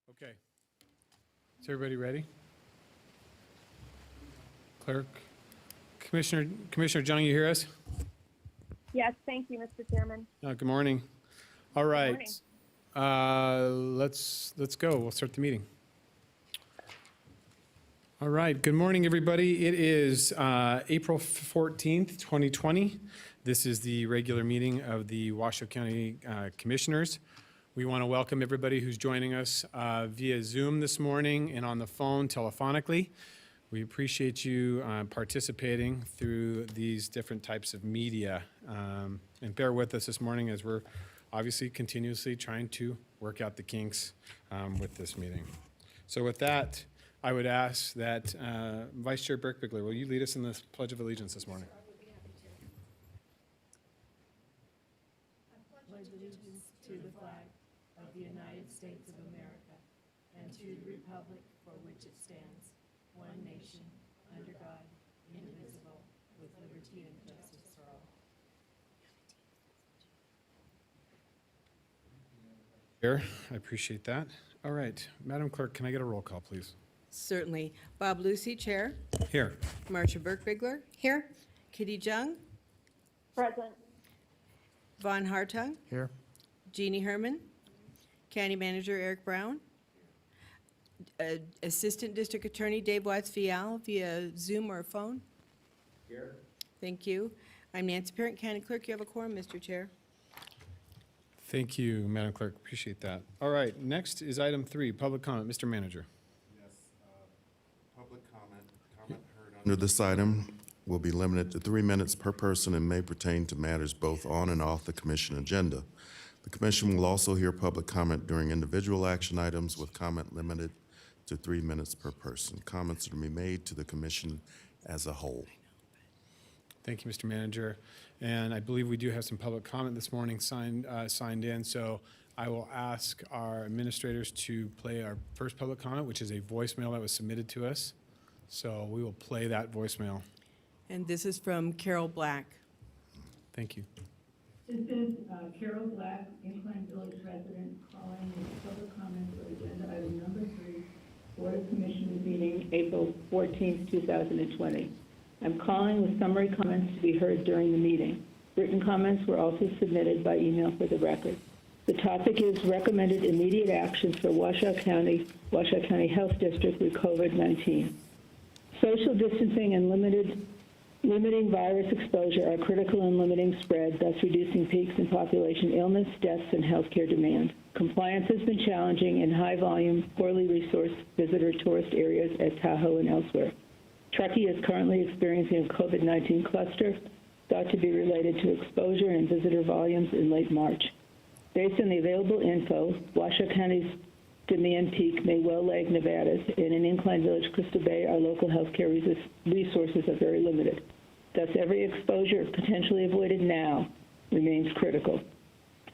Okay. Is everybody ready? Clerk? Commissioner Jung, you hear us? Yes, thank you, Mr. Chairman. Good morning. All right. morning. Let's go. We'll start the meeting. All right. Good morning, everybody. It is April 14th, 2020. This is the regular meeting of the Washoe County Commissioners. We want to welcome everybody who's joining us via Zoom this morning and on the phone telephonically. We appreciate you participating through these different types of media. And bear with us this morning as we're obviously continuously trying to work out the kinks with this meeting. So with that, I would ask that Vice Chair Burke-Bigler, will you lead us in the Pledge of Allegiance this morning? I pledge allegiance to the flag of the United States of America and to the republic for which it stands, one nation, under God, indivisible, with liberty and justice for all. Chair, I appreciate that. All right, Madam Clerk, can I get a roll call, please? Certainly. Bob Lucy, Chair. Here. Marcia Burke-Bigler. Here. Kitty Jung. Present. Vaughn Hartung. Here. Jeannie Herman. County Manager Eric Brown. Assistant District Attorney Dave Watts-Vial via Zoom or phone. Here. Thank you. I'm Nancy Parent, County Clerk. You have a quorum, Mr. Chair. Thank you, Madam Clerk. Appreciate that. All right, next is item 3, public comment. Mr. Manager. Yes, public comment heard under this item will be limited to 3 minutes per person and may pertain to matters both on and off the commission agenda. The commission will also hear public comment during individual action items with comment limited to 3 minutes per person. Comments are to be made to the commission as a whole. Thank you, Mr. Manager. And I believe we do have some public comment this morning signed in, so I will ask our administrators to play our first public comment, which is a voicemail that was submitted to us. So we will play that voicemail. And this is from Carol Black. Thank you. This is Carol Black, Incline Village resident, calling with public comment for agenda item number 3, Board of Commissioners meeting April 14th, 2020. I'm calling with summary comments to be heard during the meeting. Written comments were also submitted by email for the record. The topic is recommended immediate actions for Washoe County Health District with COVID-19. Social distancing and limiting virus exposure are critical in limiting spread, thus reducing peaks in population illness, deaths, and healthcare demand. Compliance has been challenging in high-volume, poorly resourced visitor tourist areas at Tahoe and elsewhere. Truckee is currently experiencing a COVID-19 cluster thought to be related to exposure and visitor volumes in late March. Based on the available info, Washoe County's demand peak may well lag Nevada's, and in Incline Village, Crystal Bay, our local healthcare resources are very limited. Thus, every exposure potentially avoided now remains critical.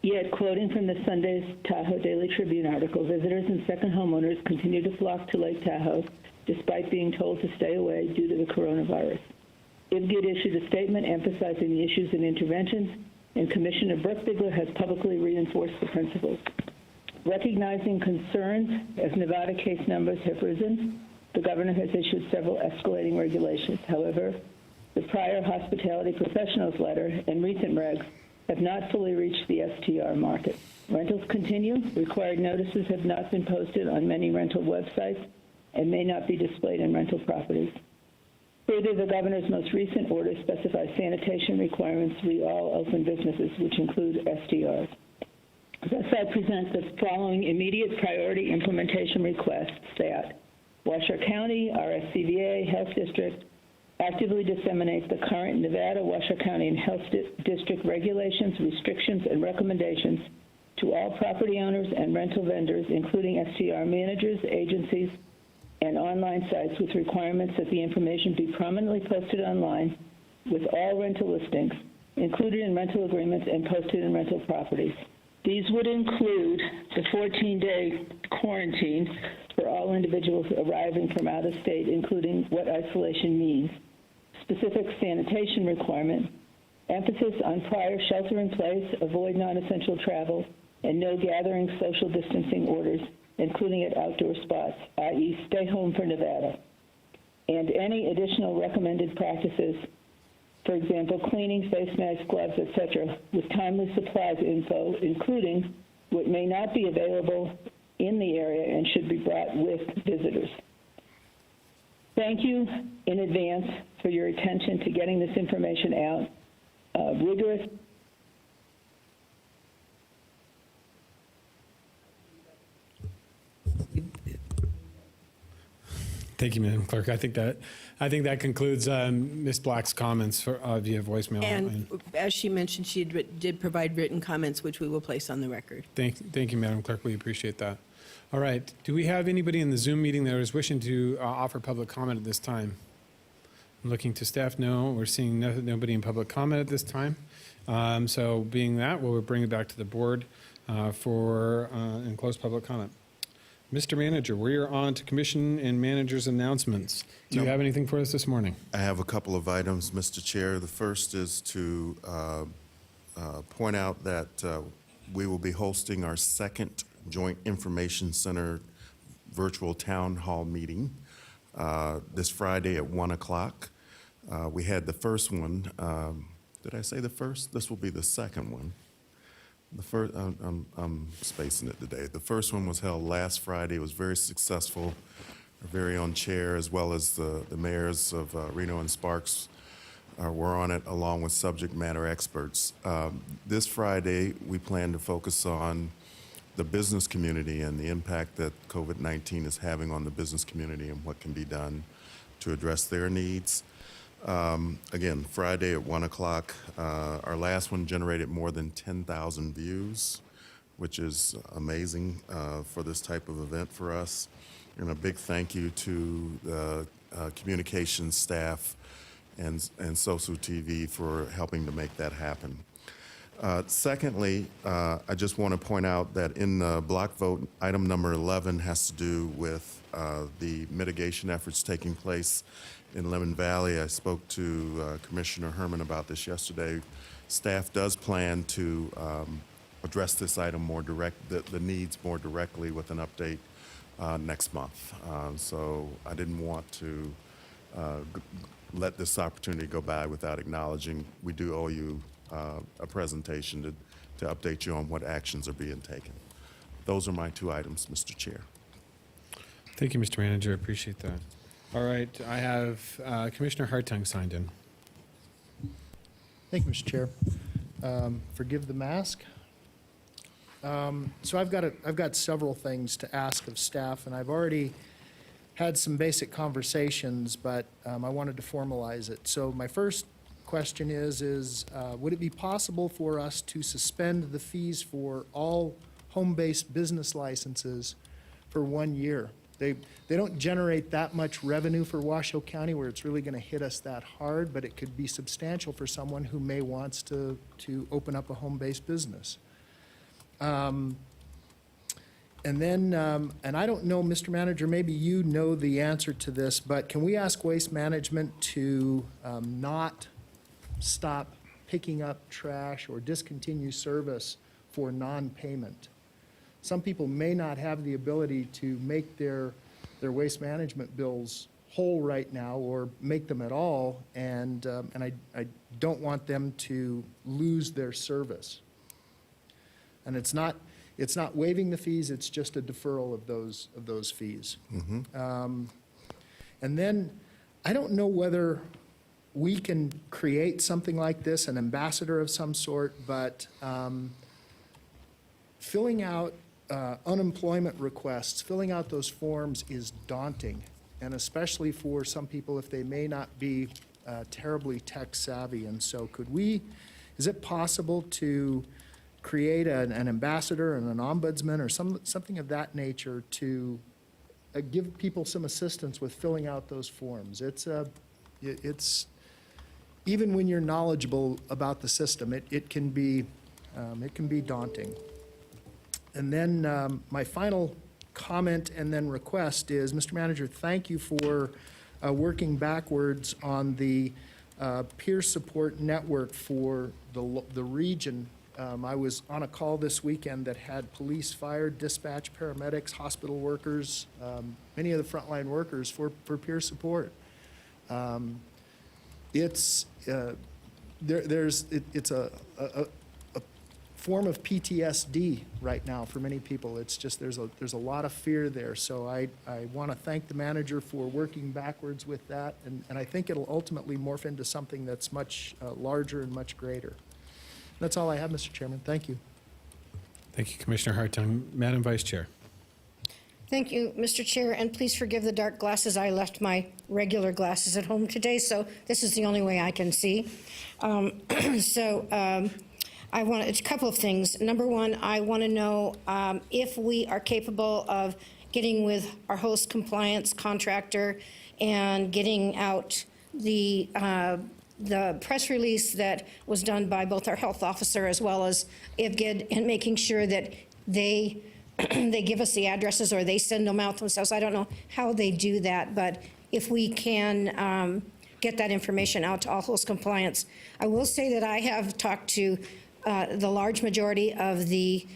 Yet, quoting from the Sunday's Tahoe Daily Tribune article, visitors and second homeowners continue to flock to Lake Tahoe despite being told to stay away due to the coronavirus. IVGID issued a statement emphasizing the issues and interventions, and Commissioner Burke-Bigler has publicly reinforced the principles. Recognizing concerns as Nevada case numbers have risen, the governor has issued several escalating regulations. However, the prior hospitality professionals letter and recent regs have not fully reached the STR market. Rentals continue. Required notices have not been posted on many rental websites and may not be displayed in rental properties. Further, the governor's most recent order specifies sanitation requirements for all open businesses, which include STRs. Thus, I present the following immediate priority implementation requests that Washoe County, RSCVA, Health District, actively disseminate the current Nevada, Washoe County, and Health District regulations, restrictions, and recommendations to all property owners and rental vendors, including STR managers, agencies, and online sites, with requirements that the information be prominently posted online with all rental listings, included in rental agreements, and posted in rental properties. These would include the 14-day quarantine for all individuals arriving from out of state, including what isolation means, specific sanitation requirement, emphasis on prior shelter-in-place, avoid non-essential travel, and no gathering social distancing orders, and including at outdoor spots, i.e. stay home for Nevada, and any additional recommended practices, for example, cleaning, face masks, gloves, etc., with timely supplies info, including what may not be available in the area and should be brought with visitors. Thank you in advance for your attention to getting this information out. Rigorous. Thank you, Madam Clerk. I think that concludes Ms. Black's comments via voicemail. And as she mentioned, she did provide written comments, which we will place on the record. Thank you, Madam Clerk. We appreciate that. All right. Do we have anybody in the Zoom meeting that is wishing to offer public comment at this time? I'm looking to staff. No, we're seeing nobody in public comment at this time. So being that, we'll bring it back to the board for enclosed public comment. Mr. Manager, we are on to Commission and Manager's announcements. Do you have anything for us this morning? I have a couple of items, Mr. Chair. The first is to point out that we will be hosting our second Joint Information Center virtual town hall meeting this Friday at 1 o'clock. We had the first one. Did I say the first? This will be the second one. The first, I'm spacing it today. The first one was held last Friday. It was very successful. Our very own chair, as well as the mayors of Reno and Sparks, were on it, along with subject matter experts. This Friday, we plan to focus on the business community and the impact that COVID-19 is having on the business community and what can be done to address their needs. Again, Friday at 1 o'clock. Our last one generated more than 10,000 views, which is amazing for this type of event for us. And a big thank you to the communications staff and Social TV for helping to make that happen. Secondly, I just want to point out that in the block vote, item number 11 has to do with the mitigation efforts taking place in Lemon Valley. I spoke to Commissioner Herman about this yesterday. Staff does plan to address this item the needs more directly with an update next month. So I didn't want to let this opportunity go by without acknowledging we do owe you a presentation to update you on what actions are being taken. Those are my two items, Mr. Chair. Thank you, Mr. Manager. I appreciate that. All right, I have Commissioner Hartung signed in. Thank you, Mr. Chair. Forgive the mask. So I've got several things to ask of staff, and I've already had some basic conversations, but I wanted to formalize it. So my first question is would it be possible for us to suspend the fees for all home-based business licenses for 1 year? They don't generate that much revenue for Washoe County where it's really going to hit us that hard, but it could be substantial for someone who may wants to open up a home-based business. And then, and I don't know, Mr. Manager, maybe you know the answer to this, but can we ask Waste Management to not stop picking up trash or discontinue service for non-payment? Some people may not have the ability to make their waste management bills whole right now or make them at all, and I don't want them to lose their service. And it's not waiving the fees, it's just a deferral of those fees. Mm-hmm. And then I don't know whether we can create something like this, an ambassador of some sort, but filling out unemployment requests, filling out those forms is daunting, and especially for some people if they may not be terribly tech savvy. And so is it possible to create an ambassador and an ombudsman or something of that nature to give people some assistance with filling out those forms? It's even when you're knowledgeable about the system, it can be daunting. And then my final comment and then request is, Mr. Manager, thank you for working backwards on the peer support network for the region I was on a call this weekend that had police, fire, dispatch, paramedics, hospital workers, many of the frontline workers for peer support. It's a form of PTSD right now for many people. It's just, there's a lot of fear there. So I want to thank the manager for working backwards with that, and I think it'll ultimately morph into something that's much larger and much greater. That's all I have, Mr. Chairman. Thank you. Thank you, Commissioner Hartung. Madam Vice Chair. Thank you, Mr. Chair, and please forgive the dark glasses. I left my regular glasses at home today, so this is the only way I can see. I want a couple of things. Number one, I want to know if we are capable of getting with our host compliance contractor and getting out the press release that was done by both our health officer as well as IVGID, and making sure that they give us the addresses or they send them out themselves. I don't know how they do that, but if we can get that information out to all host compliance. I will say that I have talked to the large majority of the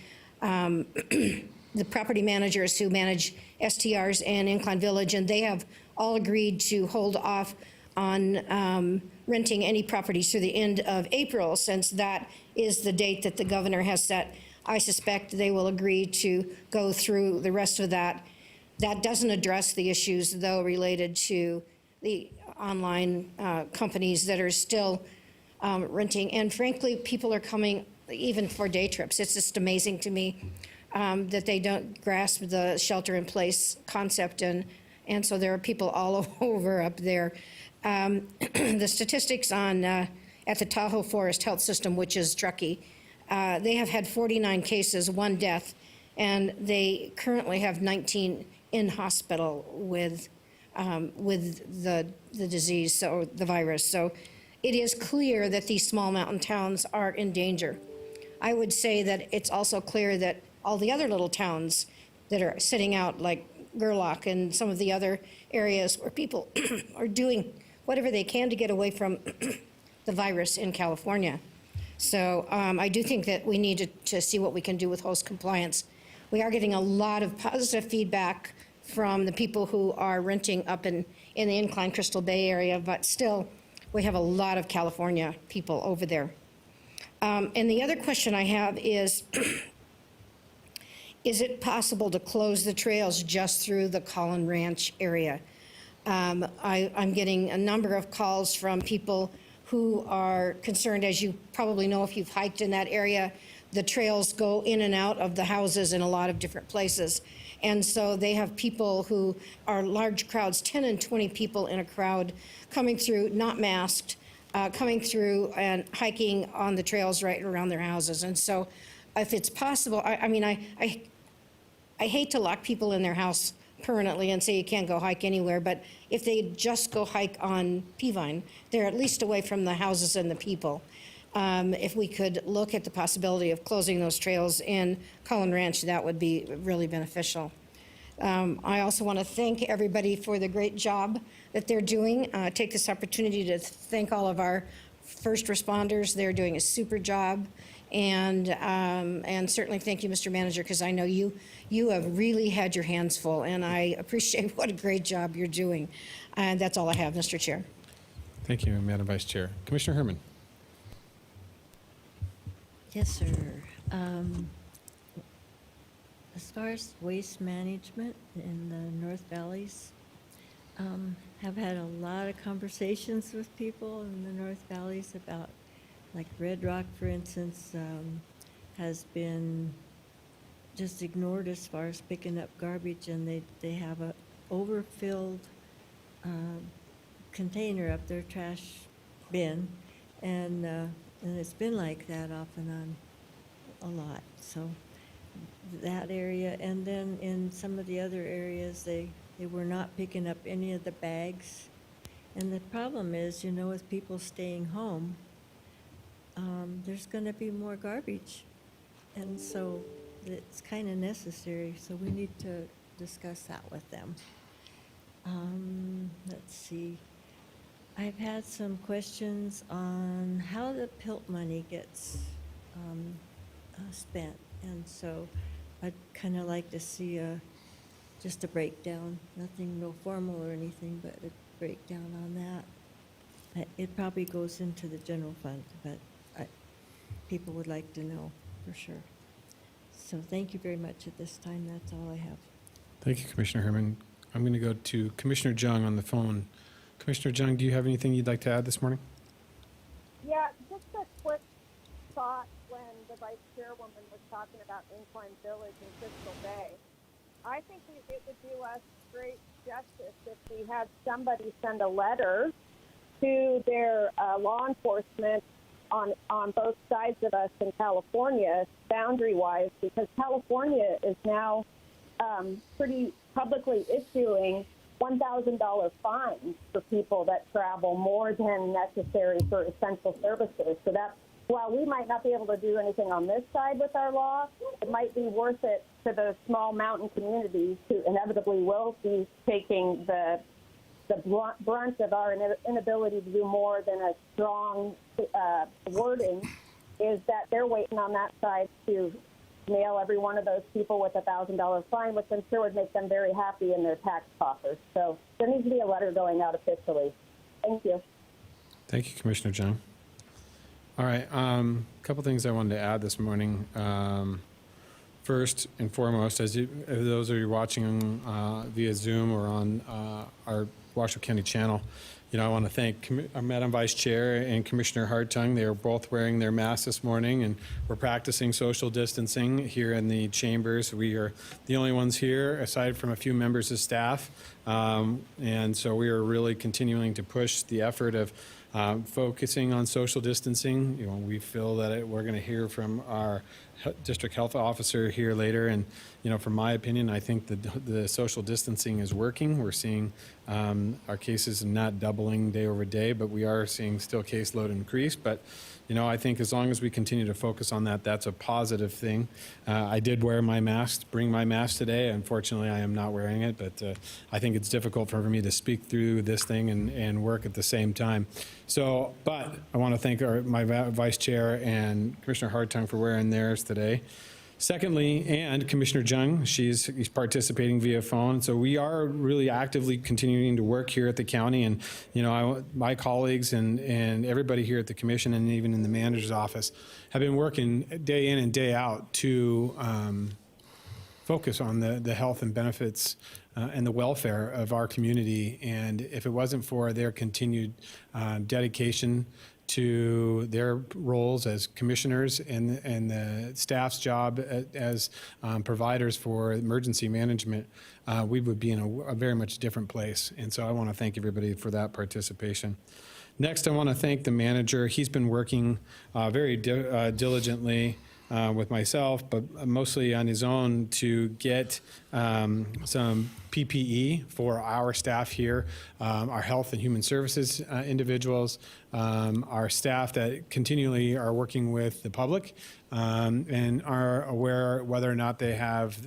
property managers who manage STRs and Incline Village, and they have all agreed to hold off on renting any properties through the end of April, since that is the date that the governor has set. I suspect they will agree to go through the rest of that. That doesn't address the issues, though, related to the online companies that are still renting. And frankly, people are coming even for day trips. It's just amazing to me that they don't grasp the shelter-in-place concept, and so there are people all over up there. The statistics on at the Tahoe Forest Health System, which is Truckee, they have had 49 cases, 1 death, and they currently have 19 in hospital with the disease, so the virus. So it is clear that these small mountain towns are in danger. I would say that it's also clear that all the other little towns that are sitting out, like Gerlach and some of the other areas where people are doing whatever they can to get away from the virus in California. So I do think that we need to see what we can do with host compliance. We are getting a lot of positive feedback from the people who are renting up in the Incline Crystal Bay area, but still, we have a lot of California people over there. And the other question I have is it possible to close the trails just through the Collin Ranch area? I'm getting a number of calls from people who are concerned. As you probably know, if you've hiked in that area, the trails go in and out of the houses in a lot of different places. And so they have people who are large crowds, 10 and 20 people in a crowd, coming through, not masked, coming through and hiking on the trails right around their houses. And so if it's possible, I hate to lock people in their house permanently and say you can't go hike anywhere, but if they just go hike on Peavine, they're at least away from the houses and the people. If we could look at the possibility of closing those trails in Collin Ranch, that would be really beneficial. I also want to thank everybody for the great job that they're doing. Take this opportunity to thank all of our first responders. They're doing a super job. And certainly thank you, Mr. Manager, because I know you have really had your hands full, and I appreciate what a great job you're doing. And that's all I have, Mr. Chair. Thank you, Madam Vice Chair. Commissioner Herman. Yes, sir. As far as waste management in the North Valleys, have had a lot of conversations with people in the North Valleys about, like Red Rock, for instance, has been just ignored as far as picking up garbage, and they have a overfilled container up their trash bin, and it's been like that off and on a lot. So that area, and then in some of the other areas, they were not picking up any of the bags. And the problem is, with people staying home, there's going to be more garbage. And so it's kind of necessary, so we need to discuss that with them. Let's see. I've had some questions on how the PILT money gets spent. And so I'd kind of like to see just a breakdown, nothing real formal or anything, but a breakdown on that. It probably goes into the general fund, but people would like to know for sure. So thank you very much at this time. That's all I have. Thank you, Commissioner Herman. I'm going to go to Commissioner Jung on the phone. Commissioner Jung, do you have anything you'd like to add this morning? Yeah, just a quick thought when the vice chairwoman was talking about Incline Village and Crystal Bay. I think it would do us great justice if we had somebody send a letter to their law enforcement on both sides of us in California, boundary-wise, because California is now pretty publicly issuing $1,000 fines for people that travel more than necessary for essential services. So that while we might not be able to do anything on this side with our law, it might be worth it to those small mountain communities who inevitably will be taking the brunt of our inability to do more than a strong wording, is that they're waiting on that side to nail every one of those people with a $1,000 fine, which I'm sure would make them very happy in their tax coffers. So there needs to be a letter going out officially. Thank you. Thank you, Commissioner Jung. All right, a couple things I wanted to add this morning. First and foremost, as those of you watching via Zoom or on our Washoe County channel, I want to thank our Madam Vice Chair and Commissioner Hartung. They are both wearing their masks this morning, and we're practicing social distancing here in the chambers. We are the only ones here, aside from a few members of staff, and so we are really continuing to push the effort of focusing on social distancing. We feel that we're going to hear from our district health officer here later, and from my opinion, I think the social distancing is working. We're seeing our cases not doubling day over day, but we are seeing still caseload increase. But I think as long as we continue to focus on that, that's a positive thing. I did wear my mask, bring my mask today. Unfortunately, I am not wearing it, but I think it's difficult for me to speak through this thing and work at the same time. So, but I want to thank my Vice Chair and Commissioner Hartung for wearing theirs today. Secondly, and Commissioner Jung, he's participating via phone. So we are really actively continuing to work here at the county, and my colleagues and everybody here at the commission and even in the manager's office have been working day in and day out to focus on the health and benefits and the welfare of our community. And if it wasn't for their continued dedication to their roles as commissioners and the staff's job as providers for emergency management, we would be in a very much different place. And so I want to thank everybody for that participation. Next, I want to thank the manager. He's been working very diligently with myself, but mostly on his own, to get some PPE for our staff here, our health and human services individuals, our staff that continually are working with the public and are aware whether or not they have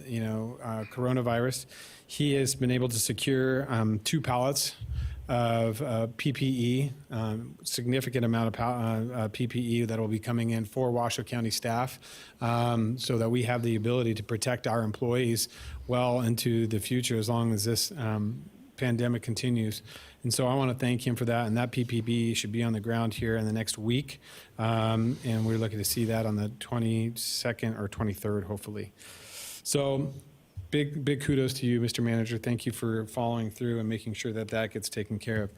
coronavirus. He has been able to secure 2 pallets of PPE, significant amount of PPE that will be coming in for Washoe County staff, so that we have the ability to protect our employees well into the future as long as this pandemic continues. And so I want to thank him for that, and that PPE should be on the ground here in the next week, and we're looking to see that on the 22nd or 23rd, hopefully. So big kudos to you, Mr. Manager. Thank you for following through and making sure that that gets taken care of.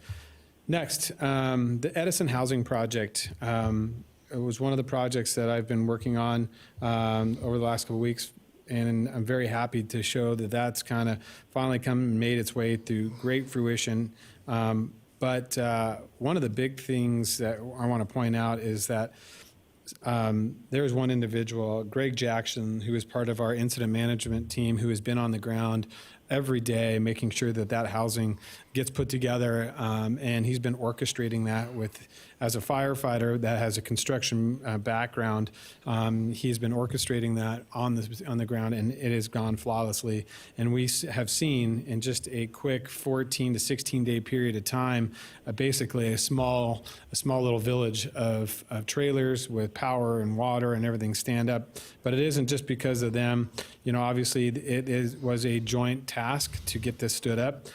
Next, the Edison Housing Project. It was one of the projects that I've been working on over the last couple of weeks, and I'm very happy to show that that's kind of finally come and made its way to great fruition. But one of the big things that I want to point out is that there's one individual, Greg Jackson, who is part of our incident management team, who has been on the ground every day, making sure that that housing gets put together. And he's been orchestrating that with, as a firefighter that has a construction background, he's been orchestrating that on the ground, and it has gone flawlessly. And we have seen in just a quick 14 to 16 day period of time, basically a small little village of trailers with power and water and everything stand up. But it isn't just because of them. You know, obviously it was a joint task to get this stood up.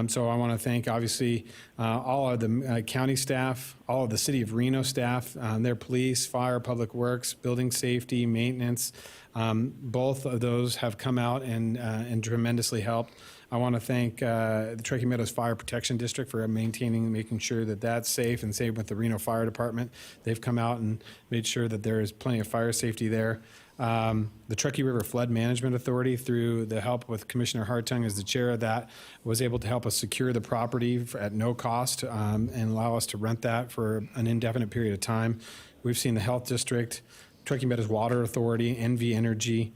So I want to thank, obviously, all of the county staff, all of the city of Reno staff, their police, fire, public works, building safety, maintenance. Both of those have come out and tremendously helped. I want to thank the Truckee Meadows Fire Protection District for making sure that that's safe, and same with the Reno Fire Department. They've come out and made sure that there is plenty of fire safety there. The Truckee River Flood Management Authority, through the help with Commissioner Hartung as the chair of that, was able to help us secure the property at no cost and allow us to rent that for an indefinite period of time. We've seen the Health District, Truckee Meadows Water Authority, NV Energy,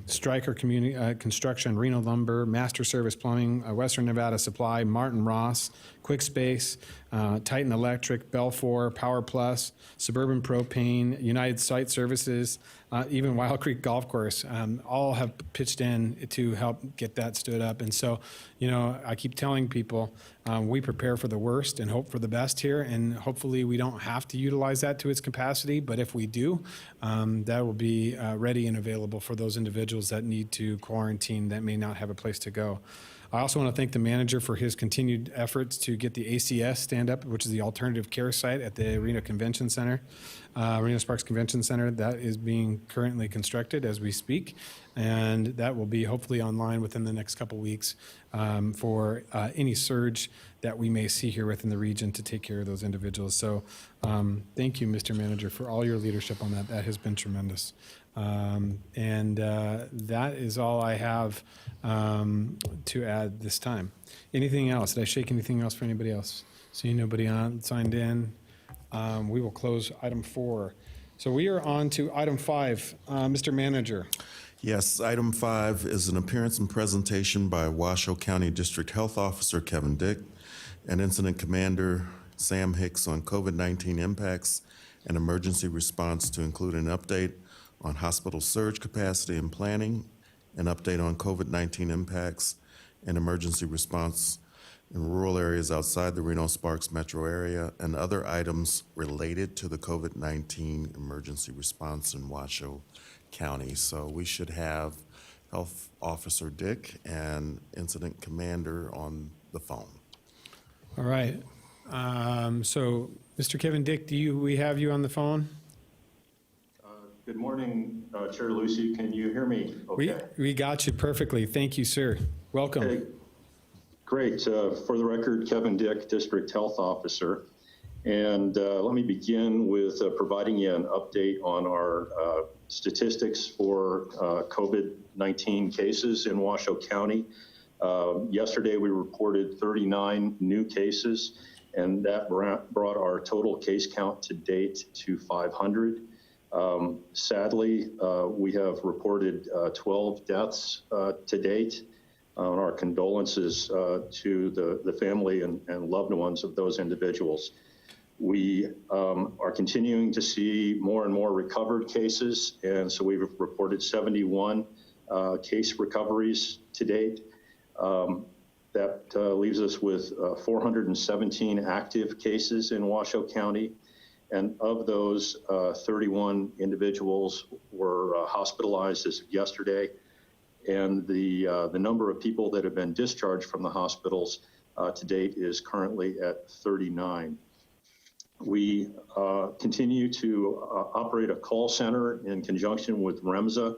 Stryker Community Construction, Reno Lumber, Master Service Plumbing, Western Nevada Supply, Martin Ross, Quick Space, Titan Electric, Belfour, Power Plus, Suburban Propane, United Site Services, even Wild Creek Golf Course, all have pitched in to help get that stood up. And so, you know, I keep telling people, we prepare for the worst and hope for the best here, and hopefully we don't have to utilize that to its capacity, but if we do, that will be ready and available for those individuals that need to quarantine that may not have a place to go. I also want to thank the manager for his continued efforts to get the ACS stand up, which is the alternative care site at the Reno Convention Center, Reno Sparks Convention Center. That is being currently constructed as we speak, and that will be hopefully online within the next couple weeks for any surge that we may see here within the region to take care of those individuals. So thank you, Mr. Manager, for all your leadership on that. That has been tremendous. That is all I have to add this time. Anything else? Did I shake anything else for anybody else? Seeing nobody signed in, we will close item 4. So we are on to item 5. Mr. Manager. Yes, item 5 is an appearance and presentation by Washoe County District Health Officer Kevin Dick and Incident Commander Sam Hicks on COVID-19 impacts and emergency response, to include an update on hospital surge capacity and planning, an update on COVID-19 impacts and emergency response in rural areas outside the Reno Sparks metro area, and other items related to the COVID-19 emergency response in Washoe County. So we should have Health Officer Dick and Incident Commander on the phone. All right. So, Mr. Kevin Dick, we have you on the phone? Good morning, Chair Lucy. Can you hear me okay? We got you perfectly. Thank you, sir. Welcome. Okay. Great. For the record, Kevin Dick, District Health Officer. And let me begin with providing you an update on our statistics for COVID-19 cases in Washoe County. Yesterday, we reported 39 new cases, and that brought our total case count to date to 500. Sadly, we have reported 12 deaths to date. Our condolences to the family and loved ones of those individuals. We are continuing to see more and more recovered cases, and so we've reported 71 case recoveries to date. That leaves us with 417 active cases in Washoe County. And of those, 31 individuals were hospitalized as of yesterday. And the number of people that have been discharged from the hospitals to date is currently at 39. We continue to operate a call center in conjunction with REMSA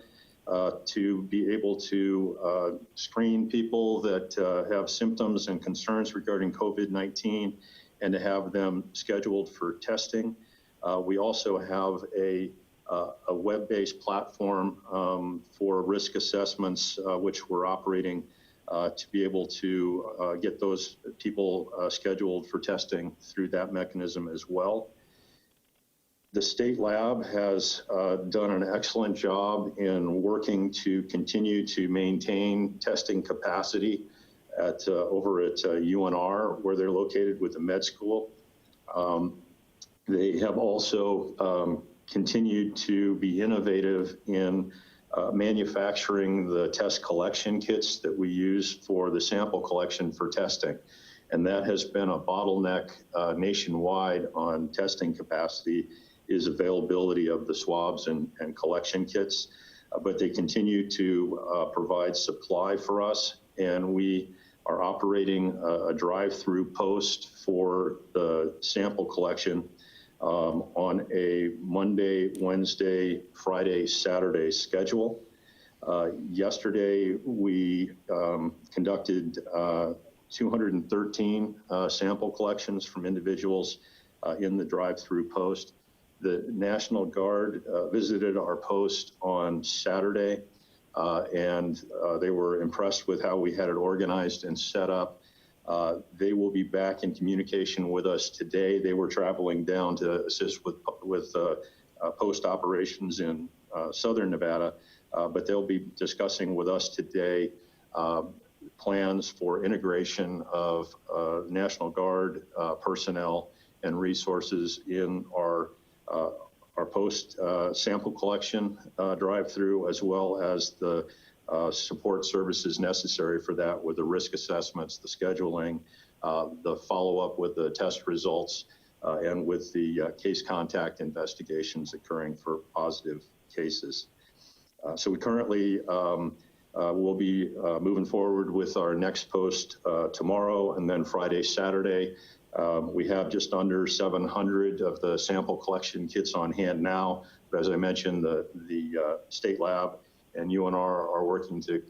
to be able to screen people that have symptoms and concerns regarding COVID-19 and to have them scheduled for testing. We also have a web-based platform for risk assessments, which we're operating to be able to get those people scheduled for testing through that mechanism as well. The state lab has done an excellent job in working to continue to maintain testing capacity over at UNR, where they're located with the med school. They have also continued to be innovative in manufacturing the test collection kits that we use for the sample collection for testing. And that has been a bottleneck nationwide on testing capacity, is availability of the swabs and collection kits. But they continue to provide supply for us, and we are operating a drive-through post for the sample collection on a Monday, Wednesday, Friday, Saturday schedule. Yesterday, we conducted 213 sample collections from individuals in the drive-through post. The National Guard visited our post on Saturday, and they were impressed with how we had it organized and set up. They will be back in communication with us today. They were traveling down to assist with post operations in southern Nevada, but they'll be discussing with us today plans for integration of National Guard personnel and resources in our post sample collection drive-through, as well as the support services necessary for that, with the risk assessments, the scheduling, the follow-up with the test results, and with the case contact investigations occurring for positive cases. So we currently will be moving forward with our next post tomorrow, and then Friday, Saturday. We have just under 700 of the sample collection kits on hand now. But as I mentioned, the state lab and UNR are working to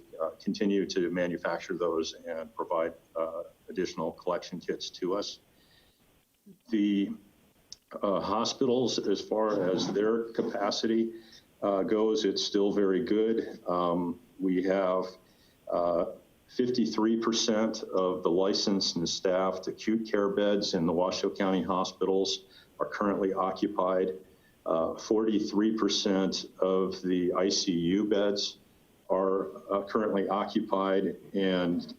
continue to manufacture those and provide additional collection kits to us. The hospitals, as far as their capacity goes, it's still very good. We have 53% of the licensed and staffed acute care beds in the Washoe County hospitals are currently occupied. 43% of the ICU beds are currently occupied, and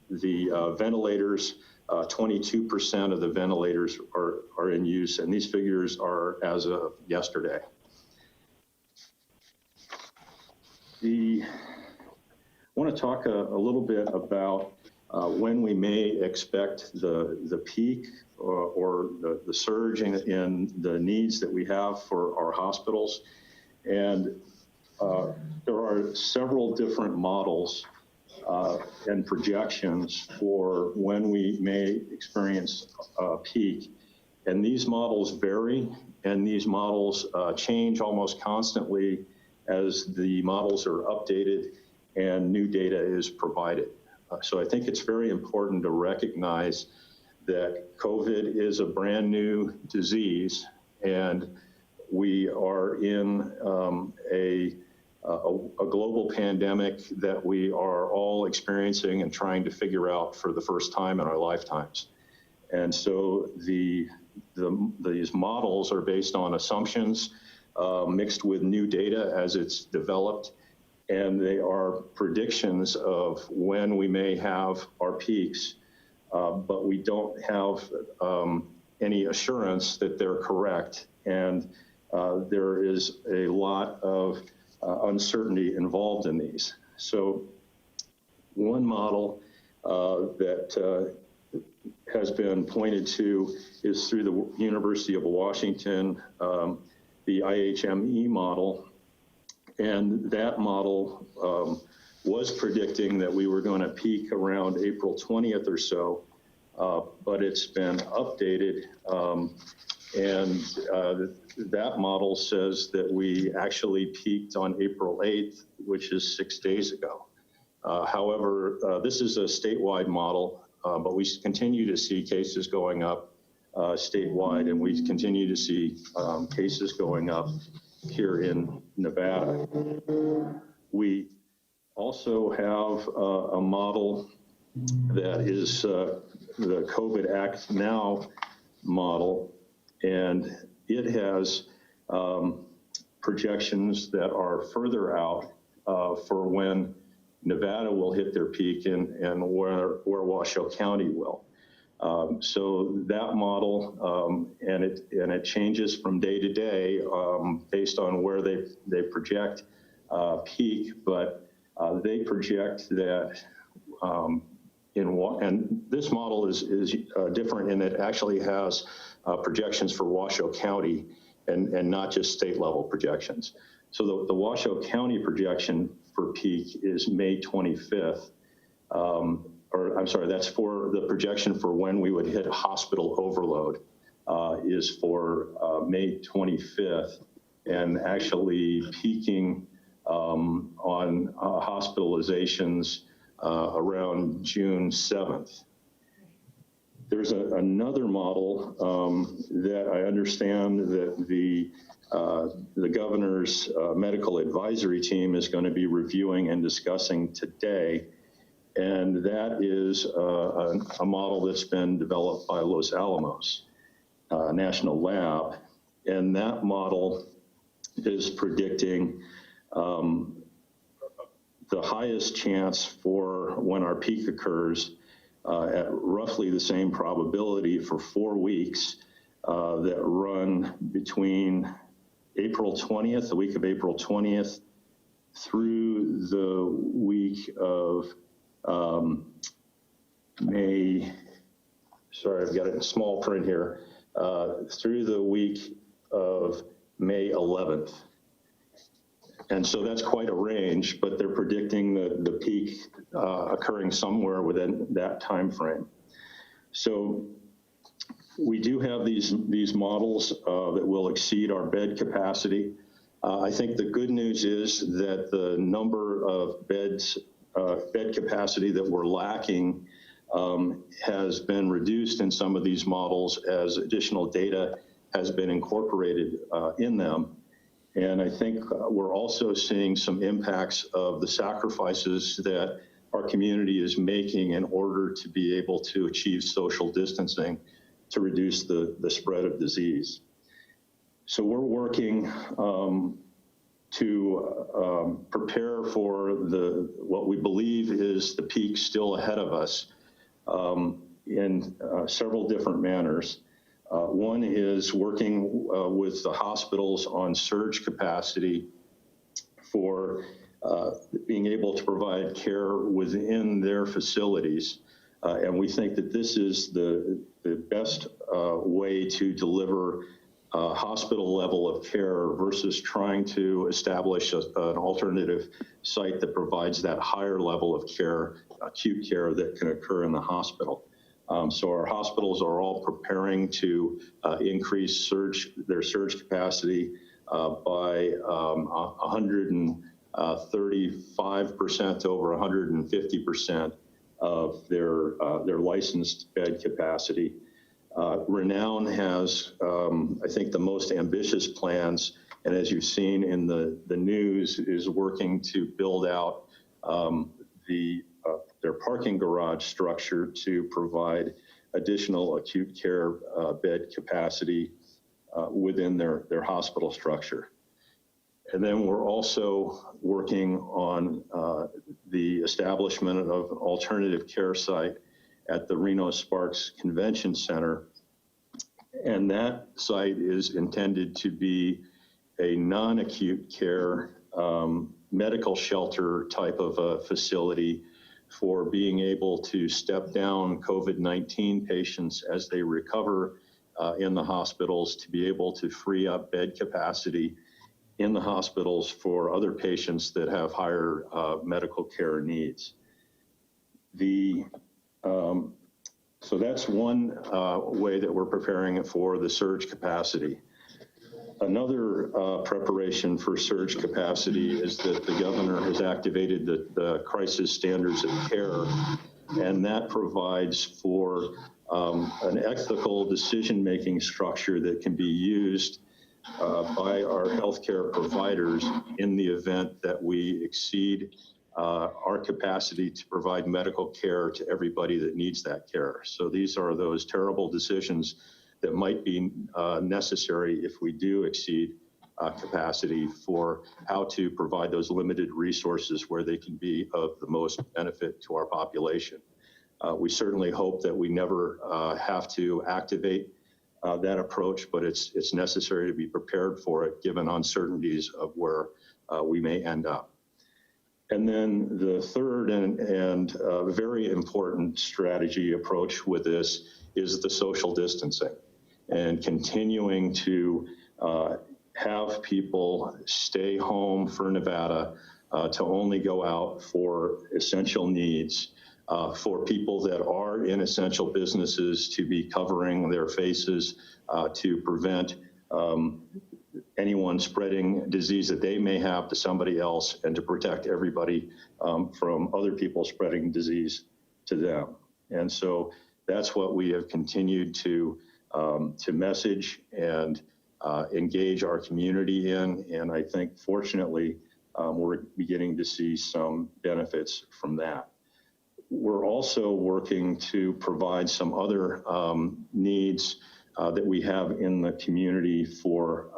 the ventilators, 22% of the ventilators are in use, and these figures are as of yesterday. I want to talk a little bit about when we may expect the peak or the surge in the needs that we have for our hospitals. And there are several different models and projections for when we may experience a peak. And these models vary, and these models change almost constantly as the models are updated and new data is provided. So I think it's very important to recognize that COVID is a brand new disease, and we are in a global pandemic that we are all experiencing and trying to figure out for the first time in our lifetimes. And so these models are based on assumptions mixed with new data as it's developed, and they are predictions of when we may have our peaks, but we don't have any assurance that they're correct, and there is a lot of uncertainty involved in these. So one model that has been pointed to is through the University of Washington, the IHME model. And that model was predicting that we were going to peak around April 20th or so, but it's been updated. And that model says that we actually peaked on April 8th, which is 6 days ago. However, this is a statewide model, but we continue to see cases going up statewide, and we continue to see cases going up here in Nevada. We also have a model that is the COVID Act Now model, and it has projections that are further out for when Nevada will hit their peak and where Washoe County will. So that model, and it changes from day to day based on where they project peak, but they project that and this model is different in that it actually has projections for Washoe County and not just state level projections. So the Washoe County projection for peak is May 25th. Or I'm sorry, that's for the projection for when we would hit hospital overload is for May 25th, and actually peaking on hospitalizations around June 7th. There's another model that I understand that the governor's medical advisory team is going to be reviewing and discussing today. And that is a model that's been developed by Los Alamos National Lab. And that model is predicting the highest chance for when our peak occurs at roughly the same probability for 4 weeks that run between April 20th, the week of April 20th, through the week of May, sorry, I've got it in small print here, through the week of May 11th. And so that's quite a range, but they're predicting the peak occurring somewhere within that time frame. So we do have these models that will exceed our bed capacity. I think the good news is that the number of bed capacity that we're lacking has been reduced in some of these models as additional data has been incorporated in them. And I think we're also seeing some impacts of the sacrifices that our community is making in order to be able to achieve social distancing to reduce the spread of disease. So we're working to prepare for what we believe is the peak still ahead of us in several different manners. One is working with the hospitals on surge capacity for being able to provide care within their facilities. And we think that this is the best way to deliver hospital level of care versus trying to establish an alternative site that provides that higher level of care, acute care that can occur in the hospital. So our hospitals are all preparing to increase their surge capacity by 135% to over 150% of their licensed bed capacity. Renown has, I think, the most ambitious plans, and as you've seen in the news, is working to build out their parking garage structure to provide additional acute care bed capacity within their hospital structure. And then we're also working on the establishment of an alternative care site at the Reno Sparks Convention Center. And that site is intended to be a non-acute care medical shelter type of a facility for being able to step down COVID-19 patients as they recover in the hospitals, to be able to free up bed capacity in the hospitals for other patients that have higher medical care needs. So that's one way that we're preparing it for the surge capacity. Another preparation for surge capacity is that the governor has activated the crisis standards of care, and that provides for an ethical decision-making structure that can be used by our healthcare providers in the event that we exceed our capacity to provide medical care to everybody that needs that care. So these are those terrible decisions that might be necessary if we do exceed capacity for how to provide those limited resources where they can be of the most benefit to our population. We certainly hope that we never have to activate that approach, but it's necessary to be prepared for it given uncertainties of where we may end up. And then the third and very important strategy approach with this is the social distancing and continuing to have people stay home for Nevada, to only go out for essential needs, for people that are in essential businesses to be covering their faces to prevent anyone spreading disease that they may have to somebody else, and to protect everybody from other people spreading disease to them. And so that's what we have continued to message and engage our community in. And I think, fortunately, we're beginning to see some benefits from that. We're also working to provide some other needs that we have in the community for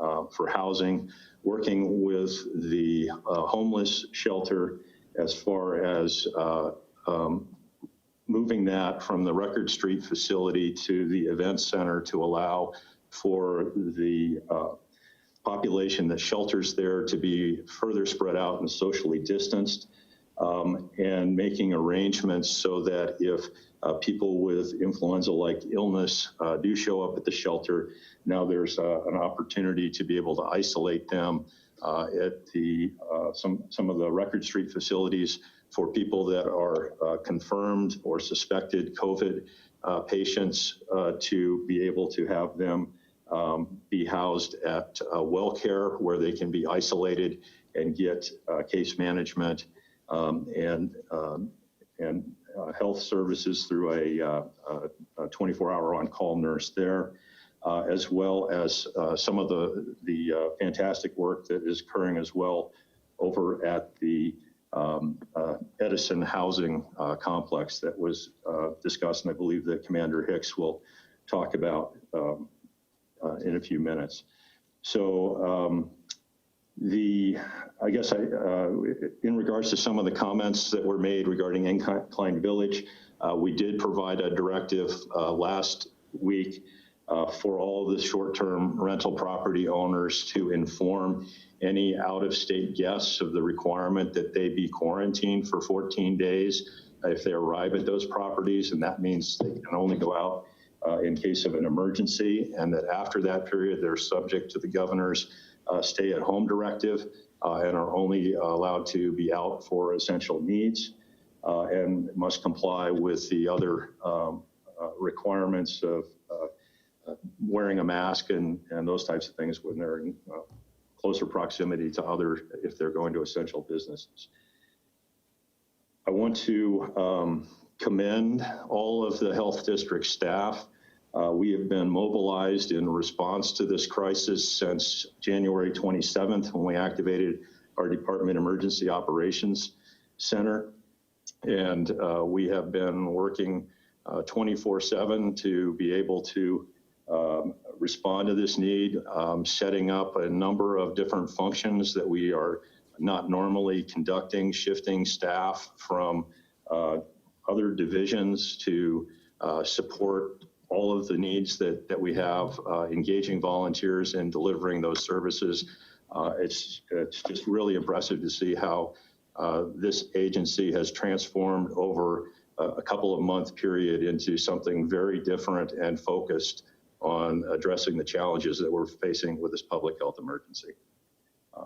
housing, working with the homeless shelter as far as moving that from the Record Street facility to the event center to allow for the population that shelters there to be further spread out and socially distanced, and making arrangements so that if people with influenza-like illness do show up at the shelter, now there's an opportunity to be able to isolate them at the some of the Record Street facilities for people that are confirmed or suspected COVID patients, to be able to have them be housed at WellCare, where they can be isolated and get case management and health services through a 24-hour on-call nurse there, as well as some of the fantastic work that is occurring as well over at the Edison housing complex that was discussed, and I believe that Commander Hicks will talk about in a few minutes. So I guess in regards to some of the comments that were made regarding Incline Village, we did provide a directive last week for all of the short-term rental property owners to inform any out-of-state guests of the requirement that they be quarantined for 14 days if they arrive at those properties, and that means they can only go out in case of an emergency, and that after that period, they're subject to the governor's stay-at-home directive and are only allowed to be out for essential needs, and must comply with the other requirements of wearing a mask and those types of things when they're in closer proximity to other, if they're going to essential businesses. I want to commend all of the health district staff. We have been mobilized in response to this crisis since January 27th, when we activated our Department Emergency Operations Center. And we have been working 24/7 to be able to respond to this need, setting up a number of different functions that we are not normally conducting, shifting staff from other divisions to support all of the needs that we have, engaging volunteers and delivering those services. It's just really impressive to see how this agency has transformed over a couple of month period into something very different and focused on addressing the challenges that we're facing with this public health emergency.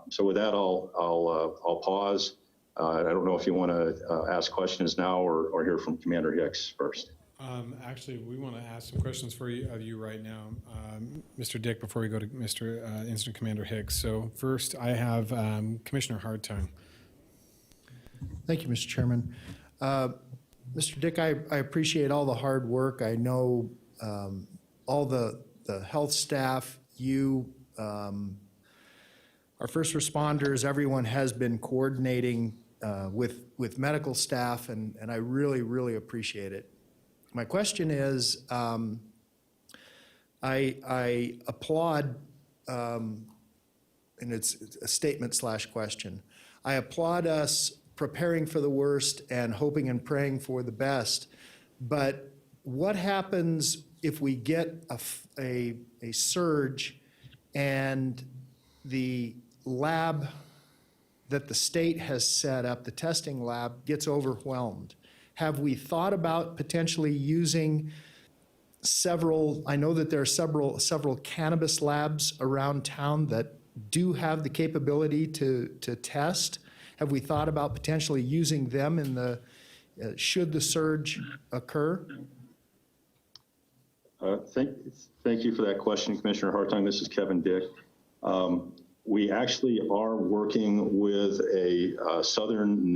So with that, I'll pause. I don't know if you want to ask questions now or hear from Commander Hicks first. Actually, we want to ask some questions of you right now, Mr. Dick, before we go to Mr. Incident Commander Hicks. So first, I have Commissioner Hartung. Thank you, Mr. Chairman. Mr. Dick, I appreciate all the hard work. I know all the health staff, you, our first responders, everyone has been coordinating with medical staff, and I really, really appreciate it. My question is, I applaud, and it's a statement/question. I applaud us preparing for the worst and hoping and praying for the best. But what happens if we get a surge and the lab that the state has set up, the testing lab, gets overwhelmed? Have we thought about potentially using several, I know that there are several cannabis labs around town that do have the capability to test. Have we thought about potentially using them in the, should the surge occur? Thank you for that question, Commissioner Hartung. This is Kevin Dick. We actually are working with a Southern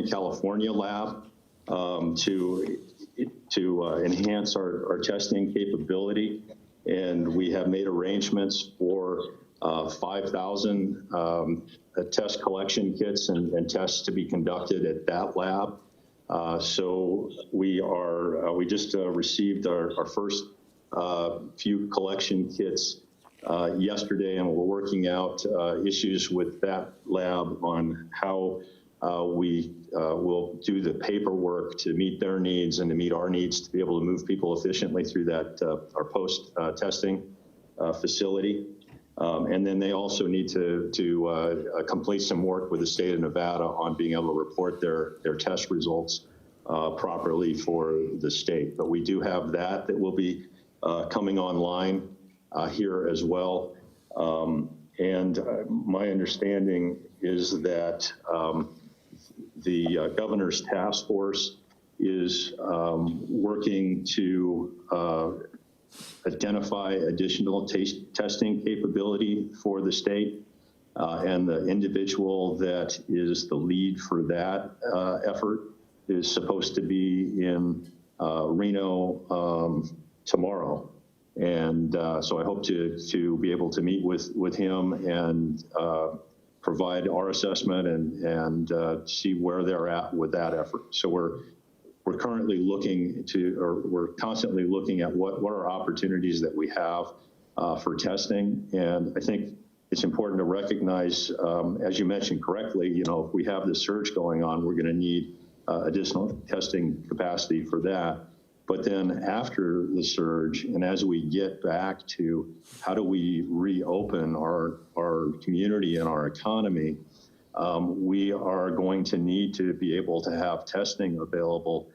California lab to enhance our testing capability. And we have made arrangements for 5,000 test collection kits and tests to be conducted at that lab. So we just received our first few collection kits yesterday, and we're working out issues with that lab on how we will do the paperwork to meet their needs and to meet our needs to be able to move people efficiently through that our post-testing facility. And then they also need to complete some work with the state of Nevada on being able to report their test results properly for the state. But we do have that will be coming online here as well. And my understanding is that the governor's task force is working to identify additional testing capability for the state. And the individual that is the lead for that effort is supposed to be in Reno tomorrow. And so I hope to be able to meet with him and provide our assessment and see where they're at with that effort. So we're currently we're constantly looking at what are opportunities that we have for testing. And I think it's important to recognize, as you mentioned correctly, if we have this surge going on, we're going to need additional testing capacity for that. But then after the surge, and as we get back to how do we reopen our community and our economy, we are going to need to be able to have testing available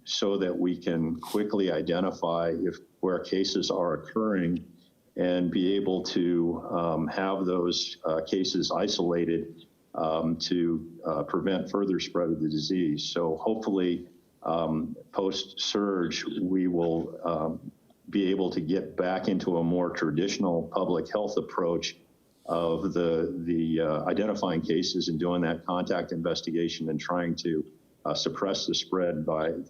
so that we can quickly identify where cases are occurring and be able to have those cases isolated to prevent further spread of the disease. So hopefully, post-surge, we will be able to get back into a more traditional public health approach of the identifying cases and doing that contact investigation and trying to suppress the spread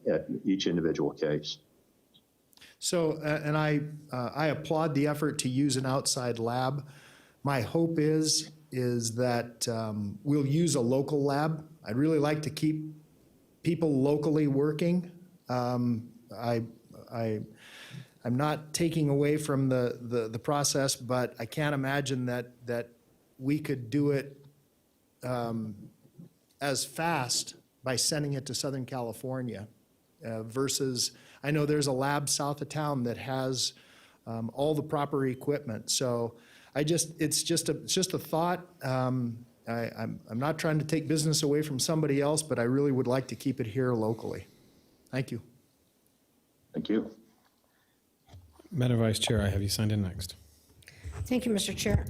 at each individual case. So, and I applaud the effort to use an outside lab. My hope is that we'll use a local lab. I'd really like to keep people locally working. I'm not taking away from the process, but I can't imagine that we could do it as fast by sending it to Southern California versus, I know there's a lab south of town that has all the proper equipment. So it's just a thought. I'm not trying to take business away from somebody else, but I really would like to keep it here locally. Thank you. Thank you. Madam Vice Chair, I have you signed in next. Thank you, Mr. Chair.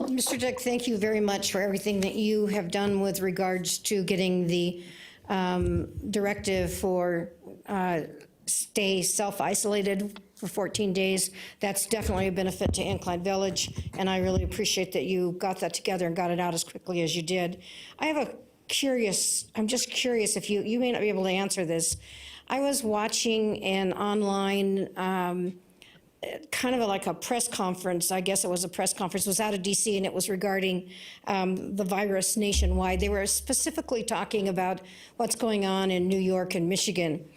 Mr. Dick, thank you very much for everything that you have done with regards to getting the directive for stay self-isolated for 14 days. That's definitely a benefit to Incline Village, and I really appreciate that you got that together and got it out as quickly as you did. I'm just curious if you may not be able to answer this. I was watching an online kind of like a press conference. I guess it was a press conference. It was out of DC, and it was regarding the virus nationwide. They were specifically talking about what's going on in New York and Michigan.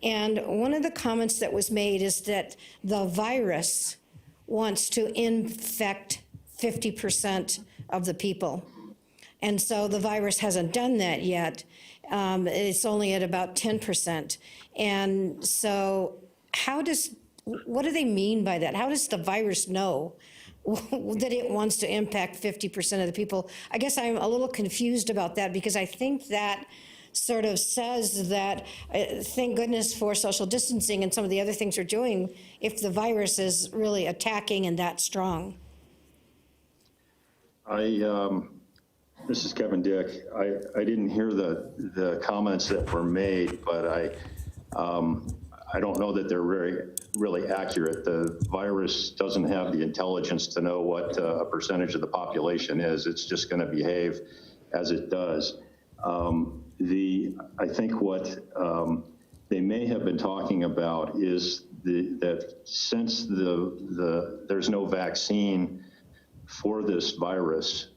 And one of the comments that was made is that the virus wants to infect 50% of the people. And so the virus hasn't done that yet. It's only at about 10%. And so what do they mean by that? How does the virus know that it wants to impact 50% of the people? I guess I'm a little confused about that, because I think that sort of says that, thank goodness for social distancing and some of the other things we're doing, if the virus is really attacking and that strong. This is Kevin Dick. I didn't hear the comments that were made, but I don't know that they're really accurate. The virus doesn't have the intelligence to know what a percentage of the population is. It's just going to behave as it does. I think what they may have been talking about is that since there's no vaccine for this virus,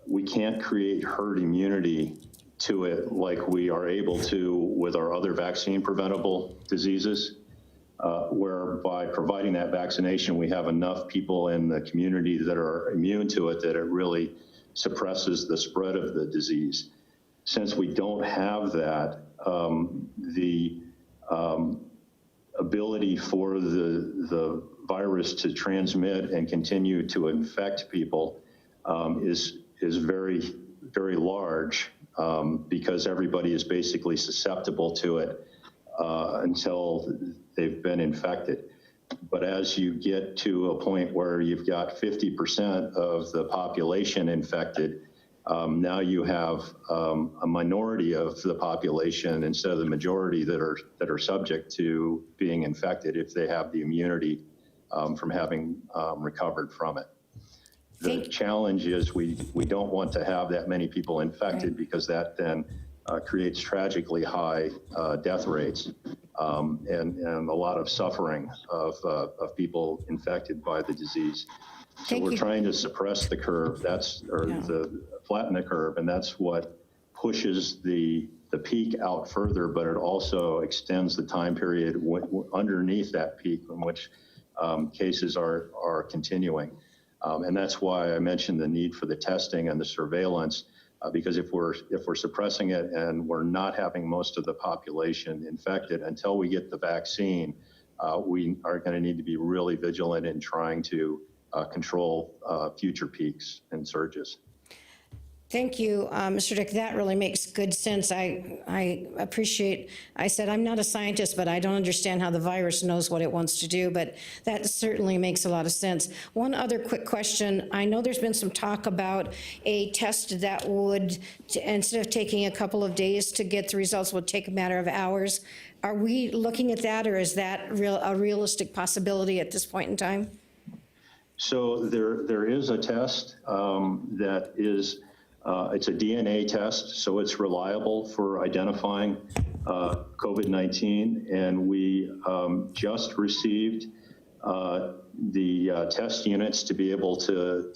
we can't create herd immunity to it like we are able to with our other vaccine preventable diseases, where by providing that vaccination, we have enough people in the community that are immune to it that it really suppresses the spread of the disease. Since we don't have that, the ability for the virus to transmit and continue to infect people is very, very large, because everybody is basically susceptible to it until they've been infected. But as you get to a point where you've got 50% of the population infected, now you have a minority of the population instead of the majority that are subject to being infected if they have the immunity from having recovered from it. The challenge is we don't want to have that many people infected, because that then creates tragically high death rates and a lot of suffering of people infected by the disease. So we're trying to suppress the curve, flatten the curve, and that's what pushes the peak out further, but it also extends the time period underneath that peak in which cases are continuing. And that's why I mentioned the need for the testing and the surveillance, because if we're suppressing it and we're not having most of the population infected until we get the vaccine, we are going to need to be really vigilant in trying to control future peaks and surges. Thank you, Mr. Dick. That really makes good sense. I appreciate, I said I'm not a scientist, but I don't understand how the virus knows what it wants to do, but that certainly makes a lot of sense. One other quick question. I know there's been some talk about a test that would, instead of taking a couple of days to get the results, would take a matter of hours. Are we looking at that, or is that a realistic possibility at this point in time? So there is a test that is, it's a DNA test, so it's reliable for identifying COVID-19, and we just received the test units to be able to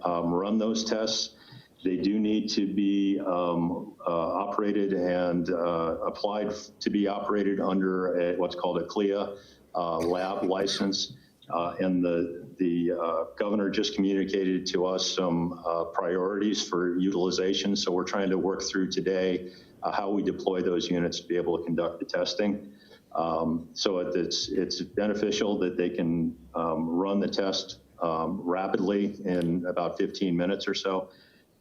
run those tests. They do need to be operated and applied to be operated under what's called a CLIA lab license, and the governor just communicated to us some priorities for utilization. So we're trying to work through today how we deploy those units to be able to conduct the testing. So it's beneficial that they can run the test rapidly in about 15 minutes or so.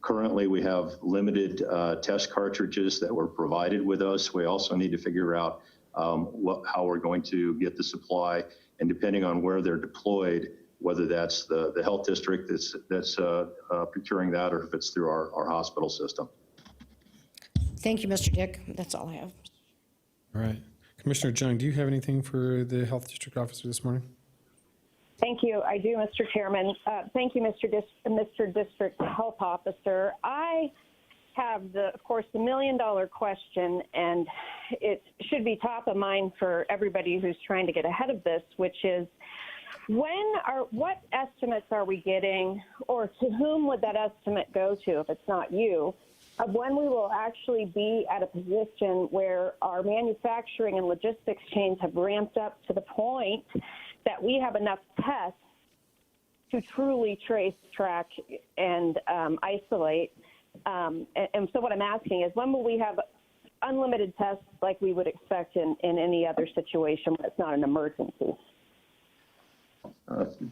Currently, we have limited test cartridges that were provided with us. We also need to figure out how we're going to get the supply, and depending on where they're deployed, whether that's the health district that's procuring that, or if it's through our hospital system. Thank you, Mr. Dick. That's all I have. All right. Commissioner Jung, do you have anything for the Health District Officer this morning? Thank you. I do, Mr. Chairman. Thank you, Mr. District Health Officer. I have, of course, the million-dollar question, and it should be top of mind for everybody who's trying to get ahead of this, which is, what estimates are we getting, or to whom would that estimate go to if it's not you, of when we will actually be at a position where our manufacturing and logistics chains have ramped up to the point that we have enough tests to truly trace, track, and isolate. And so what I'm asking is, when will we have unlimited tests like we would expect in any other situation when it's not an emergency?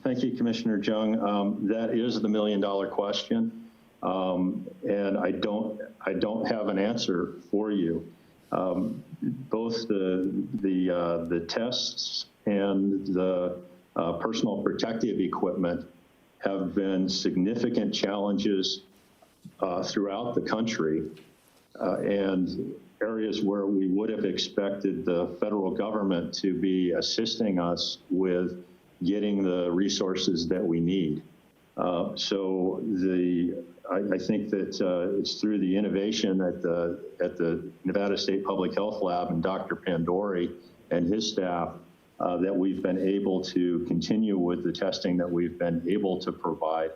Thank you, Commissioner Jung. That is the million-dollar question, and I don't have an answer for you. Both the tests and the personal protective equipment have been significant challenges throughout the country, and areas where we would have expected the federal government to be assisting us with getting the resources that we need. So I think that it's through the innovation at the Nevada State Public Health Lab and Dr. Pandori and his staff that we've been able to continue with the testing that we've been able to provide.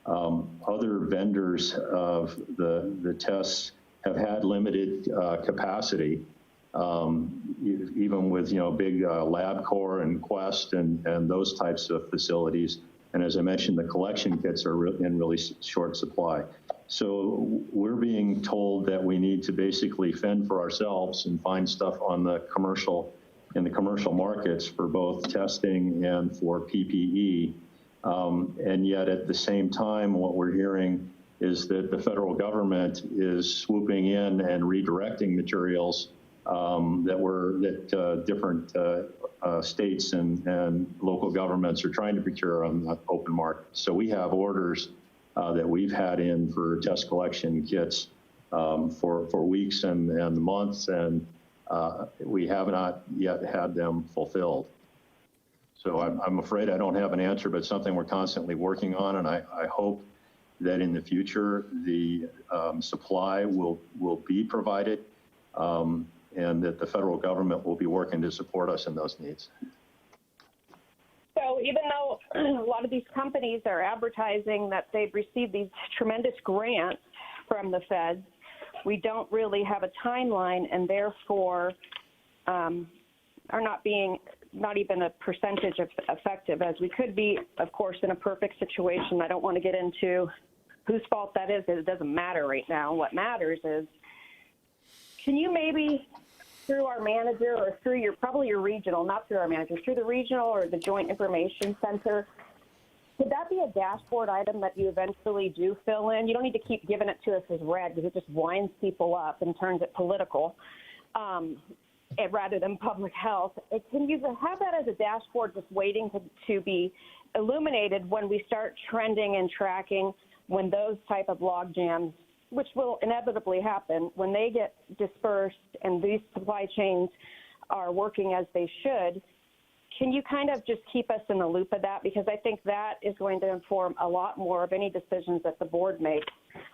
Other vendors of the tests have had limited capacity, even with big LabCorp and Quest and those types of facilities. And as I mentioned, the collection kits are in really short supply. So we're being told that we need to basically fend for ourselves and find stuff in the commercial markets for both testing and for PPE. And yet at the same time, what we're hearing is that the federal government is swooping in and redirecting materials that different states and local governments are trying to procure on the open market. So we have orders that we've had in for test collection kits for weeks and months, and we have not yet had them fulfilled. So I'm afraid I don't have an answer, but it's something we're constantly working on, and I hope that in the future the supply will be provided, and that the federal government will be working to support us in those needs. So even though a lot of these companies are advertising that they've received these tremendous grants from the feds, we don't really have a timeline, and therefore are not even a percentage of effective as we could be, of course, in a perfect situation. I don't want to get into whose fault that is. It doesn't matter right now. What matters is, can you maybe, through our manager or through probably your regional, not through our manager, through the regional or the Joint Information Center, could that be a dashboard item that you eventually do fill in? You don't need to keep giving it to us as red, because it just winds people up and turns it political rather than public health. Can you have that as a dashboard just waiting to be illuminated when we start trending and tracking when those type of log jams, which will inevitably happen, when they get dispersed and these supply chains are working as they should? Can you kind of just keep us in the loop of that? Because I think that is going to inform a lot more of any decisions that the board makes,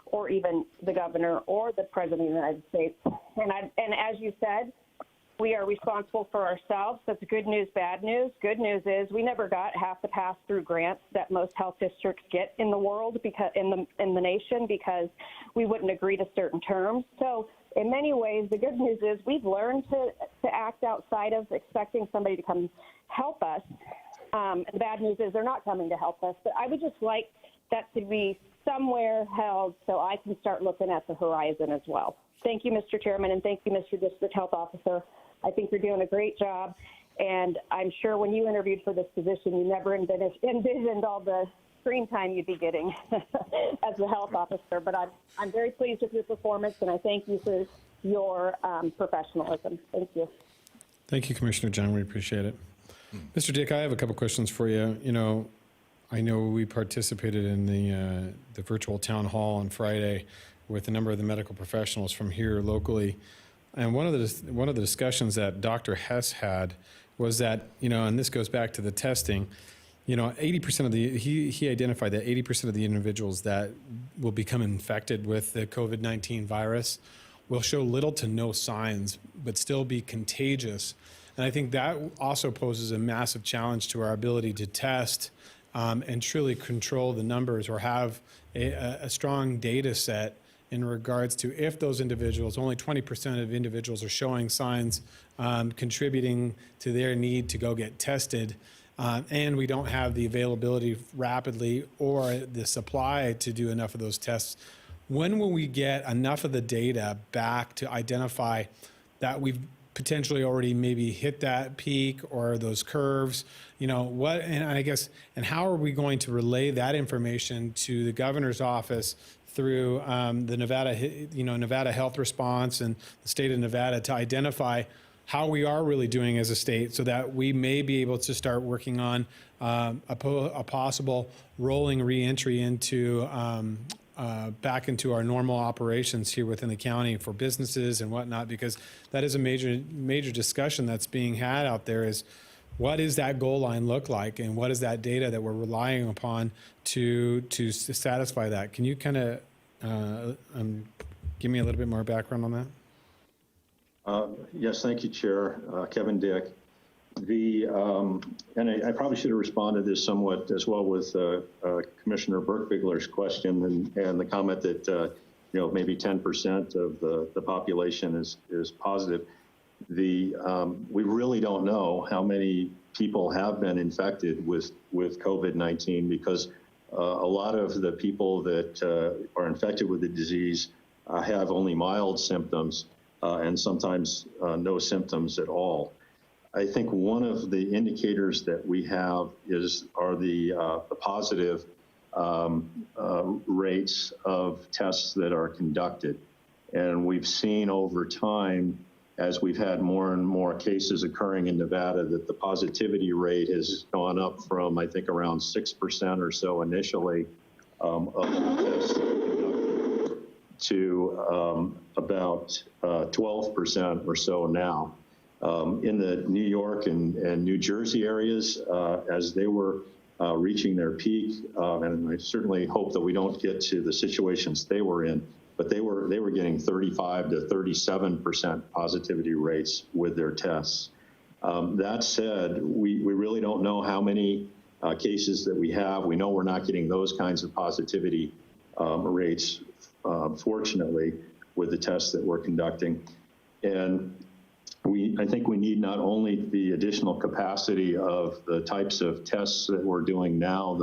or even the governor or the president of the United States. And as you said, we are responsible for ourselves. That's good news, bad news. Good news is we never got half the pass-through grants that most health districts get in the world, because in the nation, because we wouldn't agree to certain terms. So in many ways, the good news is we've learned to act outside of expecting somebody to come help us. And the bad news is they're not coming to help us. But I would just like that to be somewhere held so I can start looking at the horizon as well. Thank you, Mr. Chairman, and thank you, Mr. District Health Officer. I think you're doing a great job, and I'm sure when you interviewed for this position, you never envisioned all the screen time you'd be getting as the health officer. But I'm very pleased with your performance, and I thank you for your professionalism. Thank you. Thank you, Commissioner Jung. We appreciate it. Mr. Dick, I have a couple questions for you. I know we participated in the virtual town hall on Friday with a number of the medical professionals from here locally. And one of the discussions that Dr. Hess had was that, and this goes back to the testing, 80% of he identified that 80% of the individuals that will become infected with the COVID-19 virus will show little to no signs, but still be contagious. And I think that also poses a massive challenge to our ability to test and truly control the numbers, or have a strong data set in regards to if those individuals, only 20% of individuals are showing signs contributing to their need to go get tested, and we don't have the availability rapidly or the supply to do enough of those tests. When will we get enough of the data back to identify that we've potentially already maybe hit that peak or those curves? You know, what, and I guess, and how are we going to relay that information to the governor's office through the Nevada Health Response and the state of Nevada to identify how we are really doing as a state, so that we may be able to start working on a possible rolling reentry into back into our normal operations here within the county for businesses and whatnot, because that is a major discussion that's being had out there, is what does that goal line look like, and what is that data that we're relying upon to satisfy that? Can you kind of give me a little bit more background on that? Yes, thank you, Chair. Kevin Dick. And I probably should have responded to this somewhat as well with Commissioner Burkbigler's question and the comment that maybe 10% of the population is positive. We really don't know how many people have been infected with COVID-19, because a lot of the people that are infected with the disease have only mild symptoms and sometimes no symptoms at all. I think one of the indicators that we have are the positive rates of tests that are conducted. And we've seen over time, as we've had more and more cases occurring in Nevada, that the positivity rate has gone up from, I think, around 6% or so initially of the tests conducted to about 12% or so now. In the New York and New Jersey areas, as they were reaching their peak, and I certainly hope that we don't get to the situations they were in, but they were getting 35 to 37% positivity rates with their tests. That said, we really don't know how many cases that we have. We know we're not getting those kinds of positivity rates, fortunately, with the tests that we're conducting. And I think we need not only the additional capacity of the types of tests that we're doing now,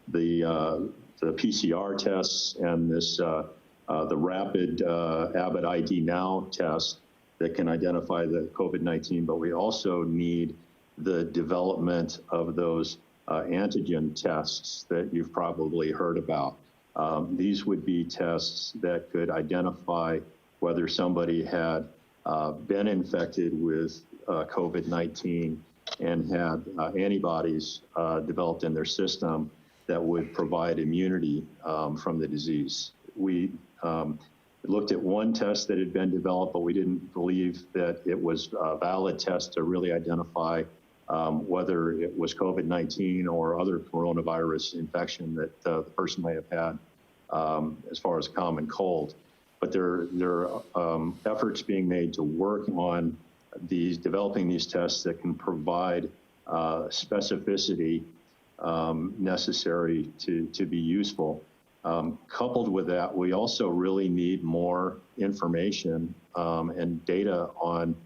the PCR tests and the rapid Abbott ID Now test that can identify the COVID-19, but we also need the development of those antigen tests that you've probably heard about. These would be tests that could identify whether somebody had been infected with COVID-19 and had antibodies developed in their system that would provide immunity from the disease. We looked at one test that had been developed, but we didn't believe that it was a valid test to really identify whether it was COVID-19 or other coronavirus infection that the person may have had as far as common cold. But there are efforts being made to work on developing these tests that can provide specificity necessary to be useful. Coupled with that, we also really need more information and data on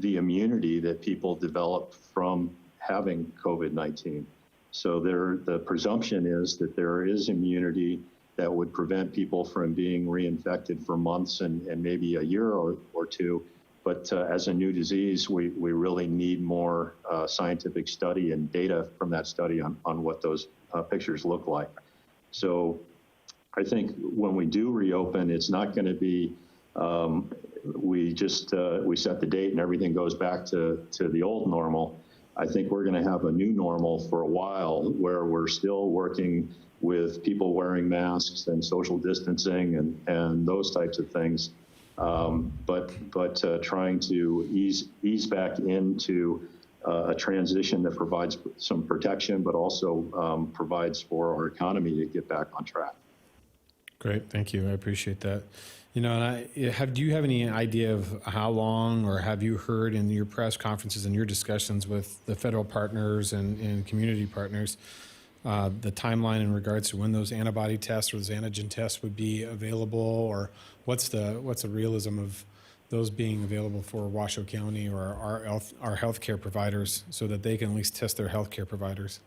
the immunity that people develop from having COVID-19. So the presumption is that there is immunity that would prevent people from being reinfected for months and maybe a year or two. But as a new disease, we really need more scientific study and data from that study on what those pictures look like. So I think when we do reopen, it's not going to be we set the date and everything goes back to the old normal. I think we're going to have a new normal for a while, where we're still working with people wearing masks and social distancing and those types of things, but trying to ease back into a transition that provides some protection, but also provides for our economy to get back on track. Great, thank you. I appreciate that. And do you have any idea of how long, or have you heard in your press conferences and your discussions with the federal partners and community partners, the timeline in regards to when those antibody tests or those antigen tests would be available, or what's the realism of those being available for Washoe County or our healthcare providers, so that they can at least test their healthcare providers?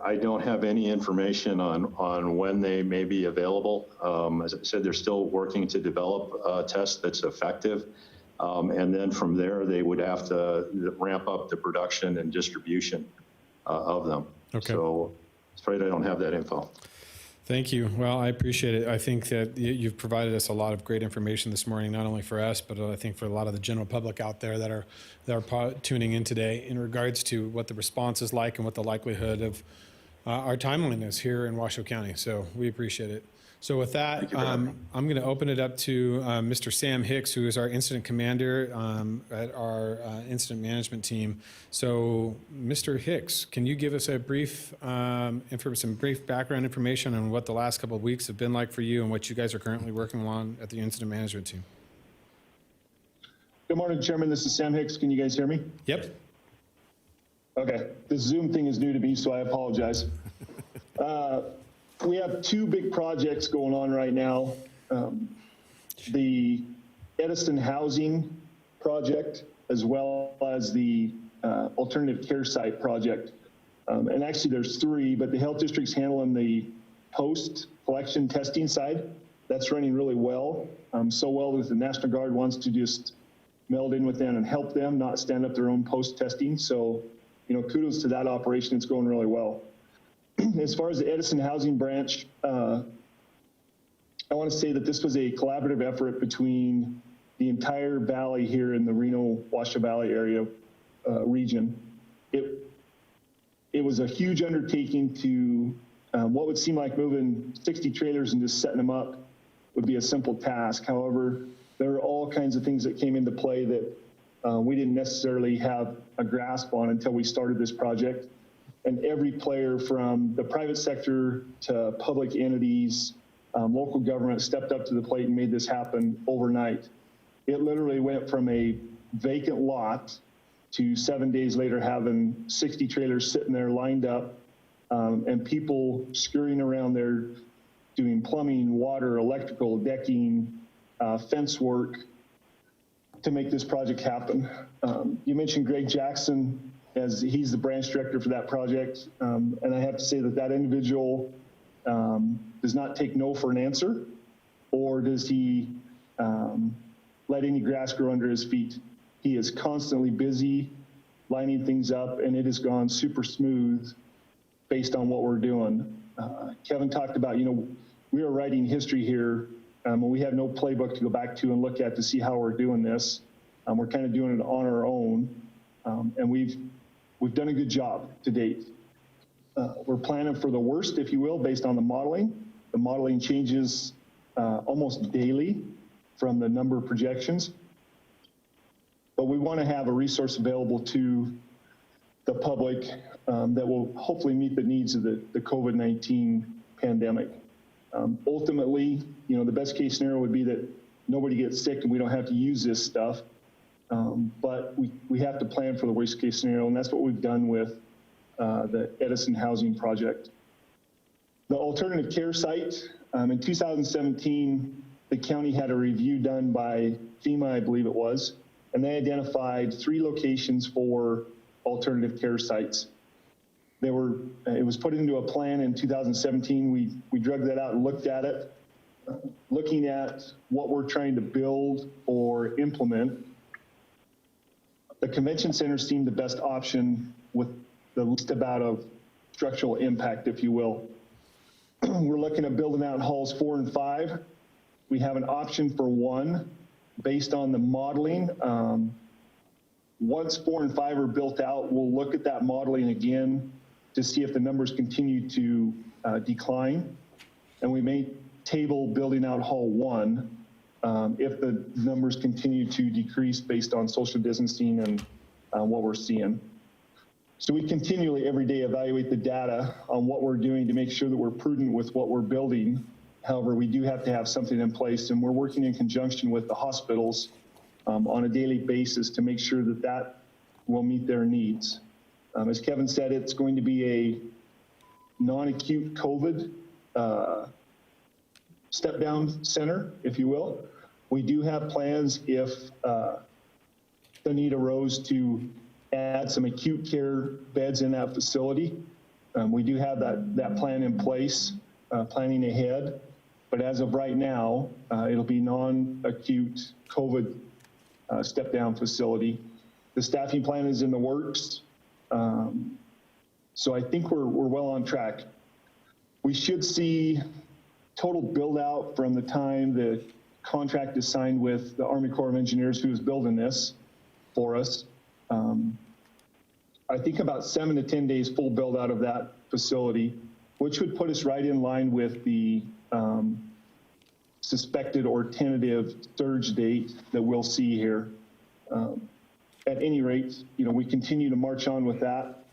I don't have any information on when they may be available. As I said, they're still working to develop a test that's effective. And then from there, they would have to ramp up the production and distribution of them. Okay. So I'm afraid I don't have that info. Thank you. Well, I appreciate it. I think that you've provided us a lot of great information this morning, not only for us, but I think for a lot of the general public out there that are tuning in today, in regards to what the response is like and what the likelihood of our timeline is here in Washoe County. So we appreciate it. So with that, I'm going to open it up to Mr. Sam Hicks, who is our incident commander at our incident management team. So, Mr. Hicks, can you give us a brief, some brief background information on what the last couple of weeks have been like for you and what you guys are currently working on at the incident management team? Good morning, Chairman. This is Sam Hicks. Can you guys hear me? Yep. Okay. This Zoom thing is new to me, so I apologize. We have two big projects going on right now. The Edison Housing Project, as well as the Alternative Care Site Project. And actually there's three, but the health district's handling the post-collection testing side. That's running really well. So well that the National Guard wants to just meld in with them and help them, not stand up their own post-testing. So, kudos to that operation. It's going really well. As far as the Edison Housing Branch, I want to say that this was a collaborative effort between the entire valley here in the Reno, Washoe Valley area region. It was a huge undertaking to what would seem like moving 60 trailers and just setting them up would be a simple task. However, there are all kinds of things that came into play that we didn't necessarily have a grasp on until we started this project. And every player, from the private sector to public entities, local government, stepped up to the plate and made this happen overnight. It literally went from a vacant lot to 7 days later having 60 trailers sitting there lined up, and people scurrying around there doing plumbing, water, electrical, decking, fence work to make this project happen. You mentioned Greg Jackson, as he's the branch director for that project. And I have to say that individual does not take no for an answer, or does he let any grass grow under his feet. He is constantly busy lining things up, and it has gone super smooth based on what we're doing. Kevin talked about, we are writing history here, and we have no playbook to go back to and look at to see how we're doing this. We're kind of doing it on our own, and we've done a good job to date. We're planning for the worst, if you will, based on the modeling. The modeling changes almost daily from the number of projections. But we want to have a resource available to the public that will hopefully meet the needs of the COVID-19 pandemic. Ultimately, the best case scenario would be that nobody gets sick and we don't have to use this stuff. But we have to plan for the worst case scenario, and that's what we've done with the Edison Housing Project. The Alternative Care Site, in 2017, the county had a review done by FEMA, I believe it was, and they identified 3 locations for alternative care sites. It was put into a plan in 2017. We drug that out and looked at it. Looking at what we're trying to build or implement, the convention center seemed the best option with the least amount of structural impact, if you will. We're looking at building out halls 4 and 5. We have an option for 1 based on the modeling. Once 4 and 5 are built out, we'll look at that modeling again to see if the numbers continue to decline. And we may table building out hall 1 if the numbers continue to decrease based on social distancing and what we're seeing. So we continually, every day, evaluate the data on what we're doing to make sure that we're prudent with what we're building. However, we do have to have something in place, and we're working in conjunction with the hospitals on a daily basis to make sure that that will meet their needs. As Kevin said, it's going to be non-acute COVID step-down center, if you will. We do have plans if the need arose to add some acute care beds in that facility. We do have that plan in place, planning ahead. But as of right now, it'll be non-acute COVID step-down facility. The staffing plan is in the works. So I think we're well on track. We should see total build out from the time the contract is signed with the Army Corps of Engineers who is building this for us. I think about 7 to 10 days full build out of that facility, which would put us right in line with the suspected or tentative surge date that we'll see here. At any rate, we continue to march on with that,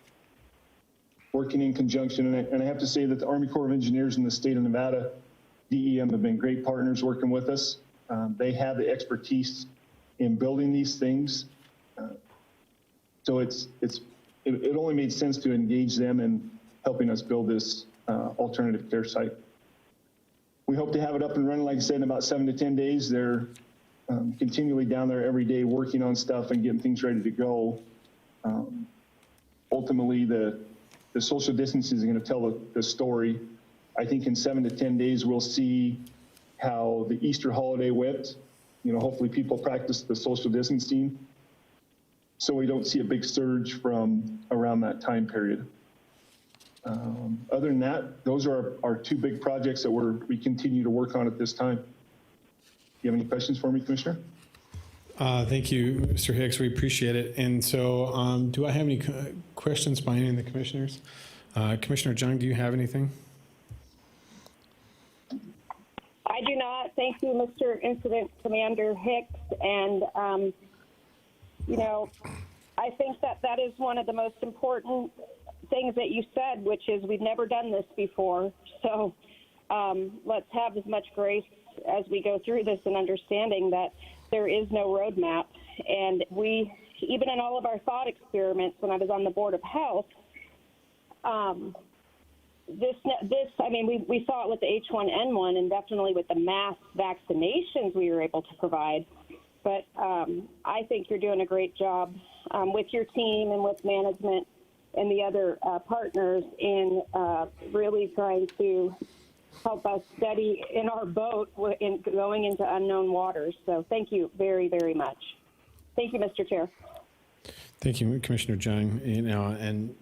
working in conjunction. And I have to say that the Army Corps of Engineers in the state of Nevada, DEM, have been great partners working with us. They have the expertise in building these things. So it only made sense to engage them in helping us build this alternative care site. We hope to have it up and running, like I said, in about 7 to 10 days. They're continually down there every day working on stuff and getting things ready to go. Ultimately, the social distancing is going to tell the story. I think in 7 to 10 days, we'll see how the Easter holiday went. Hopefully people practice the social distancing so we don't see a big surge from around that time period. Other than that, those are our two big projects that we continue to work on at this time. Do you have any questions for me, Commissioner? Thank you, Mr. Hicks. We appreciate it. And so do I have any questions by any of the commissioners? Commissioner Jung, do you have anything? I do not. Thank you, Mr. Incident Commander Hicks. And, I think that is one of the most important things that you said, which is we've never done this before. So let's have as much grace as we go through this and understanding that there is no roadmap. And even in all of our thought experiments when I was on the Board of Health, we saw it with the H1N1 and definitely with the mass vaccinations we were able to provide. But I think you're doing a great job with your team and with management and the other partners in really trying to help us steady in our boat in going into unknown waters. So thank you very, very much. Thank you, Mr. Chair. Thank you, Commissioner Jung. And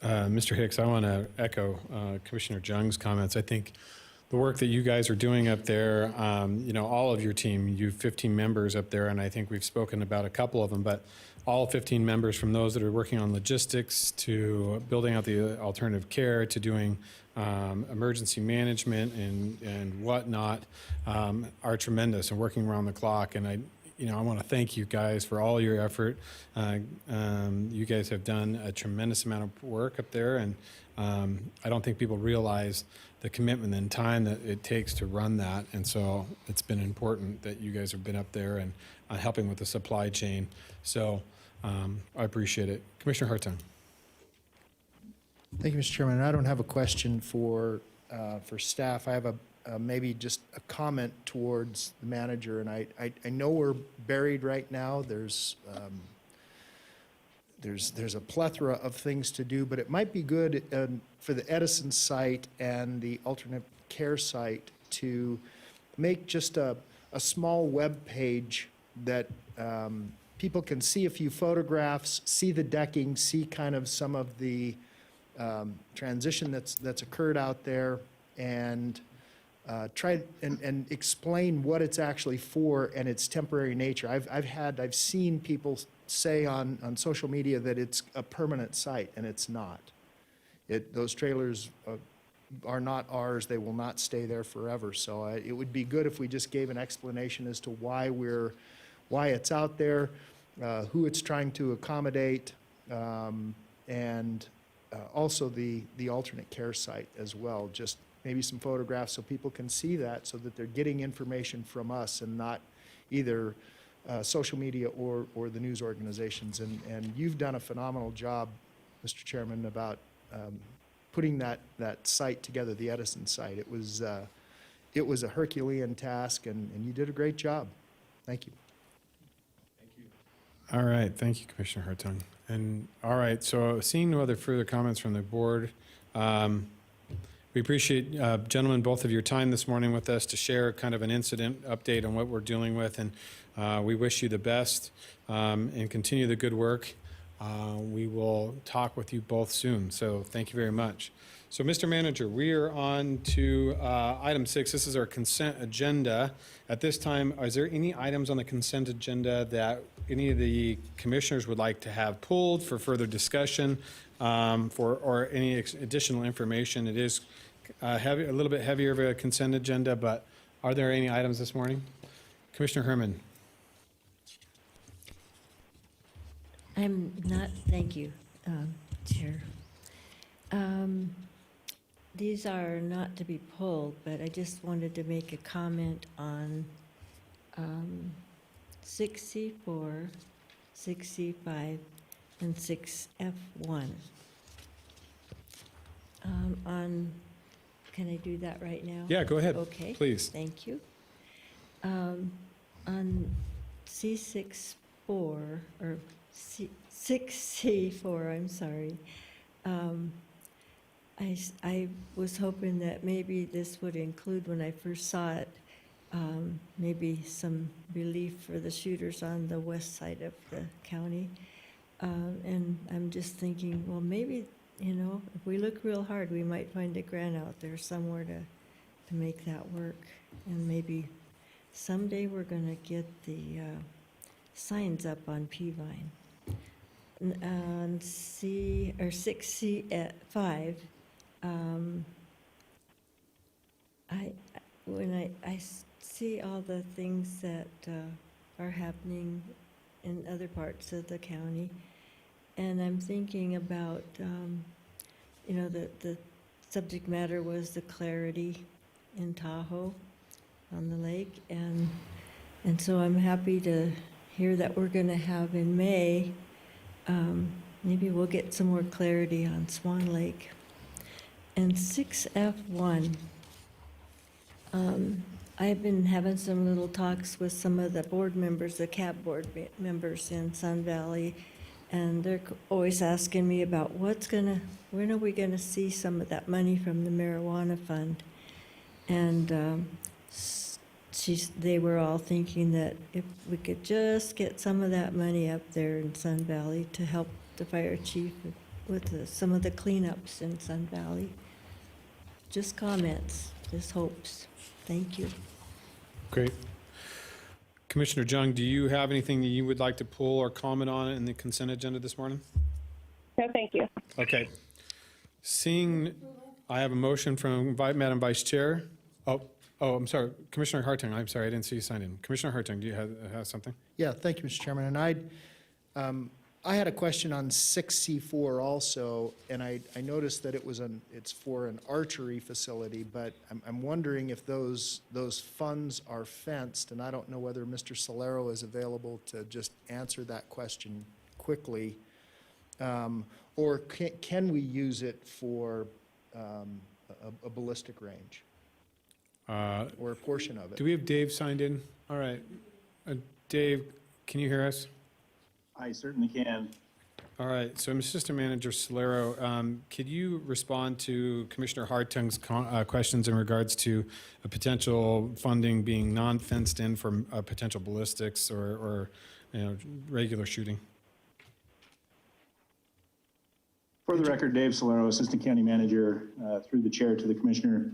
Mr. Hicks, I want to echo Commissioner Jung's comments. I think the work that you guys are doing up there, all of your team, you have 15 members up there, and I think we've spoken about a couple of them, but all 15 members, from those that are working on logistics to building out the alternative care to doing emergency management and whatnot, are tremendous and working around the clock. And I want to thank you guys for all your effort. You guys have done a tremendous amount of work up there, and I don't think people realize the commitment and time that it takes to run that. And so it's been important that you guys have been up there and helping with the supply chain. So I appreciate it. Commissioner Hartung. Thank you, Mr. Chairman. I don't have a question for staff. I have maybe just a comment towards the manager. And I know we're buried right now. There's a plethora of things to do, but it might be good for the Edison site and the alternate care site to make just a small web page that people can see a few photographs, see the decking, see kind of some of the transition that's occurred out there, and try and explain what it's actually for and its temporary nature. I've seen people say on social media that it's a permanent site, and it's not. Those trailers are not ours. They will not stay there forever. So it would be good if we just gave an explanation as to why it's out there, who it's trying to accommodate, and also the alternate care site as well. Just maybe some photographs so people can see that, so that they're getting information from us and not either social media or the news organizations. And you've done a phenomenal job, Mr. Chairman, about putting that site together, the Edison site. It was a Herculean task, and you did a great job. Thank you. All right, thank you, Commissioner Hartung. And, all right, so seeing no other further comments from the board, we appreciate, gentlemen, both of your time this morning with us to share kind of an incident update on what we're dealing with, and we wish you the best and continue the good work. We will talk with you both soon, so thank you very much. So, Mr. Manager, we are on to item 6. This is our consent agenda. At this time, is there any items on the consent agenda that any of the commissioners would like to have pulled for further discussion or any additional information? It is a little bit heavier of a consent agenda, but are there any items this morning? Commissioner Herman. I'm not, thank you, Chair. These are not to be pulled, but I just wanted to make a comment on 6C4, 6C5, and 6F1. Can I do that right now? Yeah, go ahead. Okay. Please. Thank you. On C64, or 6C4, I'm sorry, I was hoping that maybe this would include, when I first saw it, maybe some relief for the shooters on the west side of the county. And I'm just thinking, well, maybe, you know, if we look real hard, we might find a grant out there somewhere to make that work. And maybe someday we're going to get the signs up on Peavine. On 6C5, when I see all the things that are happening in other parts of the county, and I'm thinking about, you know, the subject matter was the clarity in Tahoe on the lake, and so I'm happy to hear that we're going to have in May. Maybe we'll get some more clarity on Swan Lake. And 6F1, I've been having some little talks with some of the board members, the CAB board members in Sun Valley, and they're always asking me about when are we gonna see some of that money from the marijuana fund? And they were all thinking that if we could just get some of that money up there in Sun Valley to help the fire chief with some of the cleanups in Sun Valley. Just comments, just hopes. Thank you. Great. Commissioner Jung, do you have anything that you would like to pull or comment on in the consent agenda this morning? No, thank you. Okay. Seeing, I have a motion from Madam Vice Chair. Oh, I'm sorry, Commissioner Hartung, I'm sorry, I didn't see you sign in. Commissioner Hartung, do you have something? Yeah, thank you, Mr. Chairman. And I had a question on 6C4 also, and I noticed that it's for an archery facility, but I'm wondering if those funds are fenced, and I don't know whether Mr. Solero is available to just answer that question quickly, or can we use it for a ballistic range, or a portion of it? Do we have Dave signed in? All right. Dave, can you hear us? I certainly can. All right, so Assistant Manager Solero, could you respond to Commissioner Hartung's questions in regards to a potential funding being non-fenced in for potential ballistics or regular shooting? For the record, Dave Solero, Assistant County Manager, through the chair to the Commissioner.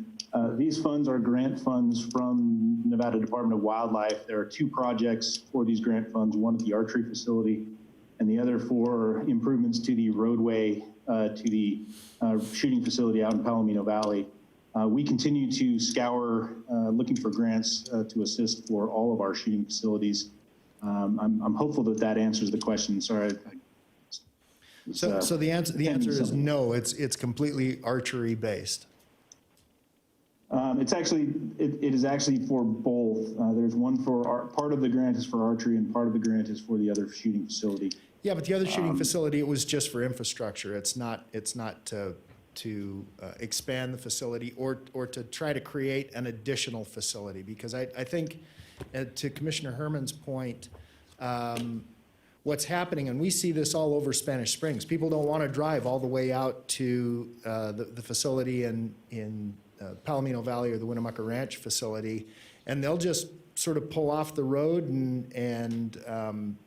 These funds are grant funds from Nevada Department of Wildlife. There are two projects for these grant funds, one at the archery facility and the other for improvements to the roadway to the shooting facility out in Palomino Valley. We continue to scour looking for grants to assist for all of our shooting facilities. I'm hopeful that answers the question. Sorry. So the answer is no, it's completely archery based. It is actually for both. There's one for part of the grant is for archery and part of the grant is for the other shooting facility. Yeah, but the other shooting facility, it was just for infrastructure. It's not to to expand the facility or to try to create an additional facility. Because I think, to Commissioner Herman's point, what's happening, and we see this all over Spanish Springs, people don't want to drive all the way out to the facility in Palomino Valley or the Winnemucca Ranch facility, and they'll just sort of pull off the road and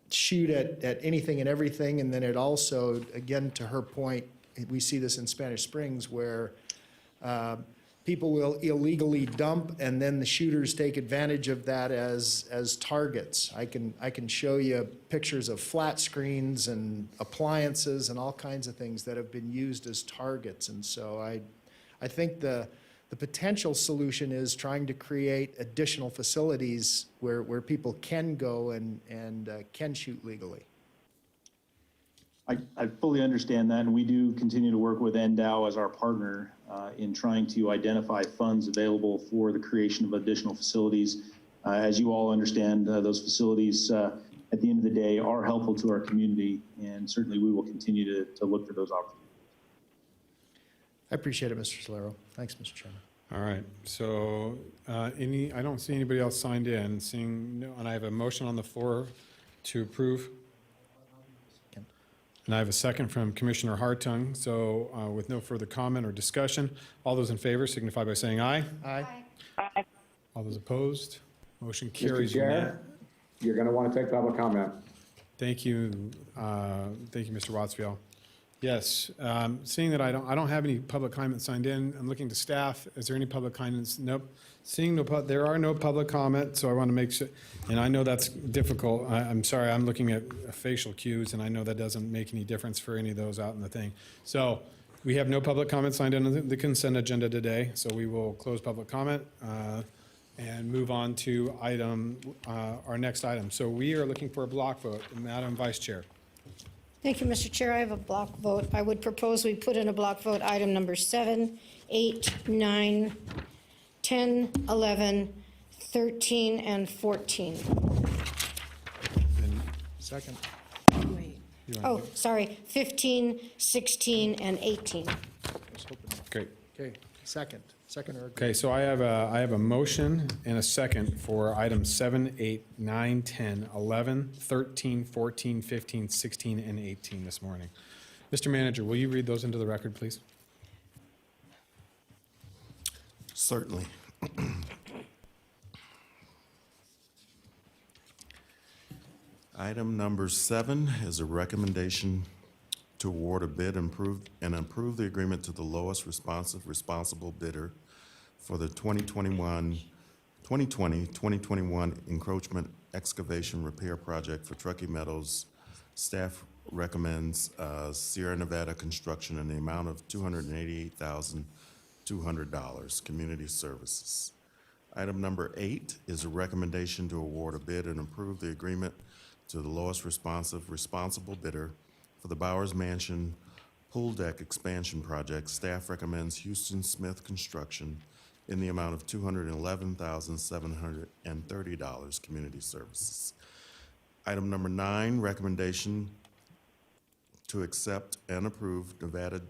shoot at anything and everything. And then it also, again, to her point, we see this in Spanish Springs where people will illegally dump, and then the shooters take advantage of that as targets. I can show you pictures of flat screens and appliances and all kinds of things that have been used as targets. And so I think the potential solution is trying to create additional facilities where people can go and can shoot legally. I fully understand that, and we do continue to work with NDOW as our partner in trying to identify funds available for the creation of additional facilities. As you all understand, those facilities at the end of the day are helpful to our community, and certainly we will continue to look for those opportunities. I appreciate it, Mr. Solero. Thanks, Mr. Chairman. All right, so I don't see anybody else signed in, seeing no, and I have a motion on the floor to approve. And I have a second from Commissioner Hartung. So with no further comment or discussion, all those in favor signify by saying aye. Aye. All those opposed, motion Mr. carries. Chair, you're going to want to take public comment. Thank you, Mr. Wattsfield. Yes, seeing that I don't have any public comment signed in, I'm looking to staff. Is there any public comments? Nope. Seeing there are no public comments, so I want to make sure, and I know that's difficult. I'm sorry, I'm looking at facial cues, and I know that doesn't make any difference for any of those out in the thing. So we have no public comment signed in on the consent agenda today, so we will close public comment and move on to our next item. So we are looking for a block vote. Madam Vice Chair. Thank you, Mr. Chair. I have a block vote. I would propose we put in a block vote item number 7, 8, 9, 10, 11, 13, and 14. Second. Wait. Oh, sorry, 15, 16, and 18. Great. Okay, second or? Okay, so I have a motion and a second for items 7, 8, 9, 10, 11, 13, 14, 15, 16, and 18 this morning. Mr. Manager, will you read those into the record, please? Certainly. Item number 7 is a recommendation to award a bid and approve the agreement to the lowest responsible bidder for the 2020-2021 encroachment excavation repair project for Truckee Meadows. Staff recommends Sierra Nevada Construction in the amount of $288,200, Community Services. Item number 8 is a recommendation to award a bid and approve the agreement to the lowest responsible bidder for the Bowers Mansion Pool Deck Expansion Project. Staff recommends Houston Smith Construction in the amount of $211,730, Community Services. Item number 9, recommendation to accept and approve Nevada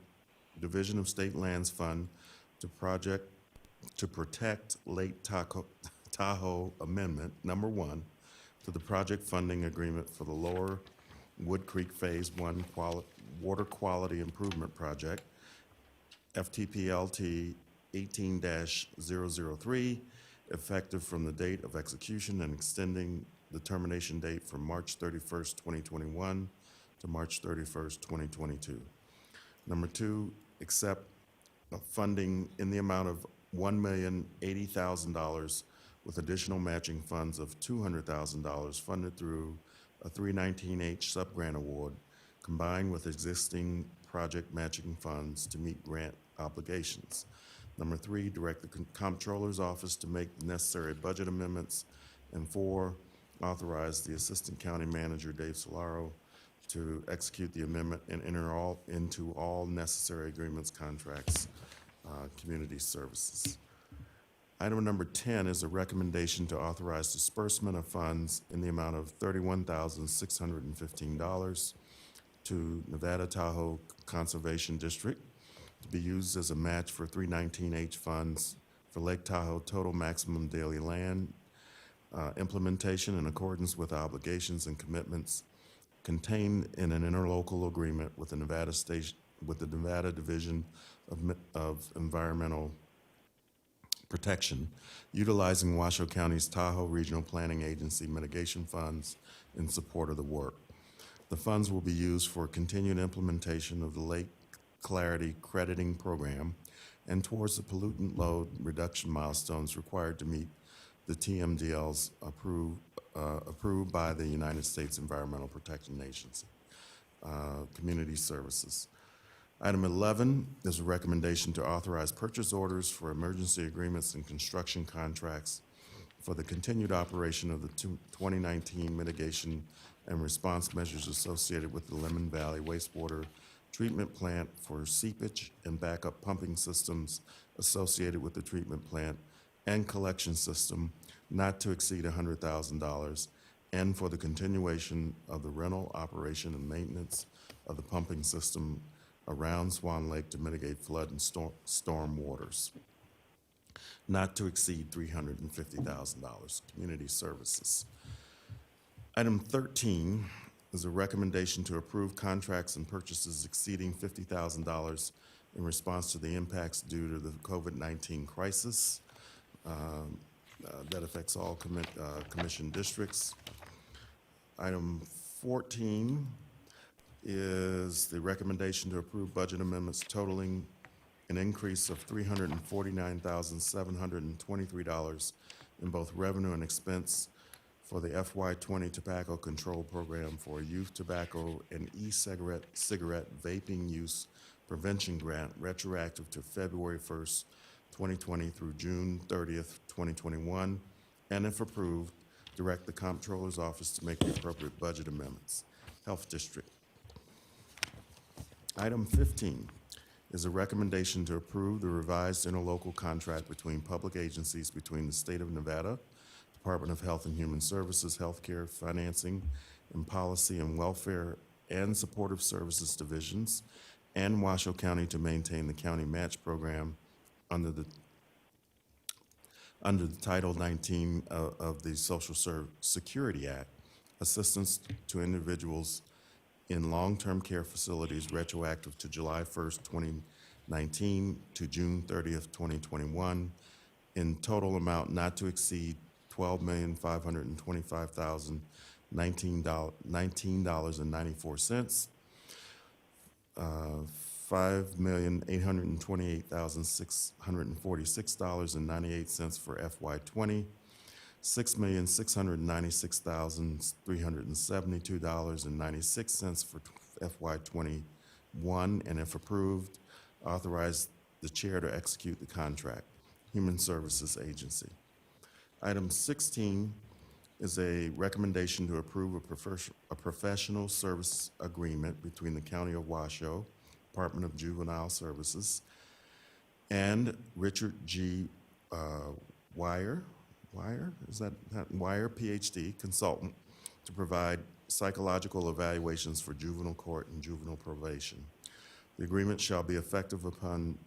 Division of State Lands Fund to protect Lake Tahoe Amendment Number 1 to the project funding agreement for the Lower Wood Creek Phase 1 Water Quality Improvement Project, FTPLT 18-003, effective from the date of execution and extending the termination date from March 31st, 2021 to March 31st, 2022. Number 2, accept funding in the amount of $1,080,000 with additional matching funds of $200,000 funded through a 319H subgrant award combined with existing project matching funds to meet grant obligations. Number 3, direct the Comptroller's Office to make the necessary budget amendments. And 4, authorize the Assistant County Manager, Dave Solaro, to execute the amendment and enter into all necessary agreements, contracts, community services. Item number 10 is a recommendation to authorize disbursement of funds in the amount of $31,615 to Nevada Tahoe Conservation District to be used as a match for 319H funds for Lake Tahoe total maximum daily land implementation in accordance with obligations and commitments contained in an interlocal agreement with the Nevada Division of Environmental Protection, utilizing Washoe County's Tahoe Regional Planning Agency mitigation funds in support of the work. The funds will be used for continued implementation of the Lake Clarity Crediting Program and towards the pollutant load reduction milestones required to meet the Tmdls approved by the United States Environmental Protection Agency. Community Services. Item 11 is a recommendation to authorize purchase orders for emergency agreements and construction contracts for the continued operation of the 2019 mitigation and response measures associated with the Lemon Valley Wastewater Treatment Plant for seepage and backup pumping systems associated with the treatment plant and collection system not to exceed $100,000, and for the continuation of the rental, operation, and maintenance of the pumping system around Swan Lake to mitigate flood and storm waters, not to exceed $350,000. Community Services. Item 13 is a recommendation to approve contracts and purchases exceeding $50,000 in response to the impacts due to the COVID-19 crisis that affects all commission districts. Item 14 is the recommendation to approve budget amendments totaling an increase of $349,723 in both revenue and expense for the FY20 tobacco control program for a youth tobacco and e-cigarette vaping use prevention grant retroactive to February 1st, 2020 through June 30th, 2021, and if approved, direct the Comptroller's office to make the appropriate budget amendments. Health District. Item 15 is a recommendation to approve the revised interlocal contract between public agencies between the State of Nevada, Department of Health and Human Services, Healthcare, Financing, and Policy and Welfare and Supportive Services Divisions, and Washoe County to maintain the county match program under the Title 19 of the Social Security Act, assistance to individuals in long-term care facilities retroactive to July 1st, 2019 to June 30th, 2021, in total amount not to exceed $12,525,019.94, $5,828,646.98 for FY20, $6,696,372.96 for FY21, and if approved, authorize the chair to execute the contract. Human Services Agency. Item 16 is a recommendation to approve a professional service agreement between the County of Washoe, Department of Juvenile Services, and Richard G. Wire, PhD, consultant, to provide psychological evaluations for juvenile court and juvenile probation. The agreement shall be effective upon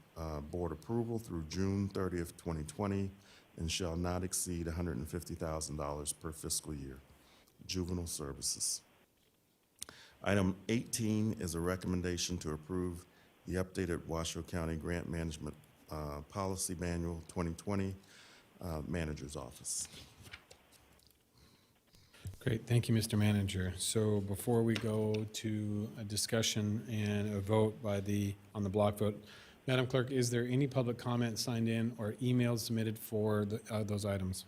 board approval through June 30th, 2020, and shall not exceed $150,000 per fiscal year. Juvenile Services. Item 18 is a recommendation to approve the updated Washoe County Grant Management Policy Manual 2020, Manager's Office. Great, thank you, Mr. Manager. So before we go to a discussion and a vote on the block vote, Madam Clerk, is there any public comment signed in or emails submitted for those items?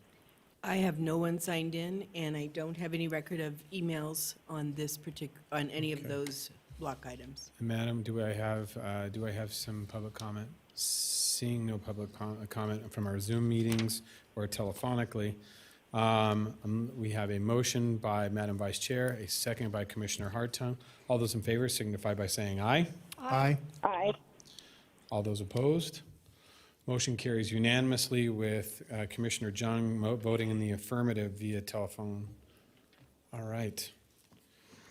I have no one signed in, and I don't have any record of emails on on any of those block items. Madam, do I have some public comment? Seeing no public comment from our Zoom meetings or telephonically, we have a motion by Madam Vice Chair, a second by Commissioner Hartung. All those in favor signify by saying aye. Aye. Aye. All those opposed? Motion carries unanimously with Commissioner Jung voting in the affirmative via telephone. All right.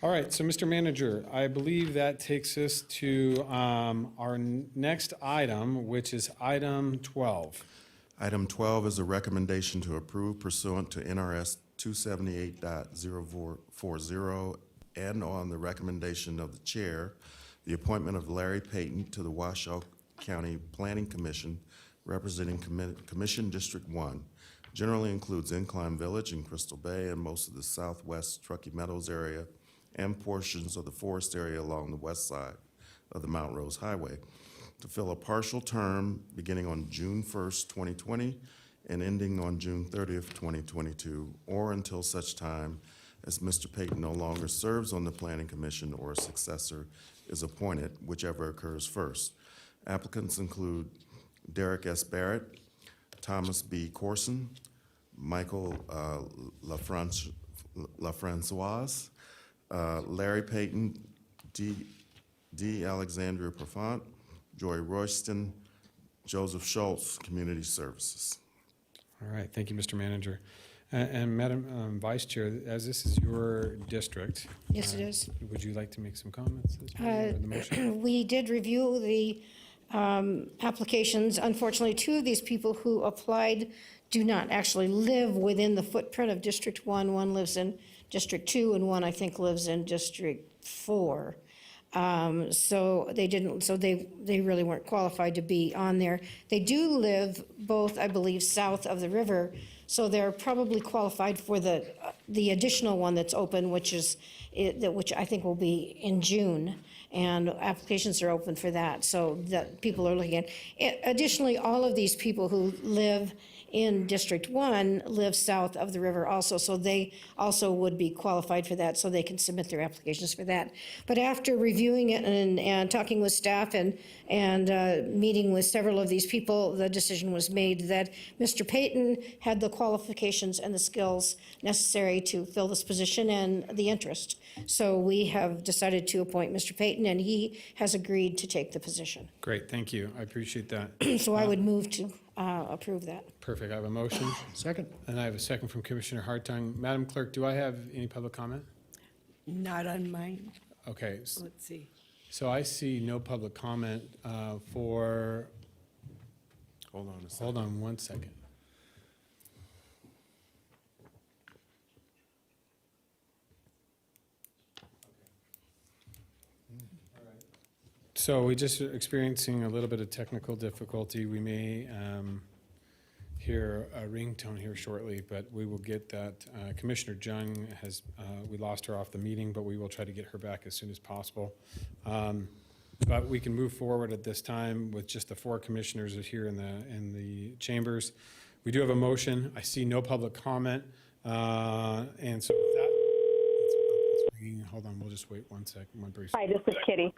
All right, so Mr. Manager, I believe that takes us to our next item, which is item 12. Item 12 is a recommendation to approve pursuant to NRS 278.040 and on the recommendation of the chair, the appointment of Larry Payton to the Washoe County Planning Commission representing Commission District 1. Generally includes Incline Village and Crystal Bay and most of the southwest Truckee Meadows area and portions of the forest area along the west side of the Mount Rose Highway, to fill a partial term beginning on June 1st, 2020, and ending on June 30th, 2022, or until such time as Mr. Payton no longer serves on the Planning Commission or a successor is appointed, whichever occurs first. Applicants include Derek S. Barrett, Thomas B. Corson, Michael LaFrancoise, Larry Payton, D. Alexandria Profant, Joy Royston, Joseph Schultz, Community Services. All right, thank you, Mr. Manager. And Madam Vice Chair, as this is your district. Yes, it is. Would you like to make some comments this morning, or the motion? We did review the applications. Unfortunately, two of these people who applied do not actually live within the footprint of District 1. One lives in District 2, and one, I think, lives in District 4. So they really weren't qualified to be on there. They do live both, I believe, south of the river, so they're probably qualified for the additional one that's open, which I think will be in June. And applications are open for that, so that people are looking at. Additionally, all of these people who live in District 1 live south of the river also, so they also would be qualified for that, so they can submit their applications for that. But after reviewing it and talking with staff and meeting with several of these people, the decision was made that Mr. Payton had the qualifications and the skills necessary to fill this position and the interest. So we have decided to appoint Mr. Payton, and he has agreed to take the position. Great, thank you. I appreciate that. So I would move to approve that. Perfect. I have a motion, Second? and I have a second from Commissioner Hartung. Madam Clerk, do I have any public comment? Not on mine. Okay, Let's see. so I see no public comment for, Hold on a second. hold on one second. So we just are experiencing a little bit of technical difficulty. We may hear a ringtone here shortly, but we will get that. Commissioner Jung has, we lost her off the meeting, but we will try to get her back as soon as possible. But we can move forward at this time with just the four commissioners here in the chambers. We do have a motion. I see no public comment. And so with that, it's ringing. Hold on, we'll just wait one second, one brief. Hi, this is Kitty.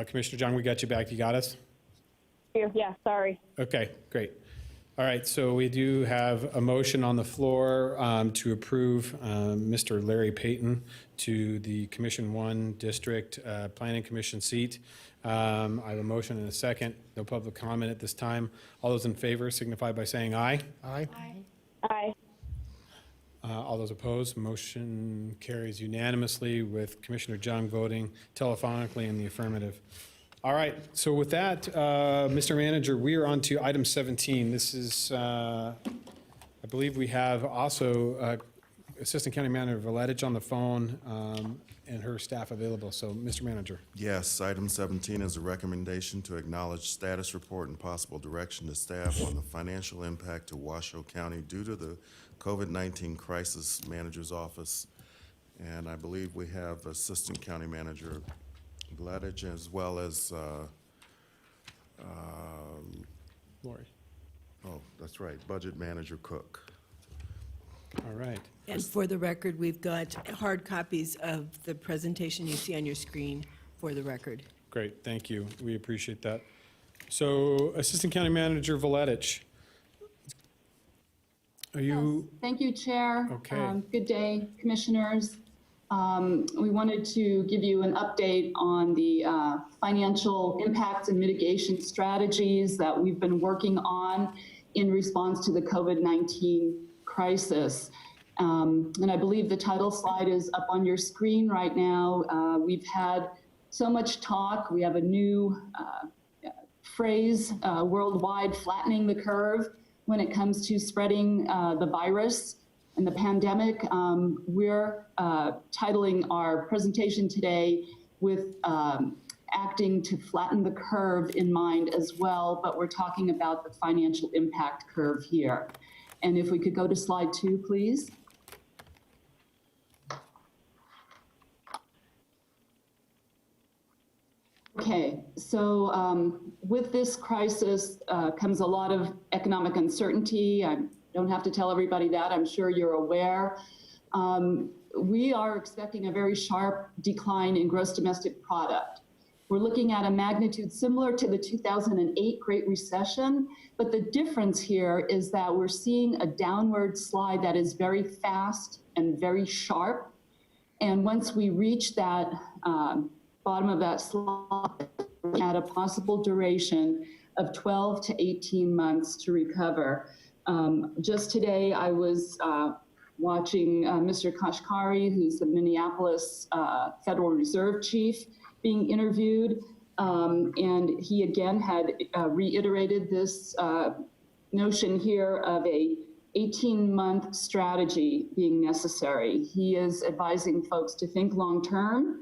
Commissioner John, we got you back. You got us? Yeah, sorry. Okay, great. All right, so we do have a motion on the floor to approve Mr. Larry Payton to the Commission 1 District Planning Commission seat. I have a motion and a second. No public comment at this time. All those in favor signify by saying aye. Aye. Aye. All those opposed, motion carries unanimously with Commissioner Jung voting telephonically in the affirmative. All right, so with that, Mr. Manager, we are on to item 17. This is, I believe we have also Assistant County Manager Valetic on the phone and her staff available. So, Mr. Manager. Yes, item 17 is a recommendation to acknowledge status report and possible direction to staff on the financial impact to Washoe County due to the COVID-19 Crisis Manager's Office. And I believe we have Assistant County Manager Valetic as well as, Lori. oh, that's right, Budget Manager Cook. All right. And for the record, we've got hard copies of the presentation you see on your screen for the record. Great, thank you. We appreciate that. So, Assistant County Manager Valetic, are you? Thank you, Chair. Okay. Good day, Commissioners. We wanted to give you an update on the financial impacts and mitigation strategies that we've been working on in response to the COVID-19 crisis. And I believe the title slide is up on your screen right now. We've had so much talk. We have a new phrase worldwide, flattening the curve when it comes to spreading the virus and the pandemic. We're titling our presentation today with acting to flatten the curve in mind as well, but we're talking about the financial impact curve here. And if we could go to slide 2, please. Okay, so with this crisis comes a lot of economic uncertainty. I don't have to tell everybody that, I'm sure you're aware. We are expecting a very sharp decline in gross domestic product. We're looking at a magnitude similar to the 2008 Great Recession, but the difference here is that we're seeing a downward slide that is very fast and very sharp. And once we reach that bottom of that slide, at a possible duration of 12 to 18 months to recover. Just today, I was watching Mr. Kashkari, who's the Minneapolis Federal Reserve Chief, being interviewed, and he again had reiterated this notion here of a 18-month strategy being necessary. He is advising folks to think long-term.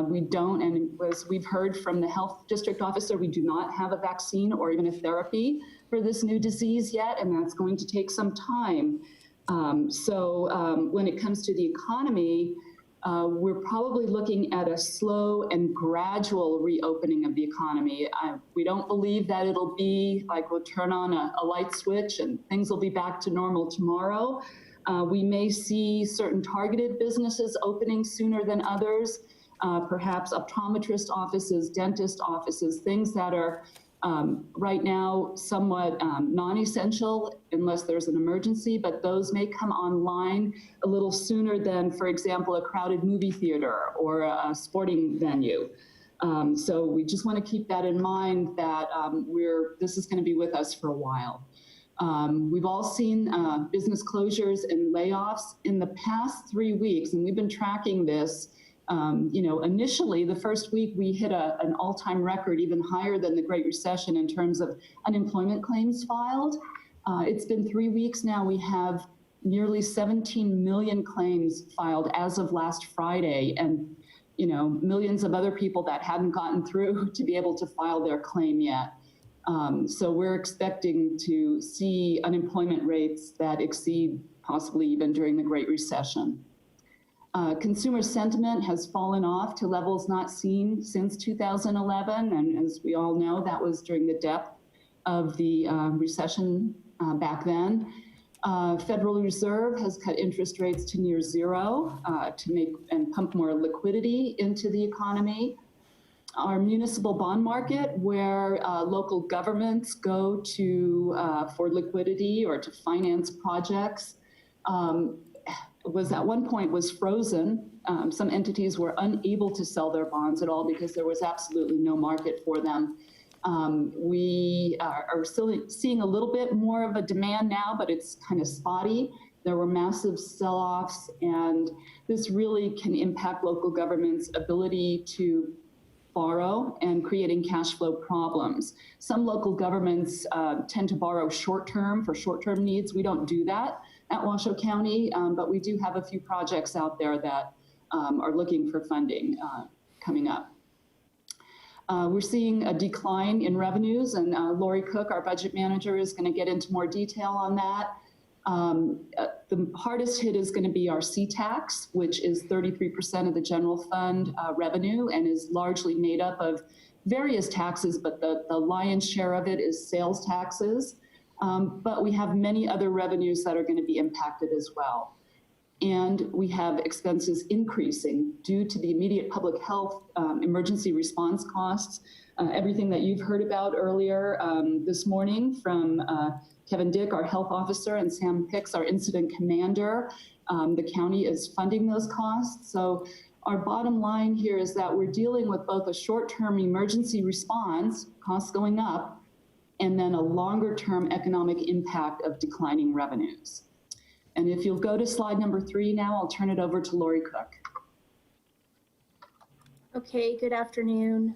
We don't, and as we've heard from the health district officer, we do not have a vaccine or even a therapy for this new disease yet, and that's going to take some time. When it comes to the economy, we're probably looking at a slow and gradual reopening of the economy. We don't believe that it'll be like we'll turn on a light switch and things will be back to normal tomorrow. We may see certain targeted businesses opening sooner than others. Perhaps optometrist offices, dentist offices, things that are right now somewhat non-essential unless there's an emergency, but those may come online a little sooner than, for example, a crowded movie theater or a sporting venue. So we just want to keep that in mind that this is going to be with us for a while. We've all seen business closures and layoffs in the past 3 weeks, and we've been tracking this. Initially, the first week we hit an all-time record, even higher than the Great Recession in terms of unemployment claims filed. It's been 3 weeks now. We have nearly 17 million claims filed as of last Friday, and millions of other people that hadn't gotten through to be able to file their claim yet. So we're expecting to see unemployment rates that exceed possibly even during the Great Recession. Consumer sentiment has fallen off to levels not seen since 2011, and as we all know, that was during the depth of the recession back then. Federal Reserve has cut interest rates to near zero to make and pump more liquidity into the economy. Our municipal bond market, where local governments go to for liquidity or to finance projects, was at one point was frozen. Some entities were unable to sell their bonds at all because there was absolutely no market for them. We are still seeing a little bit more of a demand now, but it's kind of spotty. There were massive sell-offs, and this really can impact local governments' ability to borrow and creating cash flow problems. Some local governments tend to borrow short-term for short-term needs. We don't do that at Washoe County, but we do have a few projects out there that are looking for funding coming up. We're seeing a decline in revenues, and Lori Cook, our budget manager, is going to get into more detail on that. The hardest hit is going to be our C-tax, which is 33% of the general fund revenue and is largely made up of various taxes, but the lion's share of it is sales taxes. But we have many other revenues that are going to be impacted as well. And we have expenses increasing due to the immediate public health emergency response costs. Everything that you've heard about earlier this morning from Kevin Dick, our health officer, and Sam Hicks, our incident commander. The county is funding those costs. So our bottom line here is that we're dealing with both a short-term emergency response, costs going up, and then a longer-term economic impact of declining revenues. And if you'll go to slide number 3 now, I'll turn it over to Lori Cook. Okay, good afternoon.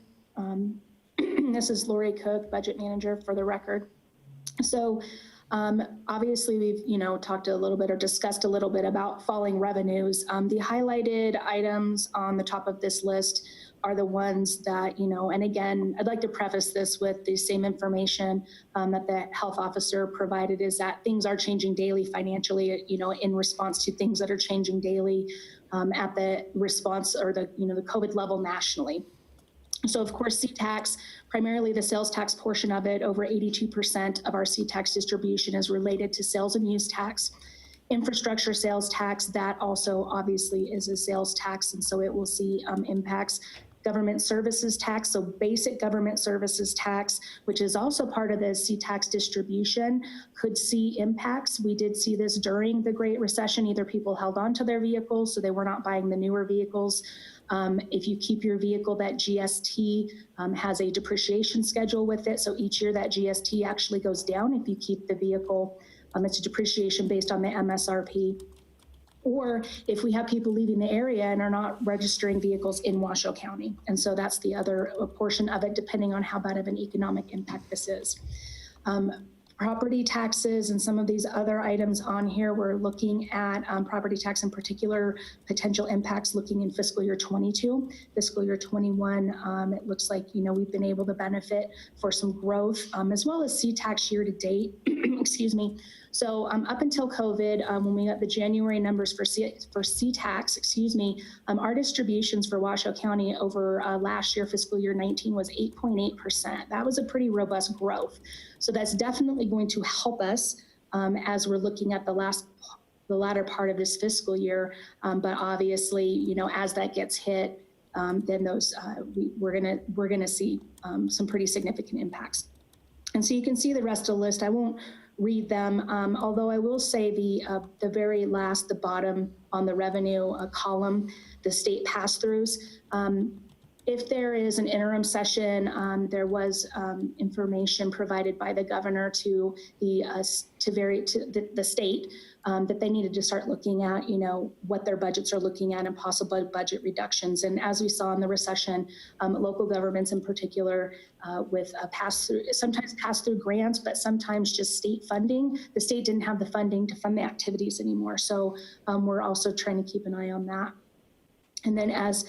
This is Lori Cook, Budget Manager for the record. So obviously we've, talked a little bit or discussed a little bit about falling revenues. The highlighted items on the top of this list are the ones that, and again, I'd like to preface this with the same information that the health officer provided, is that things are changing daily financially, in response to things that are changing daily at the response or the COVID level nationally. So of course, C-tax, primarily the sales tax portion of it, over 82% of our C-tax distribution is related to sales and use tax. Infrastructure sales tax, that also obviously is a sales tax, and so it will see impacts. Government services tax, so basic government services tax, which is also part of the C-tax distribution, could see impacts. We did see this during the Great Recession. Either people held on to their vehicles, so they were not buying the newer vehicles. If you keep your vehicle, that GST has a depreciation schedule with it. So each year that GST actually goes down if you keep the vehicle. It's a depreciation based on the MSRP. Or if we have people leaving the area and are not registering vehicles in Washoe County. And so that's the other portion of it, depending on how bad of an economic impact this is. Property taxes and some of these other items on here, we're looking at property tax in particular, potential impacts looking in fiscal year 22. Fiscal year 21, it looks like, we've been able to benefit for some growth, as well as C-tax year to date, excuse me. So up until COVID, when we got the January numbers for C-tax, our distributions for Washoe County over last year, fiscal year 19, was 8.8%. That was a pretty robust growth. So that's definitely going to help us as we're looking at the latter part of this fiscal year. But obviously, as that gets hit, then those we're gonna see some pretty significant impacts. And so you can see the rest of the list. I won't read them, although I will say the very last, the bottom on the revenue column, the state pass-throughs. If there is an interim session, there was information provided by the governor to the state that they needed to start looking at, what their budgets are looking at and possible budget reductions. And as we saw in the recession, local governments in particular, with sometimes pass-through grants, but sometimes just state funding. The state didn't have the funding to fund the activities anymore. So we're also trying to keep an eye on that. And then as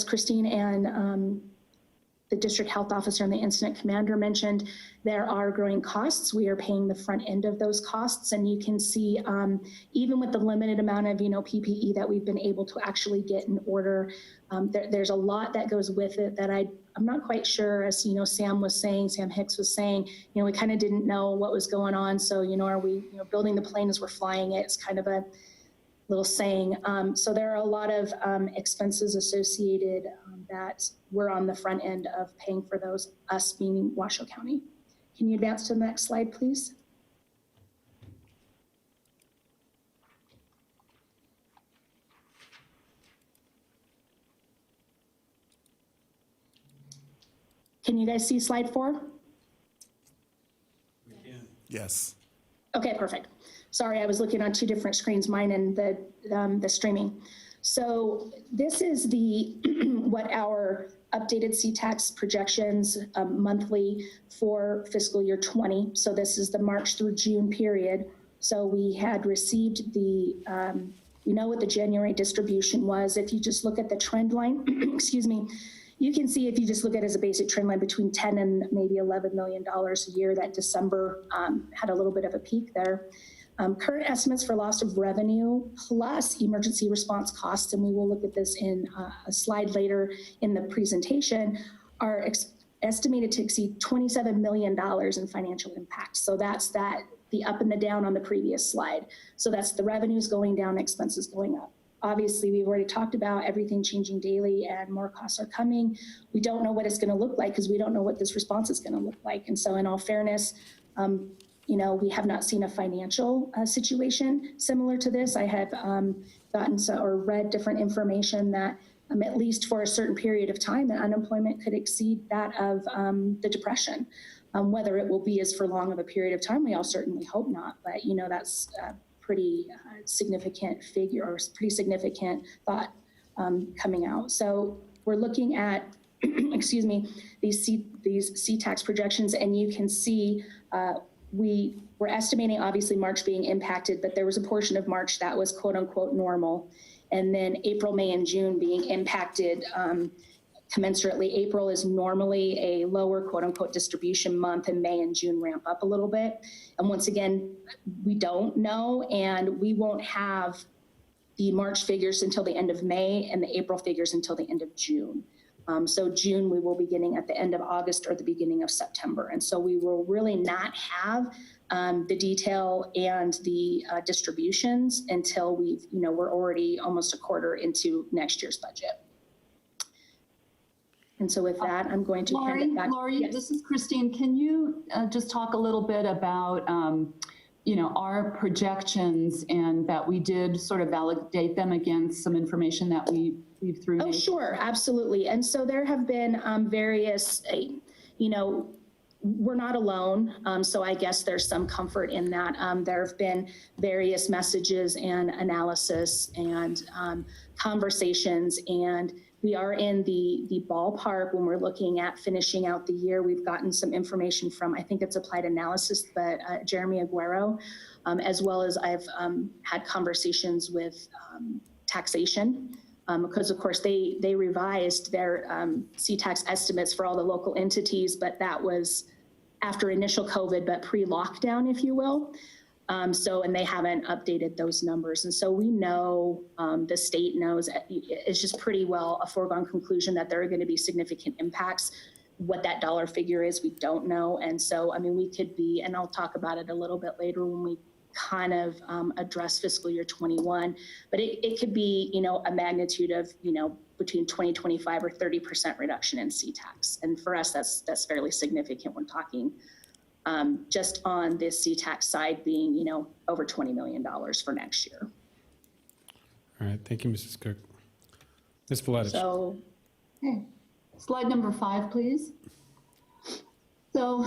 Christine and the district health officer and the incident commander mentioned, there are growing costs. We are paying the front end of those costs. And you can see, even with the limited amount of, PPE that we've been able to actually get in order, there's a lot that goes with it that I'm not quite sure, as, Sam Hicks was saying, we kind of didn't know what was going on. So, are we, building the plane as we're flying it? It's kind of a little saying. So there are a lot of expenses associated that we're on the front end of paying for those, us being Washoe County. Can you advance to the next slide, please? Can you guys see slide 4? Yes. Okay, perfect. Sorry, I was looking on 2 different screens, mine and the streaming. So this is what our updated C-tax projections monthly for fiscal year 20. So this is the March through June period. So we had received what the January distribution was. If you just look at the trend line, you can see if you just look at it as a basic trend line between 10 and maybe $11 million a year, that December had a little bit of a peak there. Current estimates for loss of revenue plus emergency response costs, and we will look at this in a slide later in the presentation, are estimated to exceed $27 million in financial impact. So that's the up and the down on the previous slide. So that's the revenues going down, expenses going up. Obviously, we've already talked about everything changing daily and more costs are coming. We don't know what it's going to look like because we don't know what this response is going to look like. And so in all fairness, we have not seen a financial situation similar to this. I have gotten or read different information that at least for a certain period of time, that unemployment could exceed that of the Depression. Whether it will be as for long of a period of time, we all certainly hope not, but that's a pretty significant figure or pretty significant thought coming out. So we're looking at, excuse me, these C-tax projections, and you can see we're estimating obviously March being impacted, but there was a portion of March that was quote unquote normal. And then April, May, and June being impacted commensurately. April is normally a lower quote unquote distribution month, and May and June ramp up a little bit. And once again, we don't know, and we won't have the March figures until the end of May and the April figures until the end of June. So June, we will be getting at the end of August or the beginning of September. And so we will really not have the detail and the distributions until we're already almost a quarter into next year's budget. And so with that, I'm going to hand it back. Lori, Yes. This is Christine. Can you just talk a little bit about, our projections, and that we did sort of validate them against some information that we've through? Oh, sure, absolutely. And so there have been various, we're not alone. So I guess there's some comfort in that. There have been various messages and analysis and conversations, and we are in the ballpark when we're looking at finishing out the year. We've gotten some information from, I think it's Applied Analysis, but Jeremy Aguero, as well as I've had conversations with taxation, because of course they revised their C-tax estimates for all the local entities, but that was after initial COVID, but pre-lockdown, if you will. And they haven't updated those numbers. And so we know, the state knows, it's just pretty well a foregone conclusion that there are going to be significant impacts. What that dollar figure is, we don't know. And so, we could be, and I'll talk about it a little bit later when we kind of address fiscal year 21, but it could be, a magnitude of, between 20, 25 or 30% reduction in C-tax. And for us, that's fairly significant. We're talking just on this C-tax side being, over $20 million for next year. All right, thank you, Mrs. Cook. Ms. Valetic. So, Okay. Slide number 5, please. So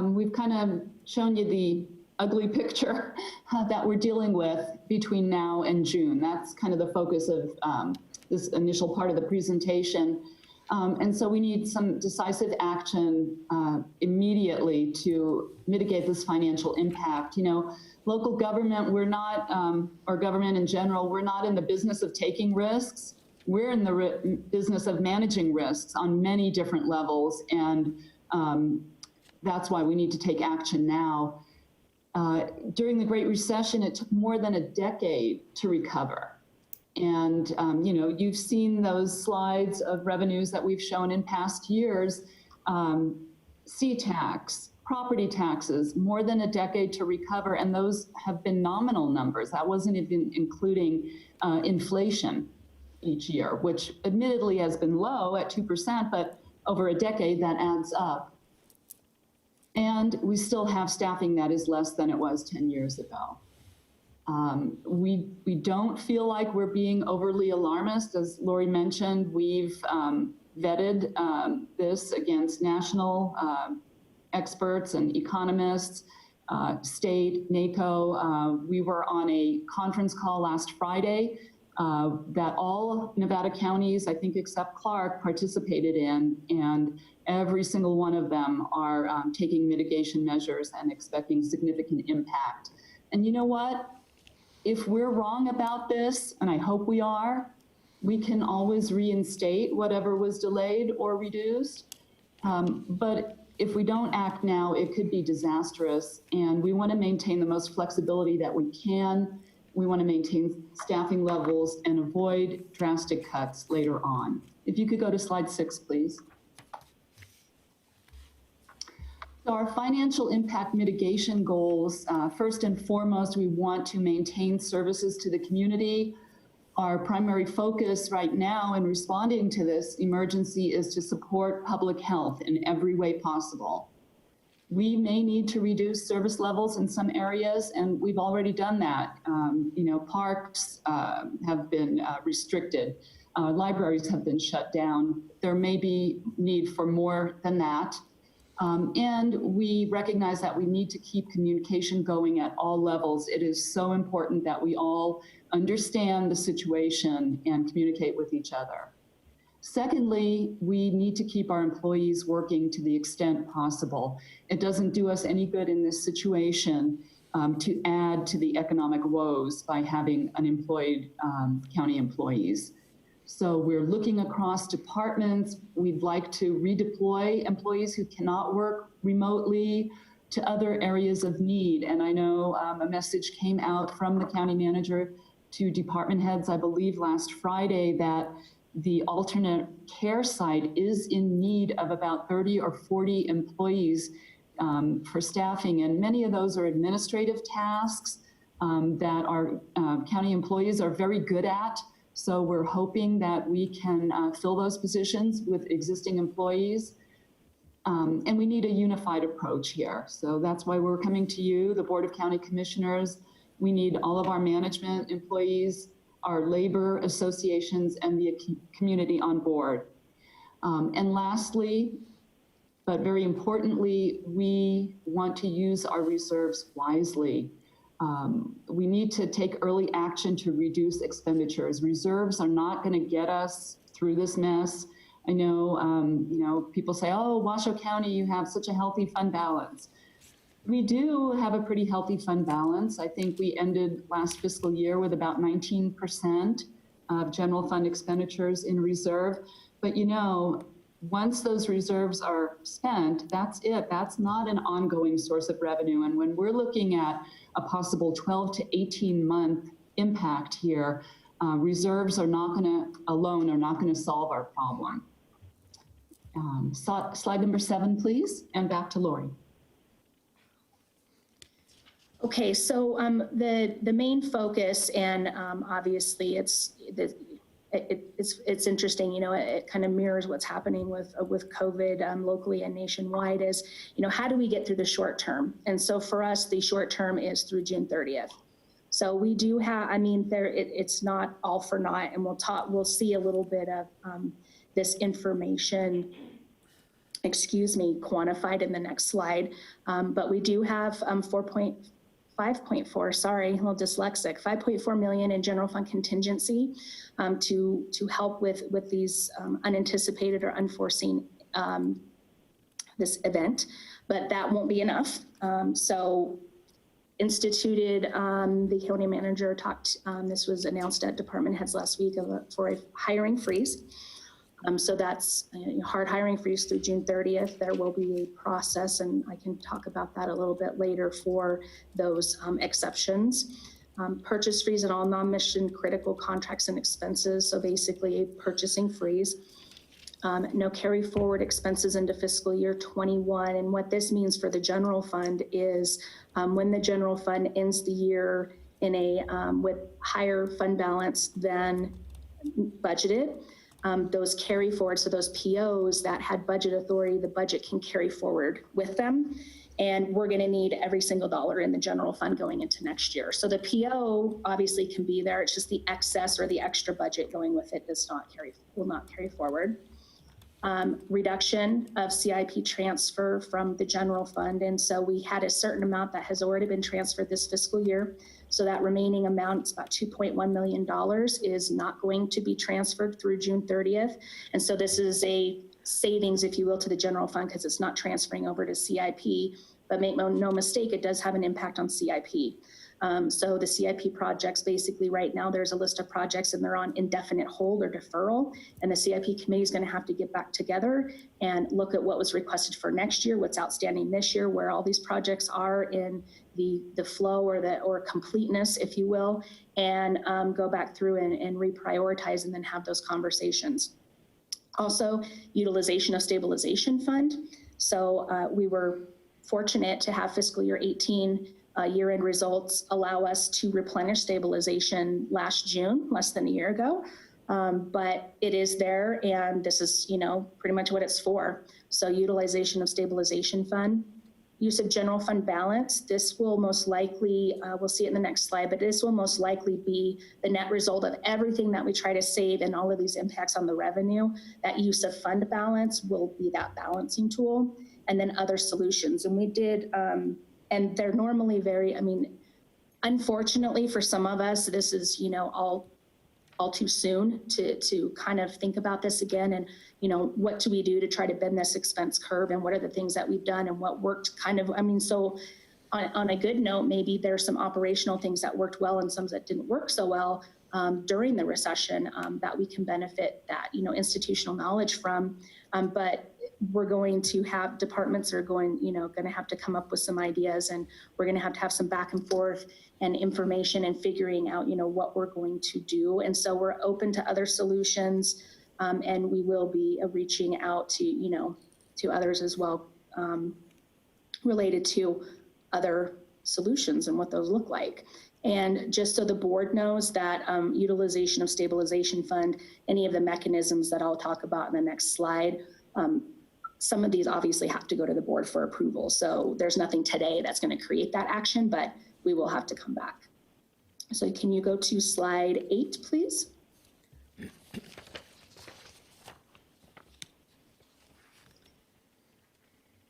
we've kind of shown you the ugly picture that we're dealing with between now and June. That's kind of the focus of this initial part of the presentation. And so we need some decisive action immediately to mitigate this financial impact. Local government, we're not, or government in general, we're not in the business of taking risks. We're in the business of managing risks on many different levels. And that's why we need to take action now. During the Great Recession, it took more than a decade to recover. And, you've seen those slides of revenues that we've shown in past years. C-tax, property taxes, more than a decade to recover, and those have been nominal numbers. That wasn't even including inflation each year, which admittedly has been low at 2%, but over a decade that adds up. And we still have staffing that is less than it was 10 years ago. We don't feel like we're being overly alarmist. As Lori mentioned, we've vetted this against national experts and economists, state, NACO. We were on a conference call last Friday that all Nevada counties, I think except Clark, participated in, and every single one of them are taking mitigation measures and expecting significant impact. And you know what? If we're wrong about this, and I hope we are, we can always reinstate whatever was delayed or reduced. But if we don't act now, it could be disastrous. And we want to maintain the most flexibility that we can. We want to maintain staffing levels and avoid drastic cuts later on. If you could go to slide 6, please. So our financial impact mitigation goals, first and foremost, we want to maintain services to the community. Our primary focus right now in responding to this emergency is to support public health in every way possible. We may need to reduce service levels in some areas, and we've already done that. Parks have been restricted. Libraries have been shut down. There may be need for more than that. And we recognize that we need to keep communication going at all levels. It is so important that we all understand the situation and communicate with each other. Secondly, we need to keep our employees working to the extent possible. It doesn't do us any good in this situation to add to the economic woes by having unemployed county employees. So we're looking across departments. We'd like to redeploy employees who cannot work remotely to other areas of need. And I know a message came out from the county manager to department heads, I believe last Friday, that the alternate care site is in need of about 30 or 40 employees for staffing. And many of those are administrative tasks that our county employees are very good at. So we're hoping that we can fill those positions with existing employees. And we need a unified approach here. So that's why we're coming to you, the Board of County Commissioners. We need all of our management employees, our labor associations, and the community on board. And lastly, but very importantly, we want to use our reserves wisely. We need to take early action to reduce expenditures. Reserves are not going to get us through this mess. I know, people say, oh, Washoe County, you have such a healthy fund balance. We do have a pretty healthy fund balance. I think we ended last fiscal year with about 19% of general fund expenditures in reserve. But once those reserves are spent, that's it. That's not an ongoing source of revenue. And when we're looking at a possible 12 to 18 month impact here, reserves are not going to solve our problem. Slide number 7, please, and back to Lori. Okay, so the main focus, and obviously it's interesting, it kind of mirrors what's happening with COVID locally and nationwide, is, how do we get through the short term? And so for us, the short term is through June 30th. So we do have, it's not all for naught, and we'll see a little bit of this information, quantified in the next slide. But we do have 5.4 million in general fund contingency to help with these unanticipated or unforeseen this event, but that won't be enough. So instituted, the county manager talked, this was announced at department heads last week for a hiring freeze. So that's hard hiring freeze through June 30th. There will be a process, and I can talk about that a little bit later for those exceptions. Purchase freeze on all non-mission critical contracts and expenses. So basically a purchasing freeze. No carry forward expenses into fiscal year 21. And what this means for the general fund is when the general fund ends the year in with higher fund balance than budgeted, those carry forward, so those POs that had budget authority, the budget can carry forward with them. And we're going to need every single dollar in the general fund going into next year. So the PO obviously can be there. It's just the excess or the extra budget going with it will not carry forward. Reduction of CIP transfer from the general fund. And so we had a certain amount that has already been transferred this fiscal year. So that remaining amount, it's about $2.1 million, is not going to be transferred through June 30th. And so this is a savings, if you will, to the general fund because it's not transferring over to CIP. But make no mistake, it does have an impact on CIP. So the CIP projects, basically right now, there's a list of projects and they're on indefinite hold or deferral. And the CIP committee is going to have to get back together and look at what was requested for next year, what's outstanding this year, where all these projects are in the flow or completeness, if you will, and go back through and reprioritize and then have those conversations. Also, utilization of stabilization fund. So we were fortunate to have fiscal year 18 year-end results allow us to replenish stabilization last June, less than a year ago. But it is there, and this is, pretty much what it's for. So utilization of stabilization fund. use of general fund balance. This will most likely, we'll see it in the next slide, but this will most likely be the net result of everything that we try to save and all of these impacts on the revenue. That use of fund balance will be that balancing tool, and then other solutions. And we did, and they're normally very, I mean, unfortunately for some of us, this is, you know, all too soon to kind of think about this again. And, you know, what do we do to try to bend this expense curve, and what are the things that we've done and what worked kind of, I mean, so on a good note, maybe there's some operational things that worked well and some that didn't work so well during the recession that we can benefit that, you know, institutional knowledge from. But we're going to have departments are going, you know, going to have to come up with some ideas, and we're going to have some back and forth and information and figuring out, you know, what we're going to do. And so we're open to other solutions, and we will be reaching out to, you know, to others as well, related to other solutions and what those look like. And just so the board knows that utilization of stabilization fund, any of the mechanisms that I'll talk about in the next slide, some of these obviously have to go to the board for approval. So there's nothing today that's going to create that action, but we will have to come back. So can you go to slide 8, please?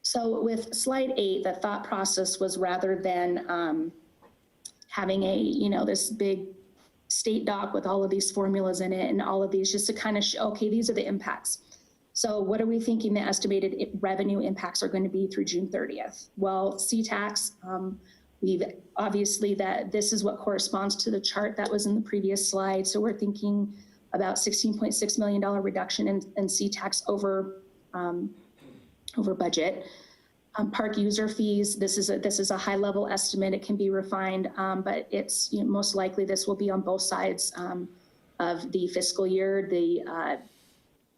So with slide 8, the thought process was, rather than having a, you know, this big state doc with all of these formulas in it and all of these, just to kind of show, okay, these are the impacts. So what are we thinking the estimated revenue impacts are going to be through June 30th? Well, C-Tax, we've obviously that this is what corresponds to the chart that was in the previous slide. So we're thinking about $16.6 million reduction in C-Tax over budget. Park user fees, this is a high level estimate. It can be refined, but it's, you know, most likely this will be on both sides of the fiscal year. The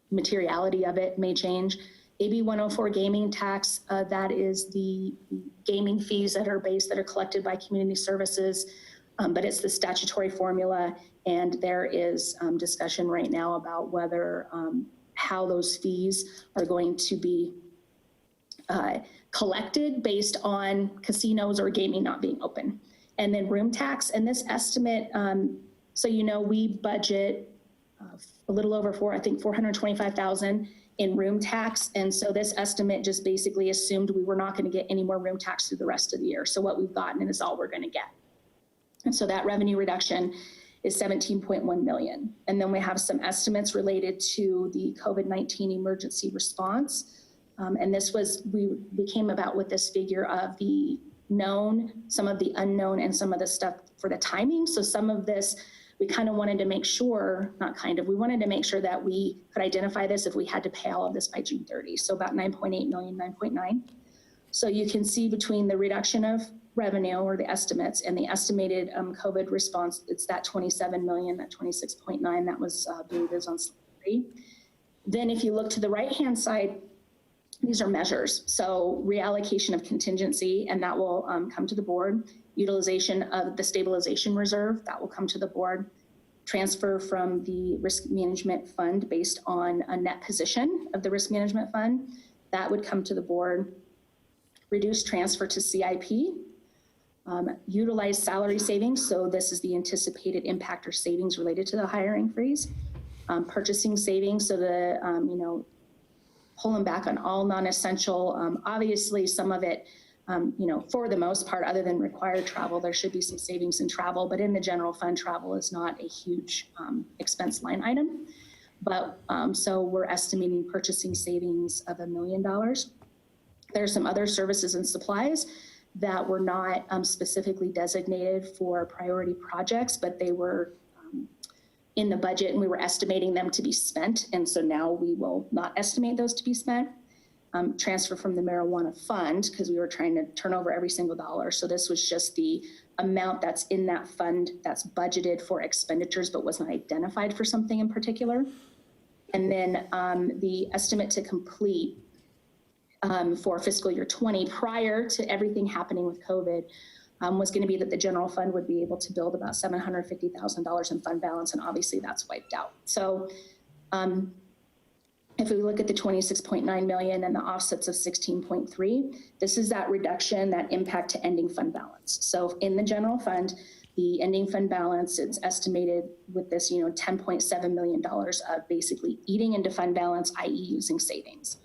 materiality of it may change. AB 104 gaming tax, that is the gaming fees that are collected by community services, but it's the statutory formula, and there is discussion right now about whether how those fees are going to be collected based on casinos or gaming not being open. And then room tax, and this estimate, so you know, we budget a little over $425,000 in room tax. And so this estimate just basically assumed we were not going to get any more room tax through the rest of the year. So what we've gotten is all we're going to get. And so that revenue reduction is $17.1 million. And then we have some estimates related to the COVID-19 emergency response. And this was, we came about with this figure of the known, some of the unknown, and some of the stuff for the timing. So some of this, we kind of wanted to make sure, we wanted to make sure that we could identify this if we had to pay all of this by June 30. So about 9.8 million, 9.9. So you can see between the reduction of revenue, or the estimates, and the estimated COVID response, it's that 27 million, that 26.9 that was believed is on slide 3. Then if you look to the right-hand side, these are measures. So reallocation of contingency, and that will come to the board. Utilization of the stabilization reserve, that will come to the board. Transfer from the risk management fund based on a net position of the risk management fund, that would come to the board. Reduce transfer to CIP. Utilize salary savings. So this is the anticipated impact or savings related to the hiring freeze. Purchasing savings, so the, you know, pulling back on all non-essential. Obviously, some of it, you know, for the most part, other than required travel, there should be some savings in travel, but in the general fund, travel is not a huge expense line item. But so we're estimating purchasing savings of $1 million. There's some other services and supplies that were not specifically designated for priority projects, but they were in the budget, and we were estimating them to be spent. And so now we will not estimate those to be spent. Transfer from the marijuana fund, because we were trying to turn over every single dollar. So this was just the amount that's in that fund that's budgeted for expenditures, but wasn't identified for something in particular. And then the estimate to complete for fiscal year 20, prior to everything happening with COVID, was going to be that the general fund would be able to build about $750,000 in fund balance, and obviously that's wiped out. So If we look at the 26.9 million and the offsets of 16.3, this is that reduction, that impact to ending fund balance. So in the general fund, the ending fund balance, it's estimated with this, $10.7 million of basically eating into fund balance, i.e. using savings.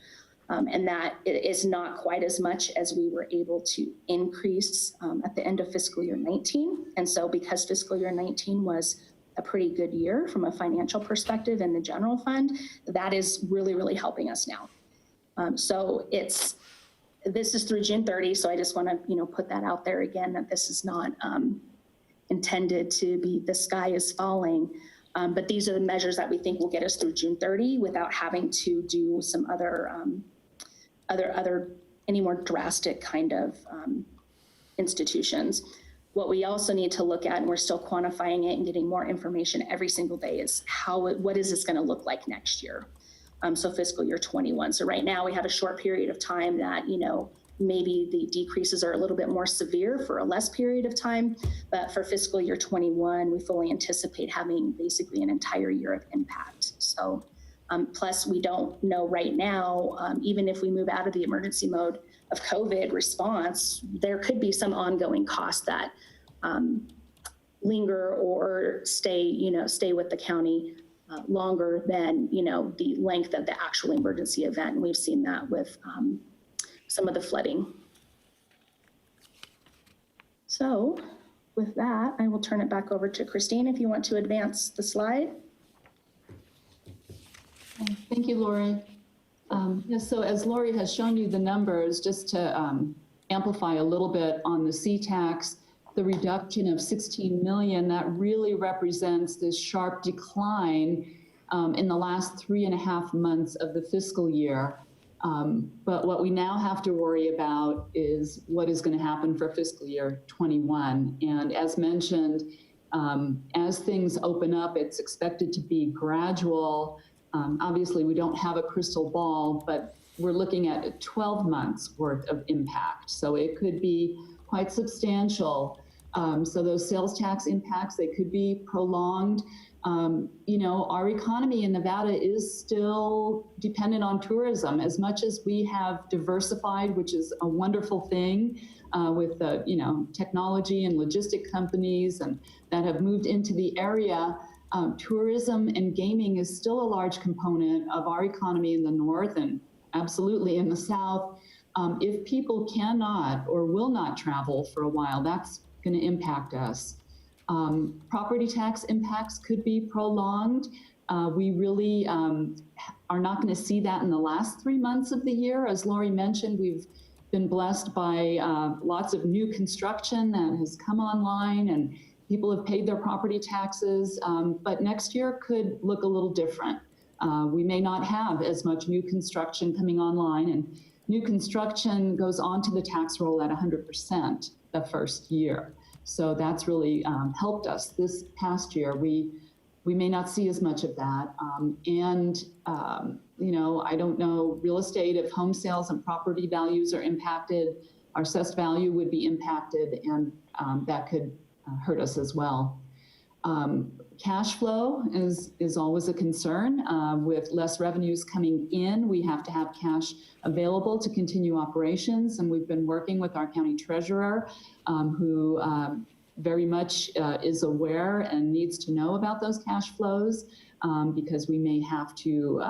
And that is not quite as much as we were able to increase at the end of fiscal year 19. And so because fiscal year 19 was a pretty good year from a financial perspective in the general fund, that is really, really helping us now. So this is through June 30. So I just want to, put that out there again, that this is not intended to be the sky is falling. But these are the measures that we think will get us through June 30 without having to do some any more drastic kind of institutions. What we also need to look at, and we're still quantifying it and getting more information every single day, is what is this going to look like next year? So fiscal year 21. So right now we have a short period of time that, maybe the decreases are a little bit more severe for a less period of time, but for fiscal year 21, we fully anticipate having basically an entire year of impact. So plus we don't know right now, even if we move out of the emergency mode of COVID response, there could be some ongoing costs that linger or stay with the county longer than, the length of the actual emergency event. And we've seen that with some of the flooding. So with that, I will turn it back over to Christine if you want to advance the slide. Thank you, Lori. So as Lori has shown you the numbers, just to amplify a little bit on the C-tax, the reduction of 16 million, that really represents this sharp decline in the last 3.5 months of the fiscal year. But what we now have to worry about is what is going to happen for fiscal year 21. And as mentioned, as things open up, it's expected to be gradual. Obviously, we don't have a crystal ball, but we're looking at 12 months worth of impact. So it could be quite substantial. So those sales tax impacts, they could be prolonged. Our economy in Nevada is still dependent on tourism. As much as we have diversified, which is a wonderful thing, with the, technology and logistic companies and that have moved into the area, tourism and gaming is still a large component of our economy in the north and absolutely in the south. If people cannot or will not travel for a while, that's going to impact us. Property tax impacts could be prolonged. We really are not going to see that in the last 3 months of the year. As Lori mentioned, we've been blessed by lots of new construction that has come online and people have paid their property taxes, but next year could look a little different. We may not have as much new construction coming online, and new construction goes onto the tax roll at 100% the first year. So that's really helped us. This past year, we may not see as much of that. I don't know, real estate, if home sales and property values are impacted, our assessed value would be impacted, and that could hurt us as well. Cash flow is always a concern. With less revenues coming in, we have to have cash available to continue operations. And we've been working with our county treasurer, who very much is aware and needs to know about those cash flows, because we may have to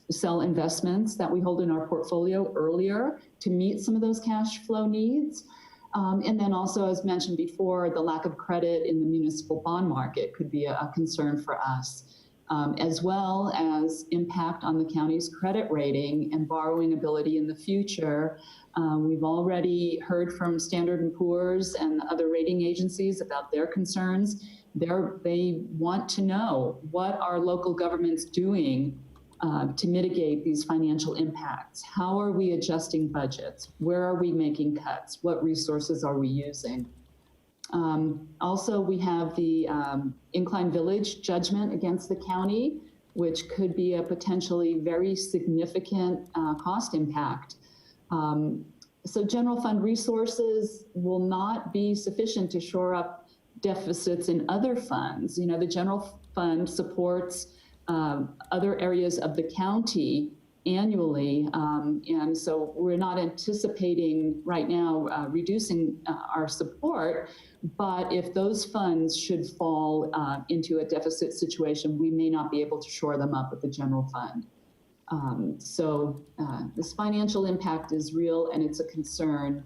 sell investments that we hold in our portfolio earlier to meet some of those cash flow needs. And then also, as mentioned before, the lack of credit in the municipal bond market could be a concern for us, as well as impact on the county's credit rating and borrowing ability in the future. We've already heard from Standard & Poor's and other rating agencies about their concerns. They want to know what are local governments doing to mitigate these financial impacts. How are we adjusting budgets? Where are we making cuts? What resources are we using? Also, we have the Incline Village judgment against the county, which could be a potentially very significant cost impact. So general fund resources will not be sufficient to shore up deficits in other funds. The general fund supports other areas of the county annually. And so we're not anticipating right now reducing our support, but if those funds should fall into a deficit situation, we may not be able to shore them up with the general fund. So this financial impact is real and it's a concern.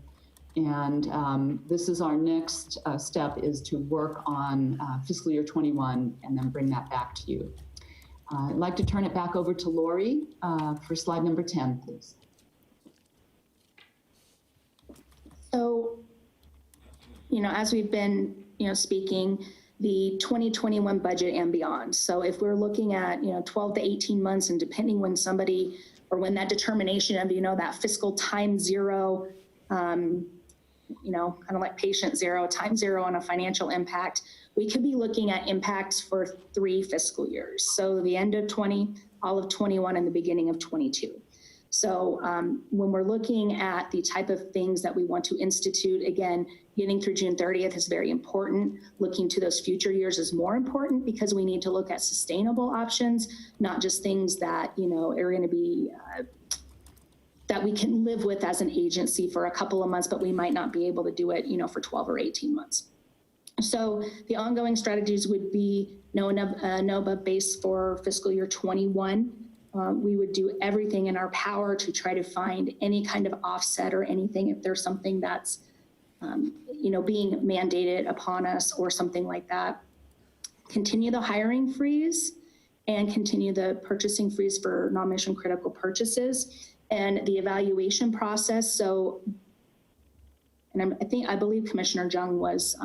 And this is our next step, is to work on fiscal year 21 and then bring that back to you. I'd like to turn it back over to Lori for slide number 10, please. So, as we've been, speaking, the 2021 budget and beyond. So if we're looking at, 12 to 18 months, and depending when somebody, or when that determination of, that fiscal time zero, kind of like patient zero, time zero on a financial impact, we could be looking at impacts for 3 fiscal years. So the end of 20, all of 21, and the beginning of 22. So when we're looking at the type of things that we want to institute, again, getting through June 30th is very important. Looking to those future years is more important, because we need to look at sustainable options, not just things that, are going to be that we can live with as an agency for a couple of months, but we might not be able to do it, for 12 or 18 months. So the ongoing strategies would be NOVA base for fiscal year 21. We would do everything in our power to try to find any kind of offset or anything if there's something that's, being mandated upon us or something like that. Continue the hiring freeze and continue the purchasing freeze for non-mission critical purchases and the evaluation process. So, and I believe Commissioner Jung was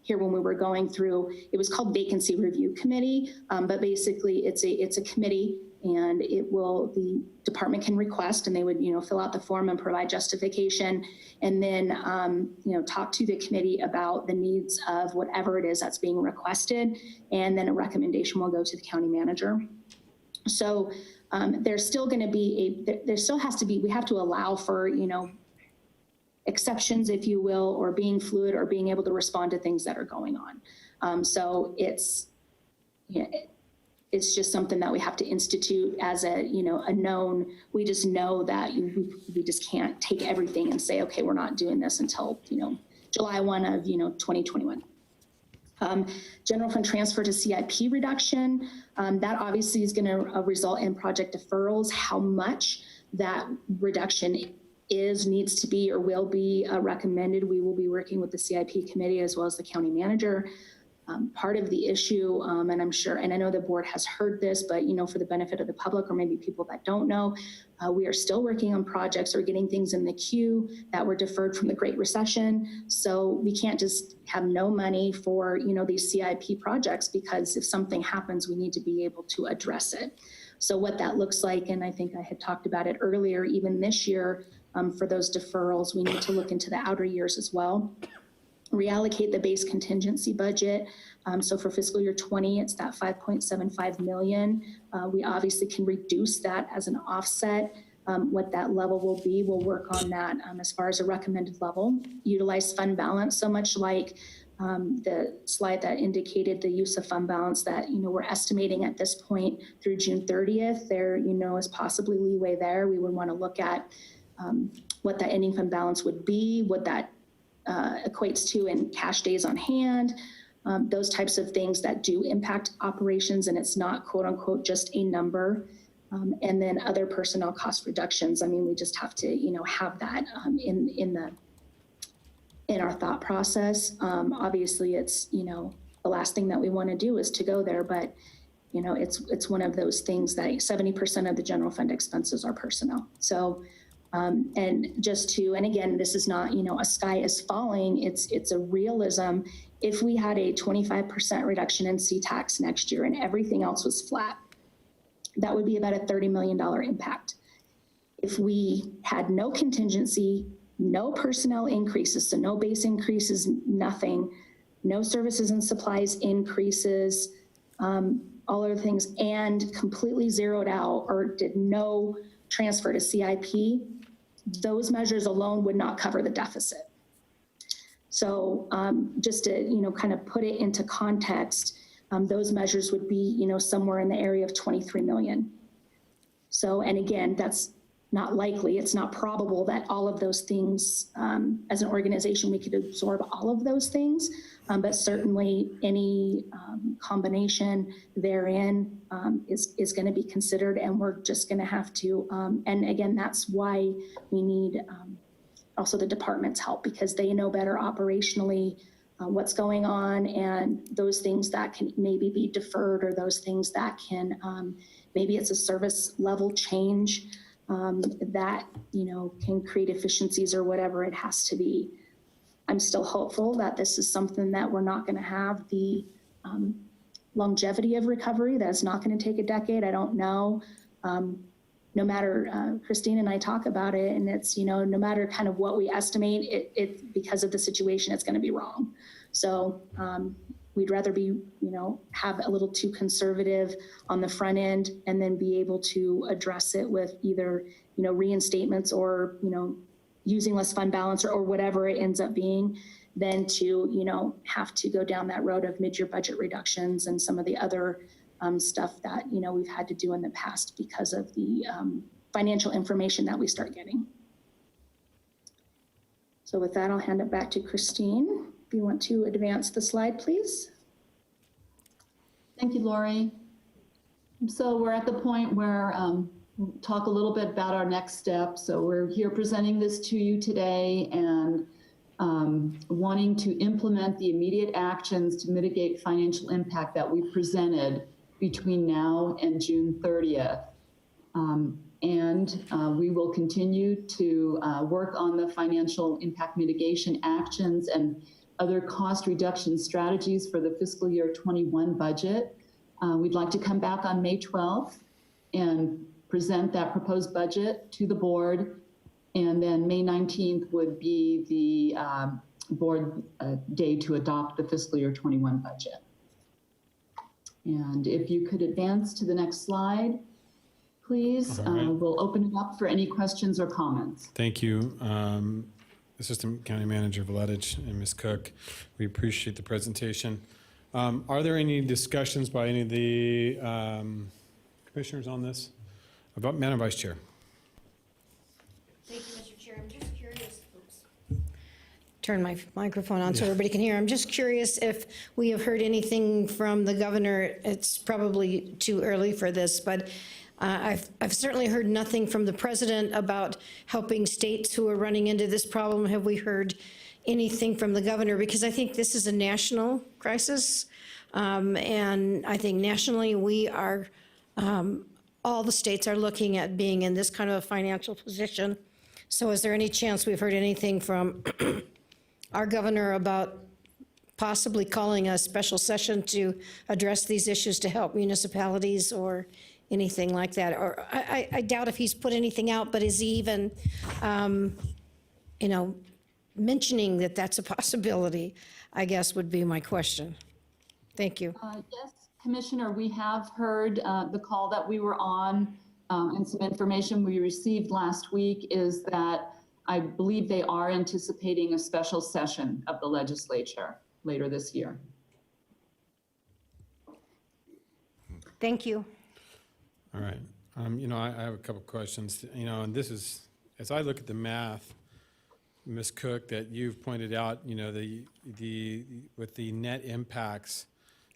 here when we were going through, it was called Vacancy Review Committee, but basically it's a committee, and the department can request, and they would, fill out the form and provide justification, and then, talk to the committee about the needs of whatever it is that's being requested. And then a recommendation will go to the county manager. So there's still going to be there still has to be, we have to allow for, exceptions, if you will, or being fluid or being able to respond to things that are going on. So it's just something that we have to institute as a known. We just know that we just can't take everything and say, okay, we're not doing this until July 1 of 2021. General fund transfer to CIP reduction, that obviously is going to result in project deferrals. How much that reduction needs to be or will be recommended, we will be working with the CIP committee as well as the county manager. Part of the issue, and I'm sure, and I know the board has heard this, but for the benefit of the public or maybe people that don't know, we are still working on projects or getting things in the queue that were deferred from the Great Recession. So we can't just have no money for these CIP projects, because if something happens, we need to be able to address it. So what that looks like, and I think I had talked about it earlier, even this year, for those deferrals, we need to look into the outer years as well. Reallocate the base contingency budget. So for fiscal year 20, it's that $5.75 million. We obviously can reduce that as an offset. What that level will be, we'll work on that as far as a recommended level. Utilize fund balance, so much like the slide that indicated the use of fund balance that we're estimating at this point through June 30th. There is possibly leeway there. We would want to look at what that ending fund balance would be, what that equates to in cash days on hand, those types of things that do impact operations, and it's not quote unquote just a number. And then other personnel cost reductions. I mean, we just have to have that in our thought process. Obviously, it's the last thing that we want to do is to go there, but it's one of those things that 70% of the general fund expenses are personnel. So. And again, this is not, a sky is falling. It's a realism. If we had a 25% reduction in C-tax next year and everything else was flat, that would be about a $30 million impact. If we had no contingency, no personnel increases, so no base increases, nothing, no services and supplies increases, all other things, and completely zeroed out or did no transfer to CIP, those measures alone would not cover the deficit. So just to kind of put it into context, those measures would be, somewhere in the area of 23 million. So, and again, that's not likely, it's not probable that all of those things, as an organization, we could absorb all of those things, but certainly any combination therein is going to be considered, and we're just going to have to, and again, that's why we need also the department's help, because they know better operationally what's going on, and those things that can maybe be deferred, or those things that can, maybe it's a service level change that, can create efficiencies or whatever it has to be. I'm still hopeful that this is something that we're not going to have the longevity of recovery. That's not going to take a decade. I don't know. No matter, Christine and I talk about it, and it's, no matter kind of what we estimate, it because of the situation, it's going to be wrong. So we'd rather be, have a little too conservative on the front end, and then be able to address it with either, reinstatements or, using less fund balance or whatever it ends up being, than to, have to go down that road of mid-year budget reductions and some of the other stuff that, we've had to do in the past because of the financial information that we start getting. So with that, I'll hand it back to Christine. If you want to advance the slide, please. Thank you, Lori. So we're at the point where we'll talk a little bit about our next step. So we're here presenting this to you today and wanting to implement the immediate actions to mitigate financial impact that we presented between now and June 30th. We will continue to work on the financial impact mitigation actions and other cost reduction strategies for the fiscal year 21 budget. We'd like to come back on May 12th and present that proposed budget to the board. And then May 19th would be the board day to adopt the fiscal year 21 budget. And if you could advance to the next slide, please. All right. We'll open it up for any questions or comments. Thank you, Assistant County Manager Vladich and Ms. Cook. We appreciate the presentation. Are there any discussions by any of the commissioners on this? About Madam Vice Chair. Thank you, Mr. Chair. I'm just curious. Turn my microphone on so everybody can hear. I'm just curious if we have heard anything from the governor. It's probably too early for this, but I've certainly heard nothing from the president about helping states who are running into this problem. Have we heard anything from the governor? Because I think this is a national crisis, and I think nationally we are, all the states are looking at being in this kind of a financial position. So is there any chance we've heard anything from our governor about possibly calling a special session to address these issues to help municipalities or anything like that? Or I doubt if he's put anything out, but is he even, mentioning that that's a possibility, I guess would be my question. Thank you. Yes, Commissioner, we have heard the call that we were on, and some information we received last week is that I believe they are anticipating a special session of the legislature later this year. Thank you. All right. I have a couple questions, and this is, as I look at the math, Ms. Cook, that you've pointed out, with the net impacts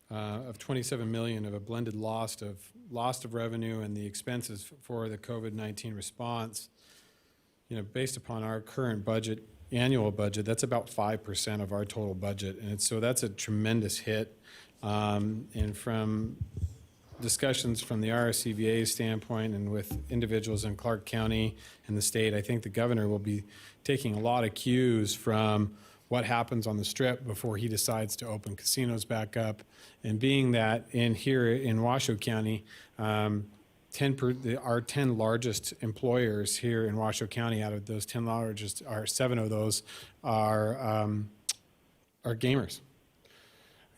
of 27 million of a blended loss of revenue and the expenses for the COVID-19 response, based upon our current budget, annual budget, that's about 5% of our total budget. And so that's a tremendous hit. And from discussions from the RSCVA standpoint and with individuals in Clark County and the state, I think the governor will be taking a lot of cues from what happens on the Strip before he decides to open casinos back up. And being that here in Washoe County, our 10 largest employers here in Washoe County, out of those 10 largest, 7 of those are gamers,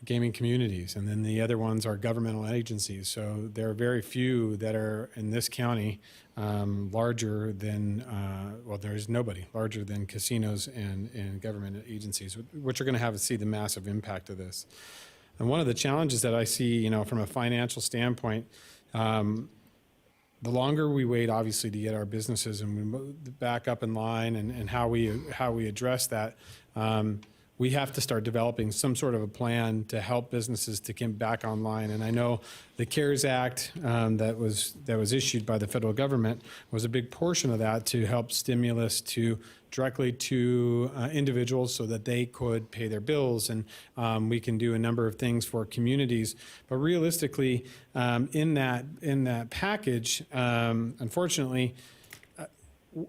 gaming communities, and then the other ones are governmental agencies. So there are very few that are in this county larger than, there's nobody larger than casinos and government agencies, which are going to see the massive impact of this. And one of the challenges that I see, from a financial standpoint, the longer we wait, obviously, to get our businesses and we move back up in line and how we address that, we have to start developing some sort of a plan to help businesses to get back online. And I know the CARES Act that was issued by the federal government was a big portion of that to help stimulus directly to individuals so that they could pay their bills, and we can do a number of things for communities. But realistically, in that package, unfortunately,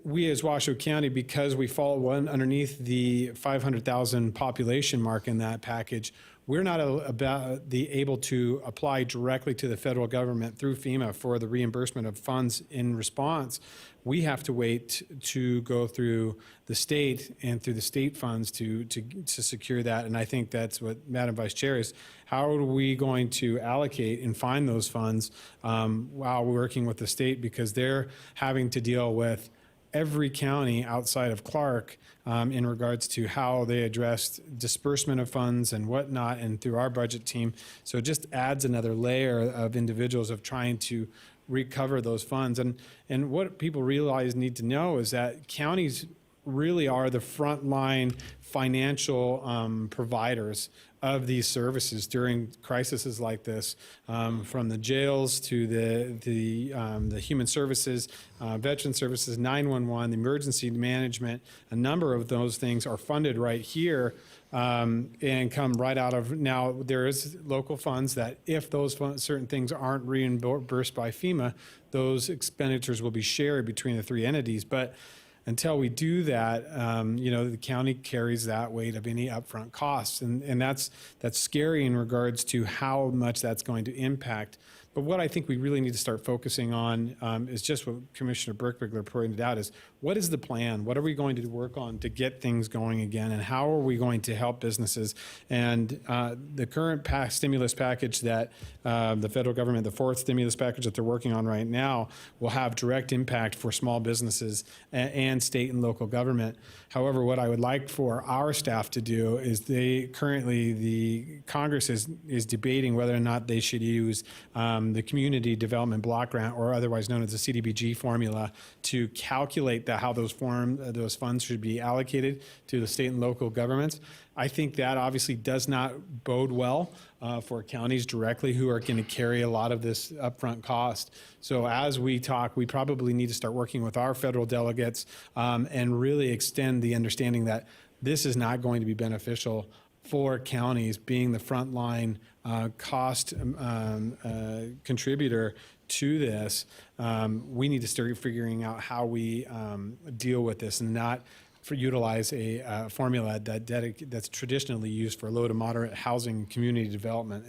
we as Washoe County, because we fall underneath the 500,000 population mark in that package, we're not able to apply directly to the federal government through FEMA for the reimbursement of funds in response. We have to wait to go through the state and through the state funds to secure that. And I think that's what Madam Vice Chair is. How are we going to allocate and find those funds while we're working with the state, because they're having to deal with every county outside of Clark in regards to how they addressed disbursement of funds and whatnot, and through our budget team. So it just adds another layer of individuals of trying to recover those funds. And what people need to know is that counties really are the frontline financial providers of these services during crises like this, from the jails to the human services, veteran services, 911, the emergency management. A number of those things are funded right here and come right out of. Now, there is local funds that if those certain things aren't reimbursed by FEMA, those expenditures will be shared between the three entities. But until we do that, the county carries that weight of any upfront costs, and that's scary in regards to how much that's going to impact. But what I think we really need to start focusing on is just what Commissioner Berkbigler pointed out: is what is the plan? What are we going to work on to get things going again, and how are we going to help businesses? And the current stimulus package that the federal government, the fourth stimulus package that they're working on right now, will have direct impact for small businesses and state and local government. However, what I would like for our staff to do is the Congress is debating whether or not they should use the Community Development Block Grant, or otherwise known as the CDBG formula, to calculate how those funds should be allocated to the state and local governments. I think that obviously does not bode well for counties directly, who are going to carry a lot of this upfront cost. So as we talk, we probably need to start working with our federal delegates and really extend the understanding that this is not going to be beneficial for counties being the frontline cost contributor to this. We need to start figuring out how we deal with this and not utilize a formula that's traditionally used for low to moderate housing community development.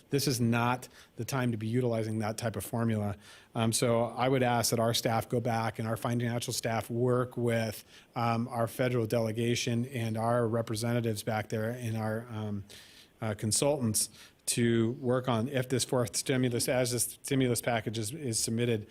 This is not the time to be utilizing that type of formula. So I would ask that our staff go back and our financial staff work with our federal delegation and our representatives back there and our consultants to work on, if this fourth stimulus, as this stimulus package is submitted,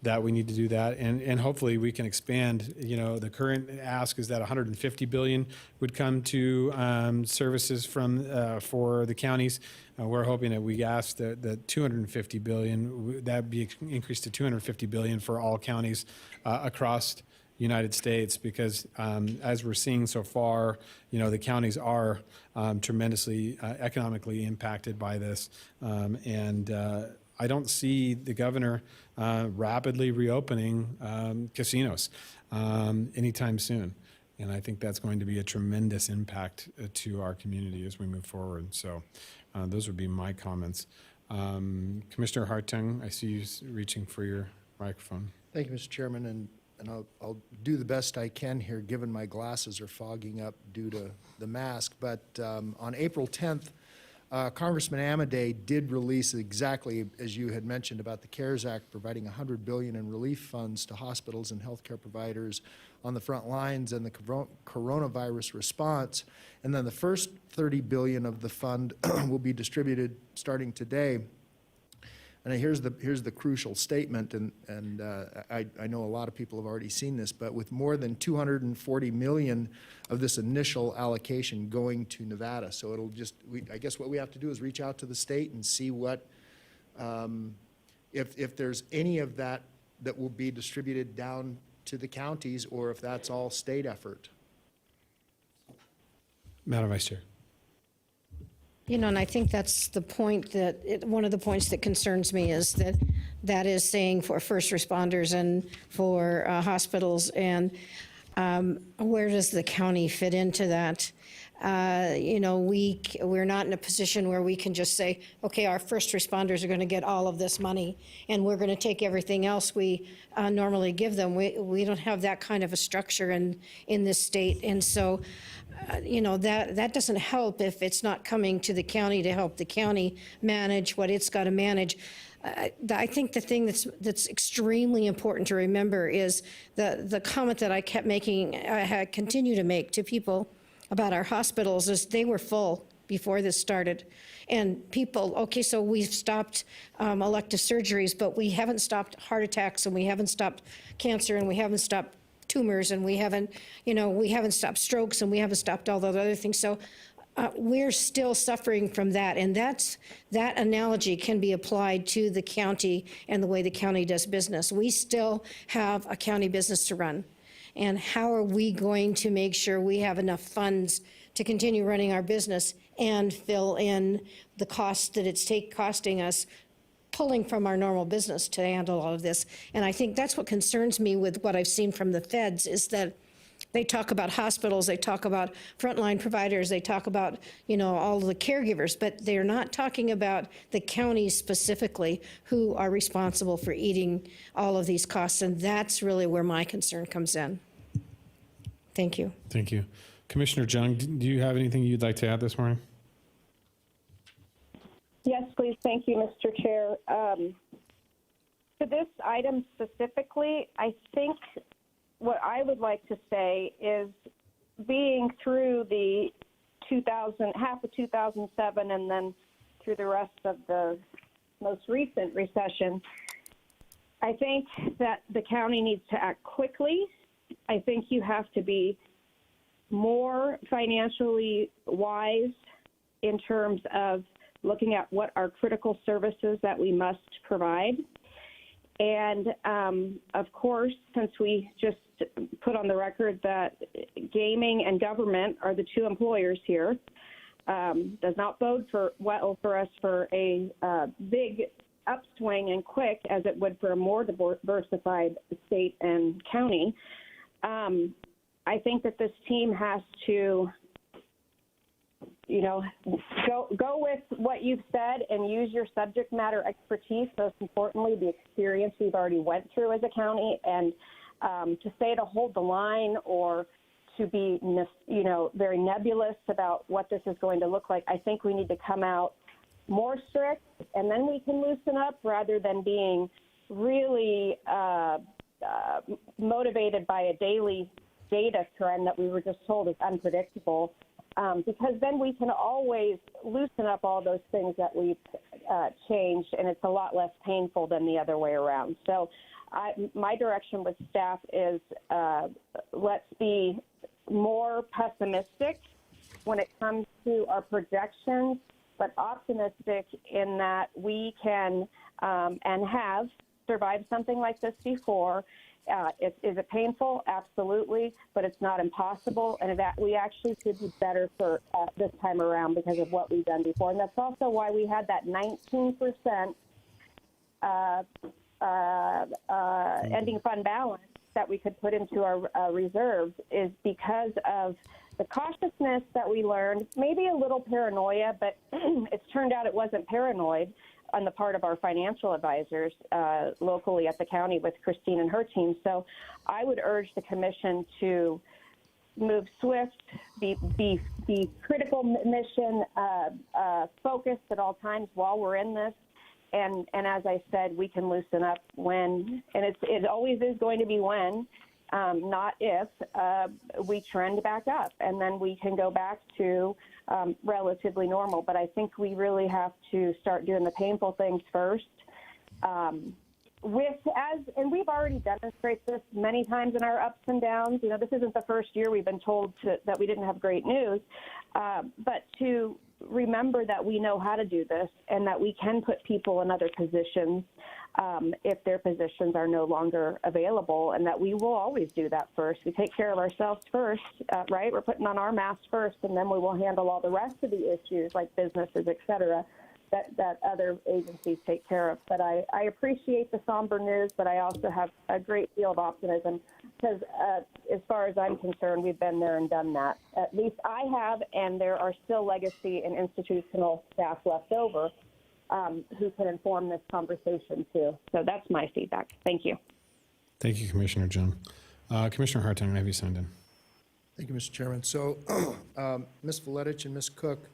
that we need to do that, and hopefully we can expand. The current ask is that 150 billion would come to services for the counties. We're hoping that we ask that 250 billion, that be increased to 250 billion for all counties across the United States, because as we're seeing so far, the counties are tremendously economically impacted by this, and I don't see the governor rapidly reopening casinos anytime soon. And I think that's going to be a tremendous impact to our community as we move forward. So those would be my comments. Commissioner Hartung, I see you reaching for your microphone. Thank you, Mr. Chairman, and I'll do the best I can here, given my glasses are fogging up due to the mask. But on April 10th, Congressman Amodei did release, exactly as you had mentioned, about the CARES Act providing $100 billion in relief funds to hospitals and healthcare providers on the front lines and the coronavirus response. And then the first $30 billion of the fund will be distributed starting today. and here's the crucial statement, and I know a lot of people have already seen this, but with more than 240 million of this initial allocation going to Nevada, so it'll just, I guess what we have to do is reach out to the state and see what, if there's any of that that will be distributed down to the counties, or if that's all state effort. Madam Vice Chair. You know, and I think that's the point one of the points that concerns me is that is saying for first responders and for hospitals, and where does the county fit into that? You know, we're not in a position where we can just say, okay, our first responders are going to get all of this money, and we're going to take everything else we normally give them. We don't have that kind of a structure in this state, and so. You know, that doesn't help if it's not coming to the county to help the county manage what it's got to manage. I think the thing that's extremely important to remember is the comment that I kept making, I continue to make to people about our hospitals is they were full before this started. And people, okay, so we've stopped elective surgeries, but we haven't stopped heart attacks, and we haven't stopped cancer, and we haven't stopped tumors, and we haven't stopped strokes, and we haven't stopped all those other things. So we're still suffering from that, and that analogy can be applied to the county and the way the county does business. We still have a county business to run, and how are we going to make sure we have enough funds to continue running our business and fill in the costs that it's costing us, pulling from our normal business to handle all of this? And I think that's what concerns me with what I've seen from the feds is that they talk about hospitals, they talk about frontline providers, they talk about, you know, all of the caregivers, but they're not talking about the counties specifically who are responsible for eating all of these costs. And that's really where my concern comes in. Thank you. Thank you. Commissioner Jung, do you have anything you'd like to add this morning? Yes, please. Thank you, Mr. Chair. To this item specifically, I think what I would like to say is being through the half of 2007 and then through the rest of the most recent recession, I think that the county needs to act quickly. I think you have to be more financially wise in terms of looking at what are critical services that we must provide. And of course, since we just put on the record that gaming and government are the two employers here, does not bode well for us for a big upswing and quick as it would for a more diversified state and county. I think that this team has to, you know, go with what you've said and use your subject matter expertise, most importantly, the experience we've already went through as a county, and to say to hold the line or to be, you know, very nebulous about what this is going to look like. I think we need to come out more strict, and then we can loosen up rather than being really motivated by a daily data trend that we were just told is unpredictable. Because then we can always loosen up all those things that we've changed, and it's a lot less painful than the other way around. So my direction with staff is let's be more pessimistic when it comes to our projections, but optimistic in that we can and have survived something like this before. Is it painful? Absolutely, but it's not impossible, and that we actually should be better for this time around because of what we've done before. And that's also why we had that 19% ending fund balance that we could put into our reserves, is because of the cautiousness that we learned, maybe a little paranoia, but it's turned out it wasn't paranoid on the part of our financial advisors locally at the county with Christine and her team. So I would urge the commission to move swift, be critical mission focused at all times while we're in this. And as I said, we can loosen up when, and it always is going to be when, not if, we trend back up, and then we can go back to relatively normal. But I think we really have to start doing the painful things first And we've already demonstrated this many times in our ups and downs. You know, this isn't the first year we've been told that we didn't have great news, but to remember that we know how to do this and that we can put people in other positions if their positions are no longer available, and that we will always do that first. We take care of ourselves first, right? We're putting on our masks first, and then we will handle all the rest of the issues like businesses, et cetera, that other agencies take care of. But I appreciate the somber news, but I also have a great deal of optimism because as far as I'm concerned, we've been there and done that. At least I have, and there are still legacy and institutional staff left over who can inform this conversation too. So that's my feedback. Thank you. Thank you, Commissioner Jim. Commissioner Hartung, have you signed in? Thank you, Mr. Chairman. So, Ms. Valetich and Ms. Cook,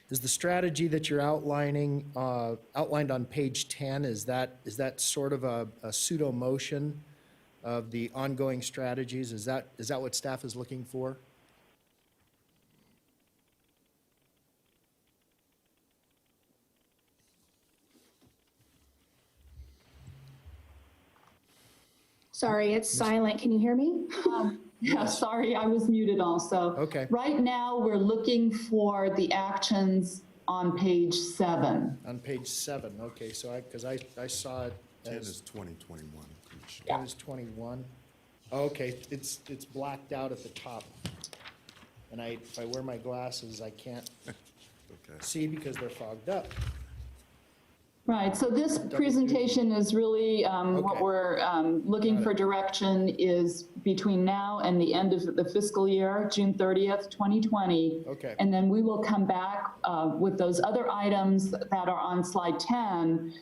is the strategy that you're outlined on page 10, is that sort of a pseudo motion of the ongoing strategies? Is that what staff is looking for? Sorry, it's silent. Can you hear me? Yeah, sorry, I was muted also. Okay. Right now, we're looking for the actions on page 7. On page 7, okay, so because I saw it 10 as is 2021, Commissioner. 10 is 21. Okay, it's blacked out at the top. And if I wear my glasses, I can't Okay. see because they're fogged up. Right, so this presentation is really, what Okay. we're looking for direction is between now and the end of the fiscal year, June 30th, 2020. Okay. And then we will come back with those other items that are on slide 10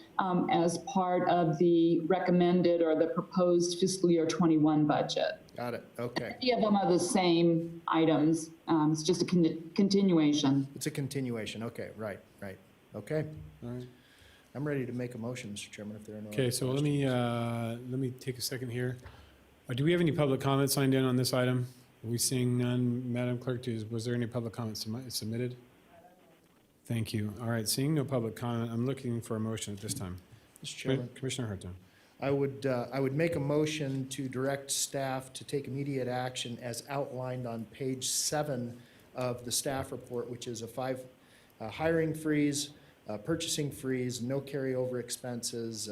as part of the recommended or the proposed fiscal year 21 budget. Got it, okay. Any of them are the same items. It's just a continuation. It's a continuation, okay, right, okay. All right. I'm ready to make a motion, Mr. Chairman, if there are no. Okay, other so questions. let me take a second here. Do we have any public comments signed in on this item? Are we seeing none? Madam Clerk, was there any public comments submitted? Thank you. All right, seeing no public comment, I'm looking for a motion at this time. Mr. Chairman, Commissioner Hartung. I would make a motion to direct staff to take immediate action as outlined on page 7 of the staff report, which is a hiring freeze, purchasing freeze, no carryover expenses,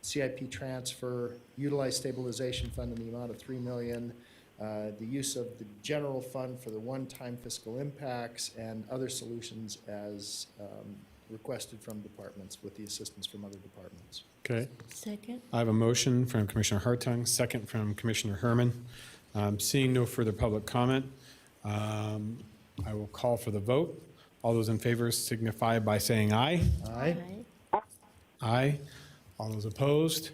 CIP transfer, utilize stabilization fund in the amount of $3 million, the use of the general fund for the one-time fiscal impacts, and other solutions as requested from departments with the assistance from other departments. Okay. Second? I have a motion from Commissioner Hartung, second from Commissioner Herman. Seeing no further public comment, I will call for the vote. All those in favor signify by saying aye. Aye. Aye. All those opposed?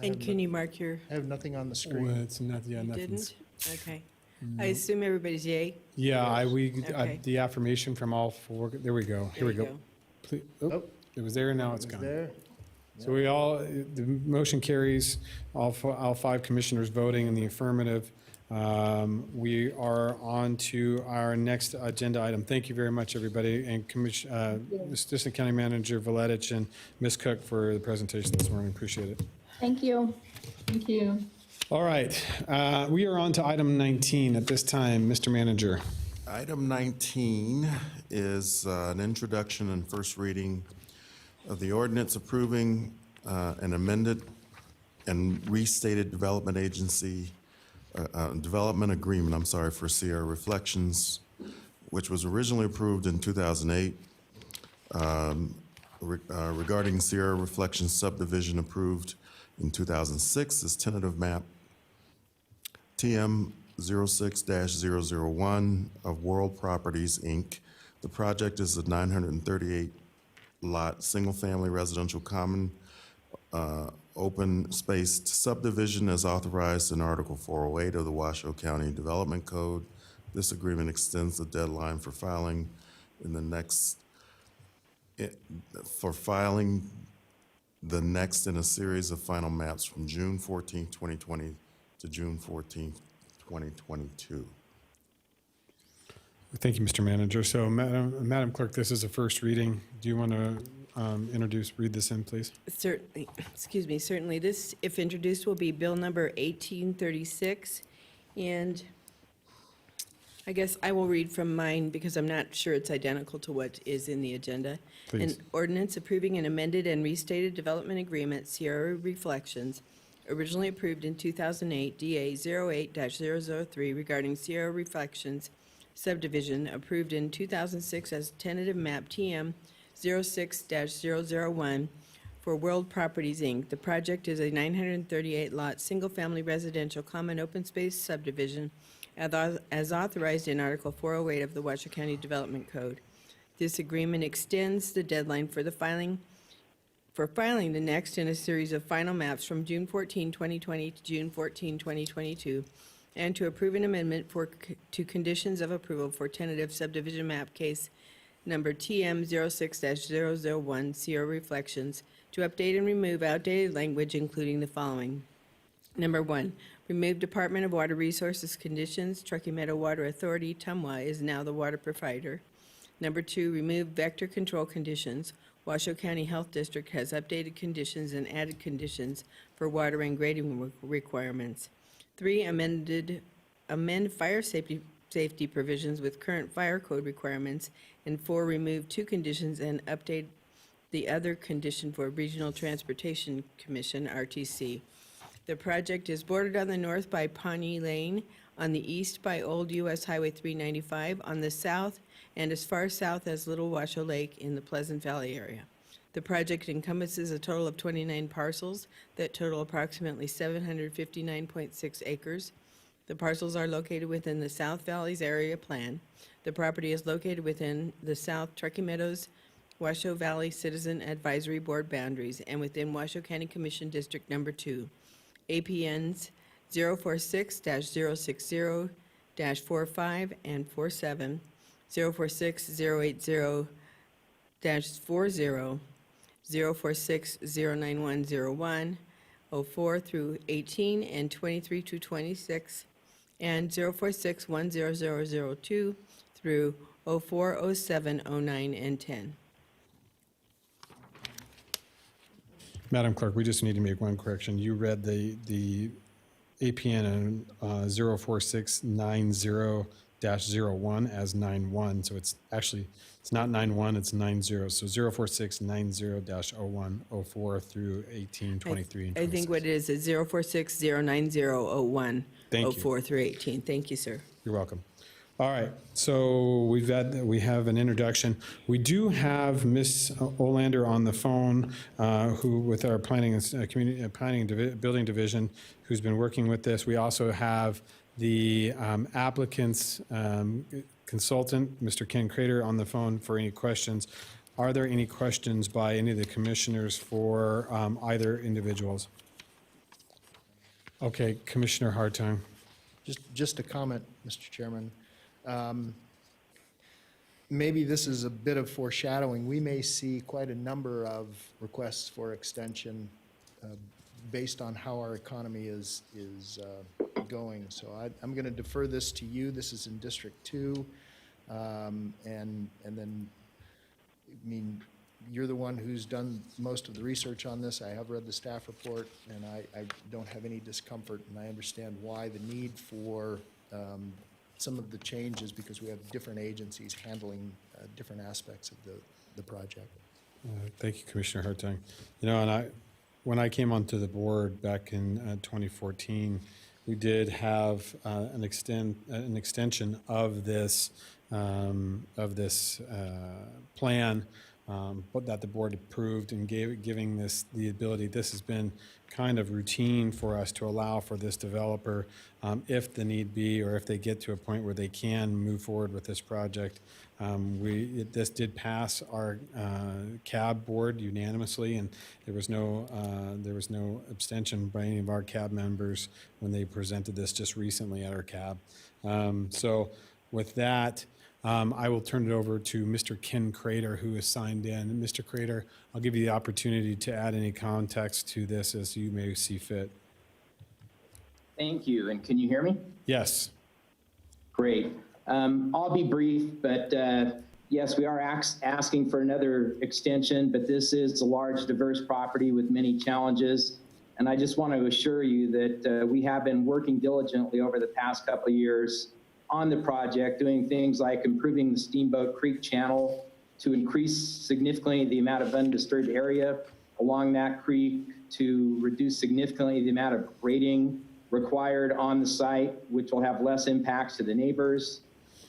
And can you mark your, I have nothing on the Well, screen. it's not, yeah, you nothing's. didn't? Okay. I assume everybody's yay? Yeah, Okay. the affirmation from all four, there we go, here we There you go. Please, oh, Oh. it was there, now it's Is gone. there? So the motion carries, all 5 commissioners voting in the affirmative. We are on to our next agenda item. Thank you very much, everybody, and Assistant County Manager Valetich and Ms. Cook for the presentation this morning. Appreciate it. Thank you. Thank you. All right, we are on to item 19 at this time. Mr. Manager. Item 19 is an introduction and first reading of the ordinance approving an amended and restated development agreement, for Sierra Reflections, which was originally approved in 2008, regarding Sierra Reflections subdivision approved in 2006 as tentative map TM 06-001 of World Properties, Inc. The project is a 938-lot, single-family residential common open spaced subdivision as authorized in Article 408 of the Washoe County Development Code. This agreement extends the deadline for filing the next in a series of final maps from June 14, 2020 to June 14, 2022. Thank you, Mr. Manager. So, Madam Clerk, this is a first reading. Do you want to read this in, please? Certainly, excuse me, certainly. This, if introduced, will be Bill number 1836. And I guess I will read from mine because I'm not sure it's identical to what is in the agenda. Please. An ordinance approving an amended and restated development agreement, Sierra Reflections, originally approved in 2008, DA 08-003, regarding Sierra Reflections subdivision, approved in 2006 as tentative map TM 06-001 for World Properties, Inc. The project is a 938-lot, single-family residential common open space subdivision as authorized in Article 408 of the Washoe County Development Code. This agreement extends the deadline for filing the next in a series of final maps from June 14, 2020 to June 14, 2022, and to approve an amendment to conditions of approval for tentative subdivision map case number TM 06-001 Sierra Reflections to update and remove outdated language, including the following. Number 1, remove Department of Water Resources conditions. Truckee Meadow Water Authority, TMWA, is now the water provider. Number 2, remove vector control conditions. Washoe County Health District has updated conditions and added conditions for water and grading requirements. 3, amend fire safety provisions with current fire code requirements. And 4, remove 2 conditions and update the other condition for Regional Transportation Commission, RTC. The project is bordered on the north by Pawnee Lane, on the east by Old U.S. Highway 395, on the south and as far south as Little Washoe Lake in the Pleasant Valley area. The project encompasses a total of 29 parcels that total approximately 759.6 acres. The parcels are located within the South Valleys Area Plan. The property is located within the South Truckee Meadows Washoe Valley Citizen Advisory Board boundaries and within Washoe County Commission District Number 2. APNs 046-060-45 and 47, 046-080-40, 046-09101, 04 through 18, and 23 to 26, and 046-10002 through 04, 07, 09, and 10. Madam Clerk, we just need to make one correction. You read the APN 04690-01 as 91, so it's actually, it's not 91, it's 90. So 04690-01, 04 through 18, 23, and 26. I think what it is 046-090-01, Thank you. 04 through 18. Thank you, sir. You're welcome. All right, so we have an introduction. We do have Ms. Olander on the phone, who with our planning and building division, who's been working with this. We also have the applicant's consultant, Mr. Ken Crater, on the phone for any questions. Are there any questions by any of the commissioners for either individuals? Okay, Commissioner Hartung. Just a comment, Mr. Chairman. Maybe this is a bit of foreshadowing. We may see quite a number of requests for extension based on how our economy is going. So I'm going to defer this to you. This is in District 2. And then, I mean, you're the one who's done most of the research on this. I have read the staff report, and I don't have any discomfort, and I understand why the need for some of the changes, because we have different agencies handling different aspects of the project. Thank you, Commissioner Hartung. You know, and when I came onto the board back in 2014, we did have an extension of this plan, but that the board approved and giving this the ability. This has been kind of routine for us to allow for this developer, if the need be, or if they get to a point where they can move forward with this project. This did pass our CAB board unanimously, and there was no abstention by any of our CAB members when they presented this just recently at our CAB. So with that, I will turn it over to Mr. Ken Crater, who is signed in. And Mr. Crater, I'll give you the opportunity to add any context to this as you may see fit. Thank you. And can you hear me? Yes. Great. I'll be brief, but Yes, we are asking for another extension, but this is a large, diverse property with many challenges. And I just want to assure you that we have been working diligently over the past couple of years on the project, doing things like improving the Steamboat Creek channel to increase significantly the amount of undisturbed area along that creek, to reduce significantly the amount of grading required on the site, which will have less impacts to the neighbors,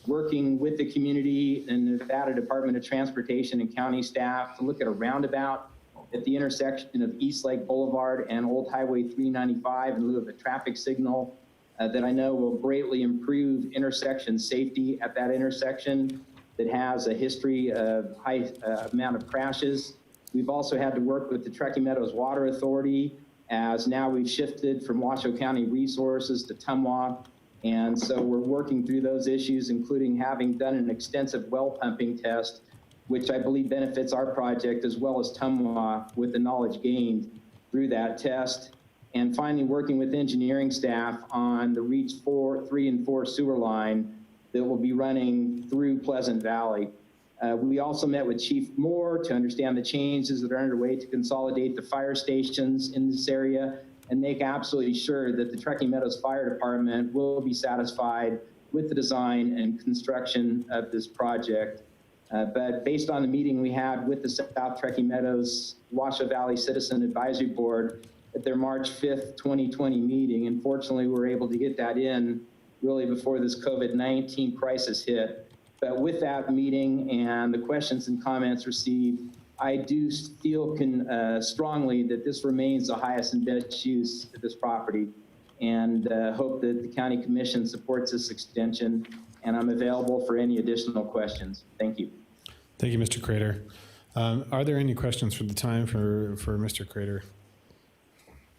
working with the community and the Nevada Department of Transportation and county staff to look at a roundabout at the intersection of East Lake Boulevard and Old Highway 395 in lieu of a traffic signal that I know will greatly improve intersection safety at that intersection that has a history of high amount of crashes. We've also had to work with the Truckee Meadows Water Authority, as now we've shifted from Washoe County Resources to TMWA. And so we're working through those issues, including having done an extensive well pumping test, which I believe benefits our project as well as TMWA with the knowledge gained through that test. And finally, working with engineering staff on the Reach 3 and 4 sewer line that will be running through Pleasant Valley. We also met with Chief Moore to understand the changes that are underway to consolidate the fire stations in this area and make absolutely sure that the Truckee Meadows Fire Department will be satisfied with the design and construction of this project. But based on the meeting we had with the South Truckee Meadows Washoe Valley Citizen Advisory Board at their March 5th, 2020 meeting, unfortunately, we were able to get that in really before this COVID-19 crisis hit. But with that meeting and the questions and comments received, I do feel strongly that this remains the highest and best use of this property, and hope that the County Commission supports this extension, and I'm available for any additional questions. Thank you. Thank you, Mr. Crater. Are there any questions for the time for Mr. Crater?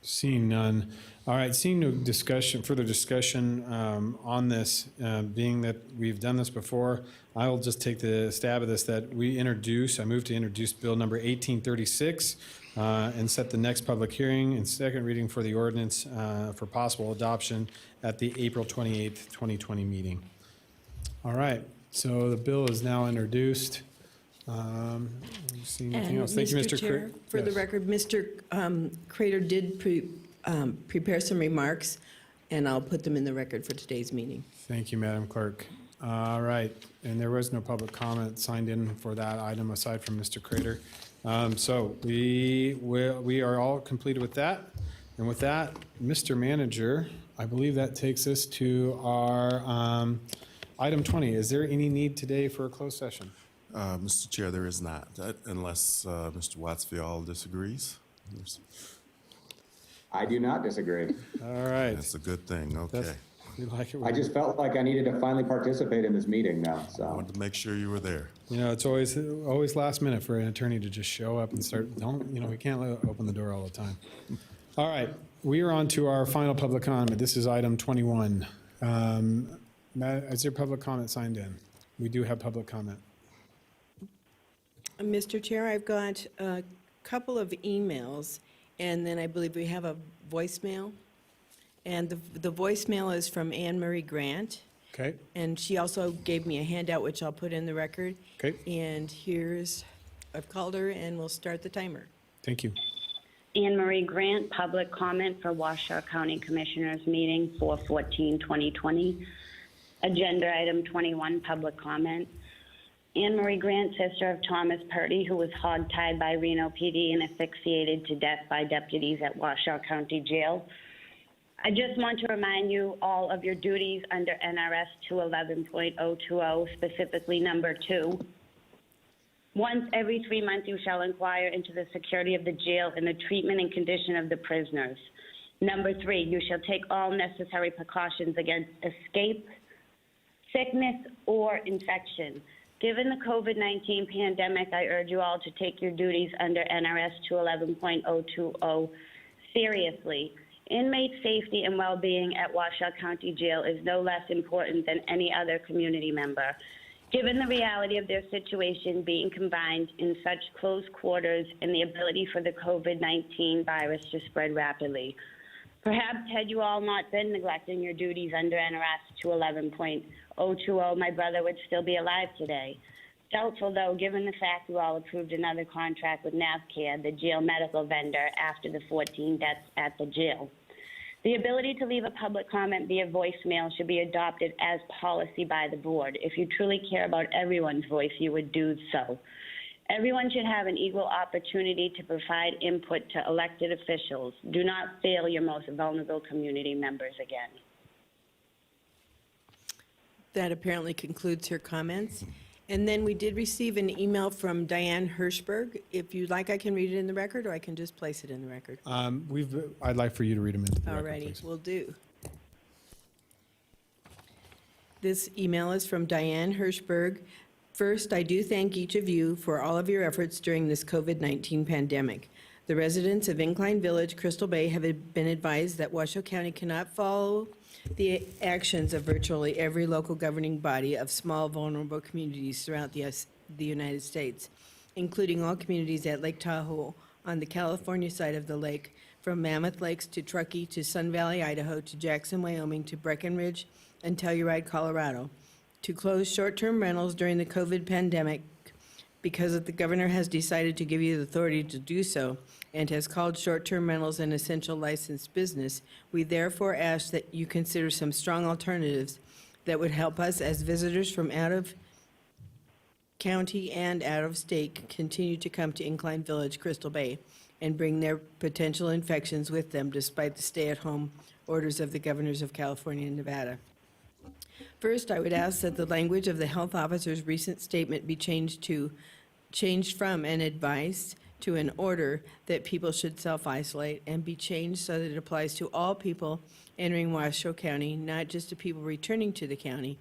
Seeing none. All right, seeing no further discussion on this, being that we've done this before, I will just take the stab at this, that I move to introduce bill number 1836 and set the next public hearing and second reading for the ordinance for possible adoption at the April 28th, 2020 meeting. All right, so the bill is now introduced. See anything else? Thank you, Mr. Chair, for the record, Mr. Crater did prepare some remarks, and I'll put them in the record for today's meeting. Thank you, Madam Clerk. All right, and there was no public comment signed in for that item aside from Mr. Crater. So we are all completed with that. And with that, Mr. Manager, I believe that takes us to our item 20. Is there any need today for a closed session? Mr. Chair, there is not, unless Mr. Wattsfield disagrees. I do not disagree. All right. That's a good thing, okay. We like it. I just felt like I needed to finally participate in this meeting now, I so. wanted to make sure you were there. You know, it's always last minute for an attorney to just show up and start, we can't open the door all the time. All right, we are on to our final public comment. This is item 21. Matt, is there public comment signed in? We do have public comment. Mr. Chair, I've got a couple of emails, and then I believe we have a voicemail. And the voicemail is from Anne Marie Grant. Okay. And she also gave me a handout, which I'll put in the record. Okay. And I've called her, and we'll start the timer. Thank you. Anne Marie Grant, public comment for Washoe County Commissioners meeting 4/14/2020. Agenda item 21, public comment. Anne Marie Grant, sister of Thomas Purdy, who was hogtied by Reno PD and asphyxiated to death by deputies at Washoe County Jail. I just want to remind you all of your duties under NRS 211.020, specifically number 2. Once every 3 months, you shall inquire into the security of the jail and the treatment and condition of the prisoners. Number 3, you shall take all necessary precautions against escape, sickness, or infection. Given the COVID-19 pandemic, I urge you all to take your duties under NRS 211.020 seriously. Inmate safety and well-being at Washoe County Jail is no less important than any other community member. Given the reality of their situation being confined in such close quarters and the ability for the COVID-19 virus to spread rapidly, perhaps had you all not been neglecting your duties under NRS 211.020, my brother would still be alive today. Doubtful, though, given the fact you all approved another contract with NavCare, the jail medical vendor, after the 14 deaths at the jail. The ability to leave a public comment via voicemail should be adopted as policy by the board. If you truly care about everyone's voice, you would do so. Everyone should have an equal opportunity to provide input to elected officials. Do not fail your most vulnerable community members again. That apparently concludes her comments. And then we did receive an email from Diane Hirschberg. If you'd like, I can read it in the record, or I can just place it in the record. I'd like for you to read them into the record, Alrighty, please. will do. This email is from Diane Hirschberg. First, I do thank each of you for all of your efforts during this COVID-19 pandemic. The residents of Incline Village, Crystal Bay have been advised that Washoe County cannot follow the actions of virtually every local governing body of small, vulnerable communities throughout the United States, including all communities at Lake Tahoe on the California side of the lake, from Mammoth Lakes to Truckee to Sun Valley, Idaho to Jackson, Wyoming to Breckenridge and Telluride, Colorado, to close short-term rentals during the COVID pandemic because the governor has decided to give you the authority to do so and has called short-term rentals an essential licensed business. We therefore ask that you consider some strong alternatives that would help us as visitors from out of county and out of state continue to come to Incline Village, Crystal Bay, and bring their potential infections with them despite the stay-at-home orders of the governors of California and Nevada. First, I would ask that the language of the health officer's recent statement be changed from an advice to an order that people should self-isolate, and be changed so that it applies to all people entering Washoe County, not just to people returning to the county.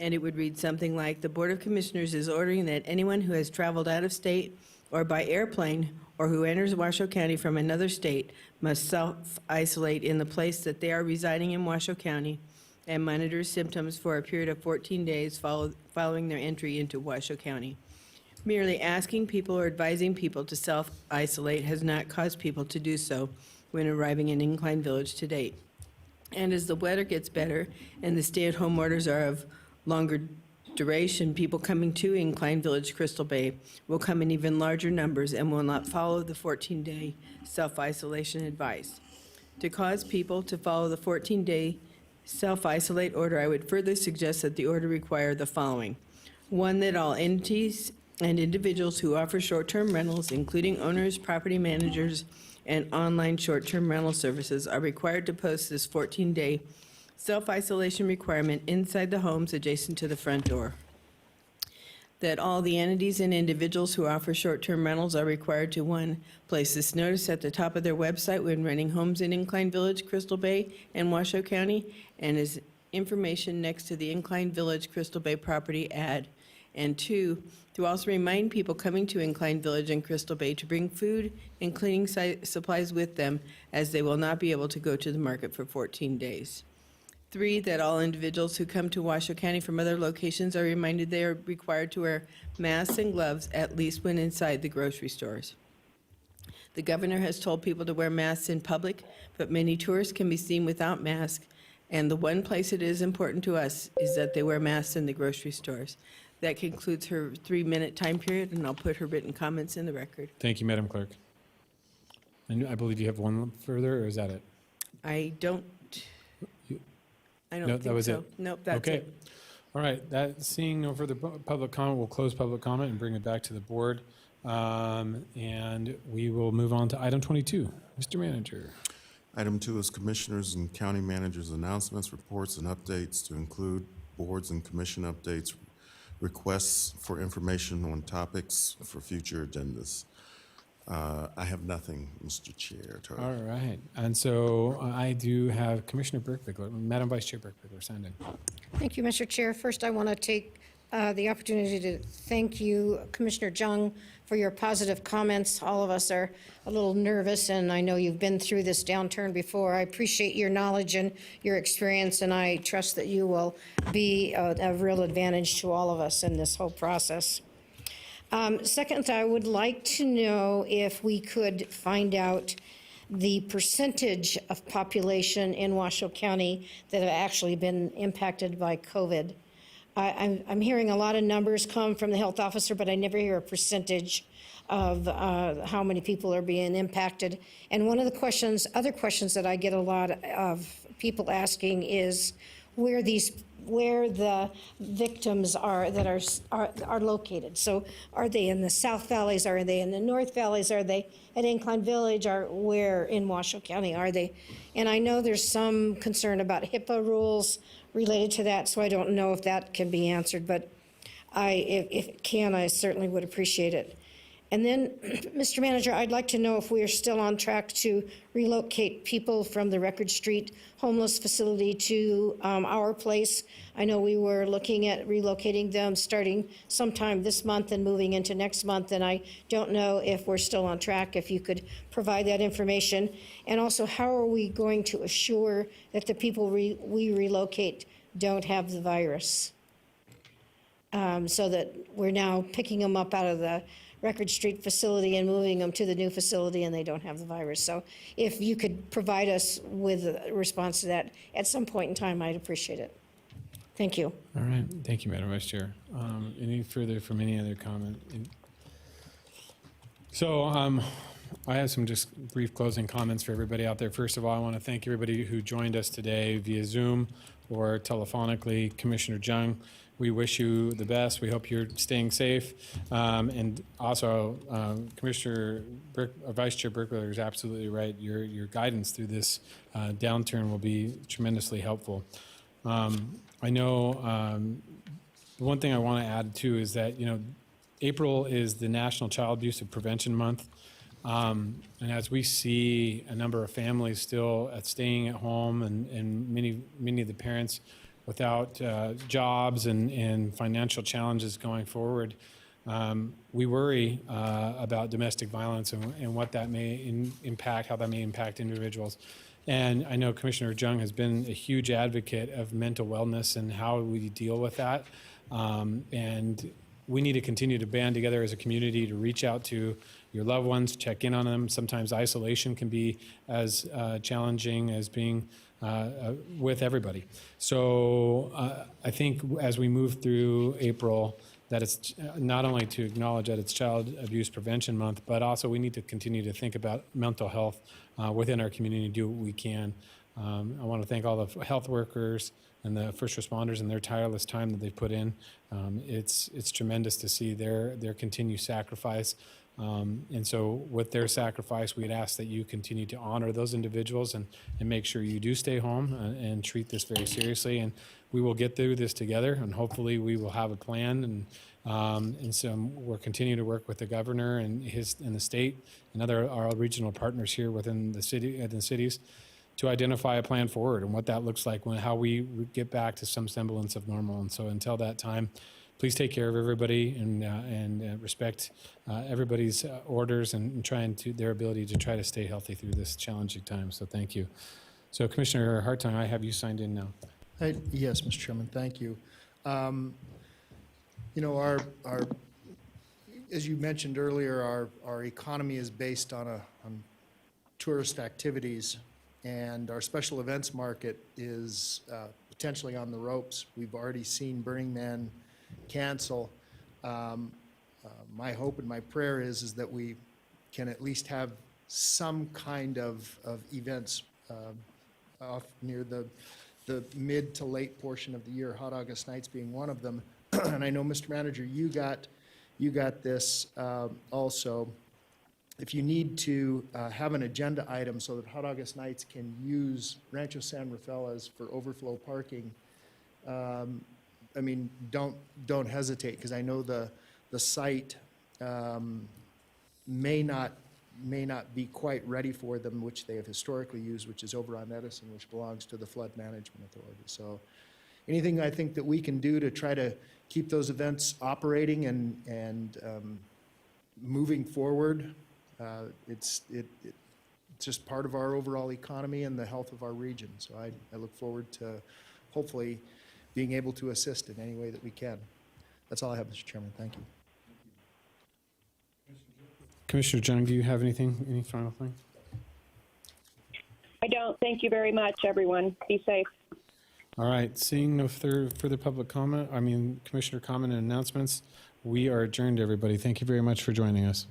And it would read something like, the Board of Commissioners is ordering that anyone who has traveled out of state or by airplane or who enters Washoe County from another state must self-isolate in the place that they are residing in Washoe County and monitor symptoms for a period of 14 days following their entry into Washoe County. Merely asking people or advising people to self-isolate has not caused people to do so when arriving in Incline Village to date. And as the weather gets better and the stay-at-home orders are of longer duration, people coming to Incline Village, Crystal Bay will come in even larger numbers and will not follow the 14-day self-isolation advice. To cause people to follow the 14-day self-isolate order, I would further suggest that the order require the following. One, that all entities and individuals who offer short-term rentals, including owners, property managers, and online short-term rental services, are required to post this 14-day self-isolation requirement inside the homes adjacent to the front door. That all the entities and individuals who offer short-term rentals are required to, one, place this notice at the top of their website when renting homes in Incline Village, Crystal Bay, and Washoe County, and as information next to the Incline Village, Crystal Bay property ad. And two, to also remind people coming to Incline Village and Crystal Bay to bring food and cleaning supplies with them, as they will not be able to go to the market for 14 days. Three, that all individuals who come to Washoe County from other locations are reminded they are required to wear masks and gloves at least when inside the grocery stores. The governor has told people to wear masks in public, but many tourists can be seen without masks, and the one place it is important to us is that they wear masks in the grocery stores. That concludes her 3-minute time period, and I'll put her written comments in the record. Thank you, Madam Clerk. And I believe you have one further, or is that it? I don't No, think so. that was it. Nope, that's Okay. it. All right, seeing no further public comment, we'll close public comment and bring it back to the board. And we will move on to item 22. Mr. Manager. Item 2 is Commissioners and County Managers' announcements, reports, and updates to include boards and commission updates, requests for information on topics for future agendas. I have nothing, Mr. Chair. All right, and so I do have Commissioner Burke-Bickler, Madam Vice Chair Burke-Bickler, signed in. Thank you, Mr. Chair. First, I want to take the opportunity to thank you, Commissioner Jung, for your positive comments. All of us are a little nervous, and I know you've been through this downturn before. I appreciate your knowledge and your experience, and I trust that you will be a real advantage to all of us in this whole process. Second, I would like to know if we could find out the percentage of population in Washoe County that have actually been impacted by COVID. I'm hearing a lot of numbers come from the health officer, but I never hear a percentage of how many people are being impacted. And one of the other questions that I get a lot of people asking is where the victims are that are located. So are they in the South Valleys? Are they in the North Valleys? Are they at Incline Village? Or where in Washoe County are they? And I know there's some concern about HIPAA rules related to that, so I don't know if that can be answered, but if it can, I certainly would appreciate it. And then, Mr. Manager, I'd like to know if we are still on track to relocate people from the Record Street homeless facility to our place. I know we were looking at relocating them starting sometime this month and moving into next month, and I don't know if we're still on track, if you could provide that information. And also, how are we going to assure that the people we relocate don't have the virus? So that we're now picking them up out of the Record Street facility and moving them to the new facility and they don't have the virus. So if you could provide us with a response to that at some point in time, I'd appreciate it. Thank you. All right, thank you, Madam Vice Chair. Any further from any other comment? So I have some just brief closing comments for everybody out there. First of all, I want to thank everybody who joined us today via Zoom or telephonically. Commissioner Jung, we wish you the best. We hope you're staying safe. And also, Vice Chair Berkler is absolutely right. Your guidance through this downturn will be tremendously helpful. I know one thing I want to add too is that, April is the National Child Abuse Prevention Month. And as we see a number of families still staying at home and many of the parents without jobs and financial challenges going forward, we worry about domestic violence and what that may impact, how that may impact individuals. And I know Commissioner Jung has been a huge advocate of mental wellness and how we deal with that. And we need to continue to band together as a community to reach out to your loved ones, check in on them. Sometimes isolation can be as challenging as being with everybody. So I think as we move through April, that it's not only to acknowledge that it's Child Abuse Prevention Month, but also we need to continue to think about mental health within our community and do what we can. I want to thank all the health workers and the first responders and their tireless time that they put in. It's tremendous to see their continued sacrifice. And so with their sacrifice, we'd ask that you continue to honor those individuals and make sure you do stay home and treat this very seriously. And we will get through this together, and hopefully we will have a plan. And so we're continuing to work with the governor and the state and our regional partners here within the cities to identify a plan forward and what that looks like how we get back to some semblance of normal. And so until that time, please take care of everybody and respect everybody's orders and their ability to try to stay healthy through this challenging time. So thank you. So Commissioner Hartung, I have you signed in now. Yes, Mr. Chairman, thank you. As you mentioned earlier, our economy is based on tourist activities, and our special events market is potentially on the ropes. We've already seen Burning Man cancel. My hope and my prayer is that we can at least have some kind of events off near the mid to late portion of the year, Hot August Nights being one of them. And I know, Mr. Manager, you got this also. If you need to have an agenda item so that Hot August Nights can use Rancho San Rafael for overflow parking, I mean, don't hesitate, because I know the site may not be quite ready for them, which they have historically used, which is over on Edison, which belongs to the Flood Management Authority. So anything I think that we can do to try to keep those events operating and moving forward, it's just part of our overall economy and the health of our region. So I look forward to hopefully being able to assist in any way that we can. That's all I have, Mr. Chairman. Thank you. Commissioner Jung, do you have any final thing? I don't. Thank you very much, everyone. Be safe. All right, seeing no further public comment, Commissioner comment and announcements, we are adjourned, everybody. Thank you very much for joining us.